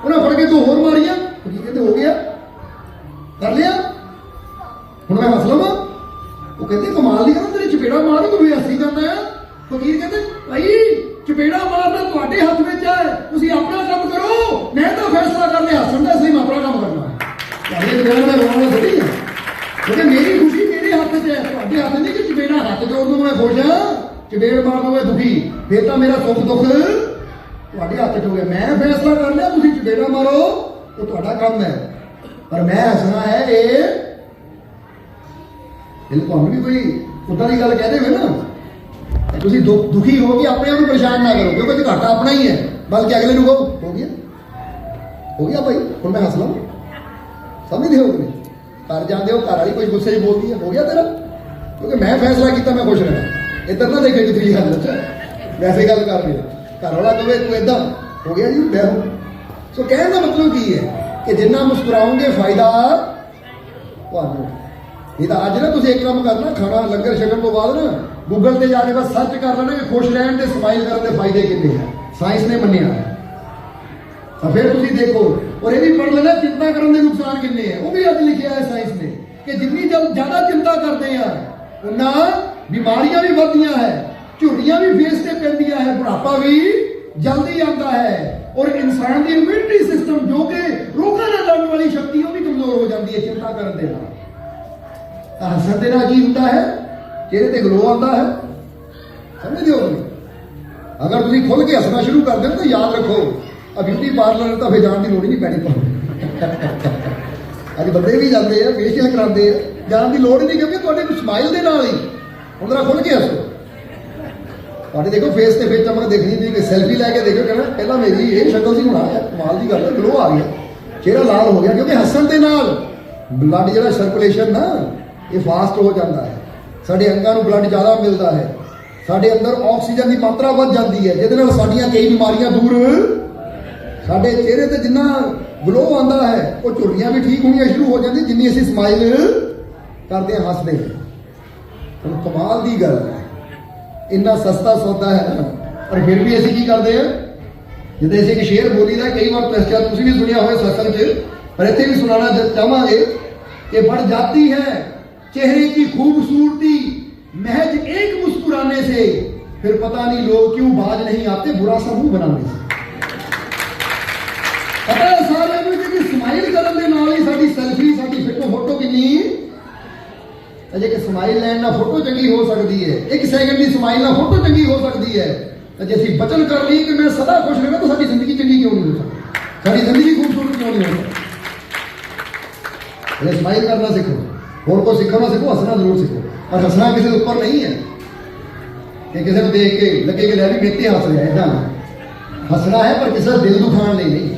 उन्हें फड़ के दो होर मारिया, फकीर कहते हो गया, कर लिया, हूँ मैं हस लवा। वो कहते कमाल नहीं करना, तेरी चपेड़ा मार तू भी हसी जाता है, ਫਕੀਰ ਕਹਿੰਦੇ ਭਾਈ ਚਪੇੜਾ ਮਾਰਨਾ ਤੁਹਾਡੇ ਹੱਥ ਵਿੱਚ ਹੈ, ਤੁਸੀਂ ਆਪਣਾ ਕੰਮ ਕਰੋ, ਮੈਂ ਤਾਂ ਫੈਸਲਾ ਕਰ ਲਿਆ ਹੱਸਣ ਦਾ, ਅਸੀਂ ਮੈਂ ਆਪਣਾ ਕੰਮ ਕਰਨਾ ਹੈ। ਇਹ ਜਿਹੜਾ ਮੈਂ ਰੋਣਾ ਥੋੜੀ ਹੈ, ਕਿਉਂਕਿ ਮੇਰੀ ਖੁਸ਼ੀ ਮੇਰੇ ਹੱਥ 'ਚ ਹੈ, ਤੁਹਾਡੇ ਹੱਥ ਨਹੀਂ ਕਿ ਚਪੇੜਾ ਹੱਥ ਜੋੜ ਦੂੰ ਮੈਂ ਖੁਸ਼ ਹਾਂ, ਚਪੇੜ ਮਾਰ ਦੂੰ ਮੈਂ ਦੁਖੀ, ਫਿਰ ਤਾਂ ਮੇਰਾ ਸੁੱਖ ਦੁੱਖ ਤੁਹਾਡੇ ਹੱਥ 'ਚ ਹੋ ਗਿਆ। ਮੈਂ ਫੈਸਲਾ ਕਰ ਲਿਆ, ਤੁਸੀਂ ਚਪੇੜਾ ਮਾਰੋ, ਉਹ ਤੁਹਾਡਾ ਕੰਮ ਹੈ, ਪਰ ਮੈਂ ਹੱਸਣਾ ਹੈ। ਇਹ ਤੁਹਾਨੂੰ ਵੀ ਕੋਈ ਉਦਾਂ ਦੀ ਗੱਲ ਕਹਦੇ ਹੋਏ ਨਾ, ਤੁਸੀਂ ਦੁਖੀ ਹੋ ਕੇ ਆਪਣੇ ਆਪ ਨੂੰ ਪਰੇਸ਼ਾਨ ਨਾ ਕਰੋ, ਕਿਉਂਕਿ ਘਾਟਾ ਆਪਣਾ ਹੀ ਹੈ, ਬਲਕਿ ਅਗਲੇ ਨੂੰ ਕਹੋ ਹੋ ਗਿਆ ਭਾਈ, ਹੁਣ ਮੈਂ ਹੱਸ ਲਵਾਂ। ਸਮਝਦੇ ਹੋ ਕਿ ਘਰ ਜਾਂਦੇ ਹੋ, ਘਰ ਵਾਲੀ ਕੋਈ ਗੁੱਸੇ 'ਚ ਬੋਲਦੀ ਹੈ, ਹੋ ਗਿਆ ਤੇਰਾ, ਕਿਉਂਕਿ ਮੈਂ ਫੈਸਲਾ ਕੀਤਾ ਮੈਂ ਖੁਸ਼ ਰਹਿਣਾ। ਇੱਧਰ ਨਾ ਦੇਖੇ ਕਿ ਤੁਸੀਂ ਹਾਲਤ ਵੈਸੇ ਗੱਲ ਕਰ ਰਹੇ ਹੋ, ਘਰ ਵਾਲਾ ਕਹੇ ਤੂੰ ਏਦਾਂ ਹੋ ਗਿਆ ਜੀ ਮੈਂ ਹੋ। ਸੋ ਕਹਿਣ ਦਾ ਮਤਲਬ ਕੀ ਹੈ ਕਿ ਜਿੰਨਾ ਮੁਸਕਰਾਓਗੇ ਫਾਇਦਾ ਤੁਹਾਨੂੰ। ਇਹ ਤਾਂ ਅੱਜ ਨਾ ਤੁਸੀਂ ਇੱਕ ਕੰਮ ਕਰਨਾ, ਖਾਣਾ ਲੰਗਰ ਛਕਣ ਤੋਂ ਬਾਅਦ ਨਾ ਗੂਗਲ ਤੇ ਜਾ ਕੇ ਬਸ ਸਰਚ ਕਰ ਲੈਣਾ ਕਿ ਖੁਸ਼ ਰਹਿਣ ਤੇ ਸਮਾਈਲ ਕਰਨ ਦੇ ਫਾਇਦੇ ਕਿੰਨੇ ਆ, ਸਾਇੰਸ ਨੇ ਮੰਨਿਆ ਹੈ। ਤਾਂ ਫਿਰ ਤੁਸੀਂ ਦੇਖੋ, ਔਰ ਇਹ ਵੀ ਪੜ੍ਹ ਲੈਣਾ ਚਿੰਤਾ ਕਰਨ ਦੇ ਨੁਕਸਾਨ ਕਿੰਨੇ ਆ, ਉਹ ਵੀ ਅੱਜ ਲਿਖਿਆ ਹੈ ਸਾਇੰਸ ਨੇ ਕਿ ਜਿੰਨੀ ਜ਼ਿਆਦਾ ਚਿੰਤਾ ਕਰਦੇ ਆ ਉਹਨਾਂ ਬਿਮਾਰੀਆਂ ਵੀ ਵੱਧਦੀਆਂ ਹੈ, ਝੁਰੜੀਆਂ ਵੀ ਫੇਸ ਤੇ ਪੈਂਦੀਆਂ ਹੈ, ਬੁਢਾਪਾ ਵੀ ਜਲਦੀ ਆਉਂਦਾ ਹੈ, ਔਰ ਇਨਸਾਨ ਦੀ ਇਮਿਊਨਿਟੀ ਸਿਸਟਮ ਜੋ ਕਿ ਰੋਗਾਂ ਨਾਲ ਲੜਨ ਵਾਲੀ ਸ਼ਕਤੀ ਉਹ ਵੀ ਕਮਜ਼ੋਰ ਹੋ ਜਾਂਦੀ ਹੈ ਚਿੰਤਾ ਕਰਨ ਦੇ ਨਾਲ। ਤਾਂ ਹੱਸਣ ਦੇ ਨਾਲ ਕੀ ਹੁੰਦਾ ਹੈ, ਚਿਹਰੇ ਤੇ ਗਲੋ ਆਉਂਦਾ ਹੈ। ਸਮਝਦੇ ਹੋ ਤੁਸੀਂ? ਅਗਰ ਤੁਸੀਂ ਖੁੱਲ ਕੇ ਹੱਸਣਾ ਸ਼ੁਰੂ ਕਰ ਦਿਓ ਤਾਂ ਯਾਦ ਰੱਖੋ, ਆ ਬਿਊਟੀ ਪਾਰਲਰ ਤਾਂ ਫਿਰ ਜਾਣ ਦੀ ਲੋੜ ਹੀ ਨਹੀਂ ਪੈਣੀ ਤੁਹਾਨੂੰ। ਅੱਜ ਬੰਦੇ ਵੀ ਜਾਂਦੇ ਆ, ਫੇਸ਼ੀਅਲ ਕਰਾਉਂਦੇ ਆ, ਜਾਣ ਦੀ ਲੋੜ ਹੀ ਨਹੀਂ, ਕਿਉਂਕਿ ਤੁਹਾਡੇ ਸਮਾਈਲ ਦੇ ਨਾਲ ਹੀ ਹੁਣ ਜਰਾ ਖੁੱਲ ਕੇ ਹੱਸੋ। ਤੁਹਾਡੇ ਦੇਖੋ ਫੇਸ ਤੇ ਫਿਰ ਚਮਕ ਦੇਖਣੀ ਨਹੀਂ, ਕਿ ਸੈਲਫੀ ਲੈ ਕੇ ਦੇਖੋ, ਕਹਿੰਦਾ ਪਹਿਲਾਂ ਮੇਰੀ ਇਹ ਸ਼ਕਲ ਸੀ, ਹੁਣ ਆ ਕਮਾਲ ਦੀ ਗੱਲ ਹੈ, ਗਲੋ ਆ ਗਿਆ, ਚਿਹਰਾ ਲਾਲ ਹੋ ਗਿਆ, ਕਿਉਂਕਿ ਹੱਸਣ ਦੇ ਨਾਲ ਬਲੱਡ ਜਿਹੜਾ ਸਰਕੂਲੇਸ਼ਨ ਨਾ ਇਹ ਫਾਸਟ ਹੋ ਜਾਂਦਾ ਹੈ, ਸਾਡੇ ਅੰਗਾਂ ਨੂੰ ਬਲੱਡ ਜ਼ਿਆਦਾ ਮਿਲਦਾ ਹੈ, ਸਾਡੇ ਅੰਦਰ ਆਕਸੀਜਨ ਦੀ ਮਾਤਰਾ ਵੱਧ ਜਾਂਦੀ ਹੈ, ਜਿਹਦੇ ਨਾਲ ਸਾਡੀਆਂ ਕਈ ਬਿਮਾਰੀਆਂ ਦੂਰ। ਸਾਡੇ ਚਿਹਰੇ ਤੇ ਜਿੰਨਾ ਗਲੋ ਆਉਂਦਾ ਹੈ, ਉਹ ਝੁਰੜੀਆਂ ਵੀ ਠੀਕ ਹੋਣੀਆਂ ਸ਼ੁਰੂ ਹੋ ਜਾਂਦੀਆਂ ਜਿੰਨੀ ਅਸੀਂ ਸਮਾਈਲ ਕਰਦੇ ਹਾਂ, ਹੱਸਦੇ ਹਾਂ। ਹੁਣ ਕਮਾਲ ਦੀ ਗੱਲ ਹੈ, ਇੰਨਾ ਸਸਤਾ ਸੌਦਾ ਹੈ ਨਾ, ਪਰ ਫਿਰ ਵੀ ਅਸੀਂ ਕੀ ਕਰਦੇ ਹਾਂ, ਜਿੱਦਾਂ ਅਸੀਂ ਇੱਕ ਸ਼ੇਰ ਬੋਲੀਦਾ, ਕਈ ਵਾਰ ਤੁਸੀਂ ਵੀ ਸੁਣਿਆ ਹੋਵੇ ਸਤਸੰਗ 'ਚ, ਪਰ ਇੱਥੇ ਵੀ ਸੁਣਾਉਣਾ ਚਾਹਾਂਗੇ कि बढ़ जाती है चेहरे की खूबसूरती महज एक मुस्कुराने से, फिर पता नहीं लोग क्यों बाज नहीं आते बुरा सा मुंह बनाने से। पता है सारे कि स्माइल करने के नाल ही साडी सेल्फी, साडी फोटो कितनी अजे कि स्माइल लैन ना फोटो चंगी हो सकती है, एक सेकंड की स्माइल ना फोटो चंगी हो सकती है। तो जे असीं वचन कर ली कि मैं सदा खुश रहना, तो साडी जिंदगी चंगी क्यों नहीं हो सकती, साडी जिंदगी खूबसूरत क्यों नहीं हो सकती। स्माइल करना सीखो, और को सीखो ना सीखो, हंसना जरूर सीखो, पर हंसना किसी के ऊपर नहीं है कि किसी को देख के लगे कि लैरी मेते हंस रहा है, ऐसा हंसना है पर किसी दिल दुखाने नहीं।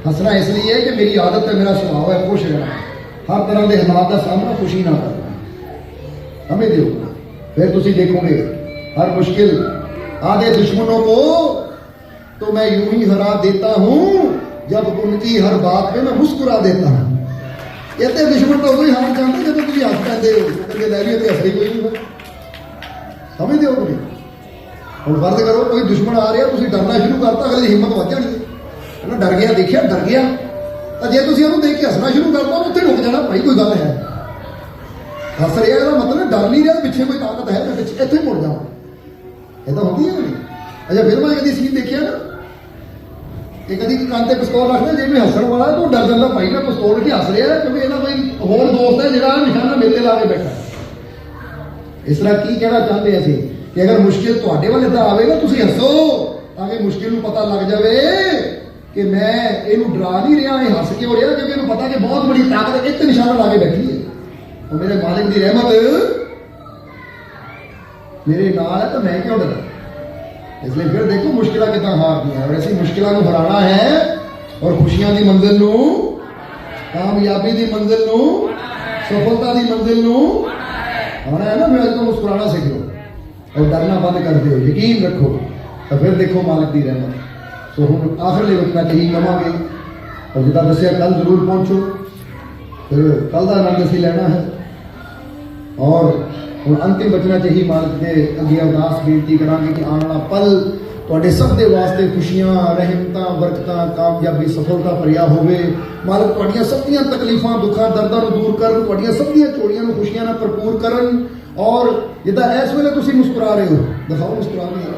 हंसना इसलिए है कि मेरी आदत है, मेरा स्वभाव है खुश रहना, हर तरह के हालात का सामना खुशी ना करना। हमें दो फिर तुम देखोगे हर मुश्किल आधे दुश्मनों को तो मैं यूं ही हरा देता हूं, जब उनकी हर बात पे मैं मुस्कुरा देता हूं। इतने दुश्मन तो उदों ही हार जाते जब तुम हस पैदे हो, कहते लै भी हसरी कोई नहीं। समझते हो तुम? हम फर्ज करो कोई दुश्मन आ रहा, तुम डरना शुरू करता, अगले हिम्मत वध जानी है ना, डर गया, देखिया डर गया, तो जे तुम उन्होंने देख के हसना शुरू करता उत्थे रुक जाना, भाई कोई गल है, हस रहा मतलब डर नहीं रहा, पिछे कोई ताकत है, मैं पिछे इत्थे मुड़ जाऊँ, ऐसा होती है नहीं। अच्छा फिल्म कभी सीन देखिया ना कि कभी कान से पिस्तौल रखना, जे कोई हसन वाला तो डर जाता, भाई मैं पिस्तौल रखी हस रहा है, क्योंकि इहदा कोई होर दोस्त है जिहड़ा निशाना मेरे ला के बैठा। इस तरह की कहना चाहते असीं कि अगर मुश्किल तुहाडे वाल इदां आवे ना, तुसीं हसो ताकि मुश्किल नूं पता लग जाए कि मैं इहनूं डरा नहीं रहा, ये हस के हो रहा, क्योंकि इहनूं पता कि बहुत बड़ी ताकत एक निशाना ला के बैठी है, और मेरे मालिक की रहमत मेरे नाल है, तो मैं क्यों डरा। इसलिए फिर देखो मुश्किल कितना हार दिया, और ऐसी मुश्किलों को हराना है, और खुशियां की मंजिल नूं, कामयाबी की मंजिल नूं, सफलता की मंजिल नूं आना है ना। फिर अज तो मुस्कुराना सीख लो और डरना बंद कर दो, यकीन रखो, तो फिर देखो मालिक की रहमत। तो हम आखिर वक्त मैं यही कहांगे, और जिदा दसिया कल जरूर पहुंचो, फिर कल का आनंद असीं लैना है। और हम अंतिम बचना चाहिए मालिक के अगे अरदास बेनती करांगे कि आने वाला पल तुहाडे सब दे वास्ते खुशियां, रहमतां, बरकतां, कामयाबी, सफलता भरिया होवे। मालिक तुहाडीआं सब दीआं तकलीफां, दुखां, दर्दां नूं दूर करन, तुहाडीआं सब दीआं झोलियां नूं खुशियां नाल भरपूर करन, ਔਰ ਜਿੱਦਾਂ ਇਸ ਵੇਲੇ ਤੁਸੀਂ ਮੁਸਕਰਾ ਰਹੇ ਹੋ, ਦਿਖਾਓ ਮੁਸਕਰਾ ਕੇ।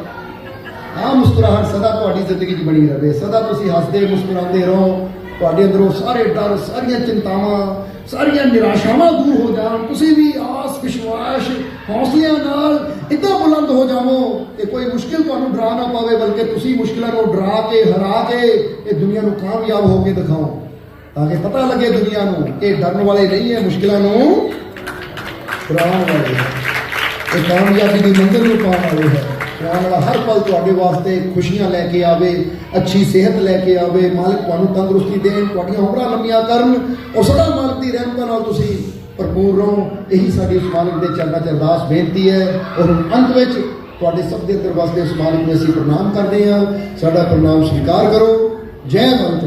ਆਹ ਮੁਸਕਰਾਹਟ ਸਦਾ ਤੁਹਾਡੀ ਜ਼ਿੰਦਗੀ 'ਚ ਬਣੀ ਰਹੇ, ਸਦਾ ਤੁਸੀਂ ਹੱਸਦੇ ਮੁਸਕਰਾਉਂਦੇ ਰਹੋ। ਤੁਹਾਡੇ ਅੰਦਰੋਂ ਸਾਰੇ ਡਰ, ਸਾਰੀਆਂ ਚਿੰਤਾਵਾਂ, ਸਾਰੀਆਂ ਨਿਰਾਸ਼ਾਵਾਂ ਦੂਰ ਹੋ ਜਾਣ। ਤੁਸੀਂ ਵੀ ਆਸ, ਵਿਸ਼ਵਾਸ, ਹੌਸਲਿਆਂ ਨਾਲ ਇੱਦਾਂ ਬੁਲੰਦ ਹੋ ਜਾਵੋ ਕਿ ਕੋਈ ਮੁਸ਼ਕਿਲ ਤੁਹਾਨੂੰ ਡਰਾ ਨਾ ਪਾਵੇ, ਬਲਕਿ ਤੁਸੀਂ ਮੁਸ਼ਕਿਲਾਂ ਨੂੰ ਡਰਾ ਕੇ, ਹਰਾ ਕੇ ਇਹ ਦੁਨੀਆ ਨੂੰ ਕਾਮਯਾਬ ਹੋ ਕੇ ਦਿਖਾਓ, ਤਾਂ ਕਿ ਪਤਾ ਲੱਗੇ ਦੁਨੀਆ ਨੂੰ ਕਿ ਡਰਨ ਵਾਲੇ ਨਹੀਂ ਹੈ, ਮੁਸ਼ਕਿਲਾਂ ਨੂੰ ਡਰਾਉਣ ਵਾਲੇ ਹੈ। ਇਹ ਕਾਮਯਾਬੀ ਦੀ ਮੰਜ਼ਿਲ ਨੂੰ ਪਾਉਣ ਵਾਲੇ ਹੈ। ਆਉਣ ਵਾਲਾ ਹਰ ਪਲ ਤੁਹਾਡੇ ਵਾਸਤੇ ਖੁਸ਼ੀਆਂ ਲੈ ਕੇ ਆਵੇ, ਅੱਛੀ ਸਿਹਤ ਲੈ ਕੇ ਆਵੇ। ਮਾਲਕ ਤੁਹਾਨੂੰ ਤੰਦਰੁਸਤੀ ਦੇਣ, ਤੁਹਾਡੀਆਂ ਉਮਰਾਂ ਲੰਮੀਆਂ ਕਰਨ, ਔਰ ਸਦਾ ਮਾਲਕ ਦੀ ਰਹਿਮਤਾਂ ਨਾਲ ਤੁਸੀਂ ਭਰਪੂਰ ਰਹੋ। ਇਹੀ ਸਾਡੀ ਉਸ ਮਾਲਕ ਦੇ ਚਰਨਾਂ 'ਚ ਅਰਦਾਸ ਬੇਨਤੀ ਹੈ। ਔਰ ਅੰਤ ਵਿੱਚ ਤੁਹਾਡੇ ਸਭ ਦੇ ਅੰਦਰ ਵਸਦੇ ਉਸ ਮਾਲਕ ਨੂੰ ਅਸੀਂ ਪ੍ਰਣਾਮ ਕਰਦੇ ਹਾਂ। ਸਾਡਾ ਪ੍ਰਣਾਮ ਸਵੀਕਾਰ ਕਰੋ। ਜੈ ਮਾਤਾ।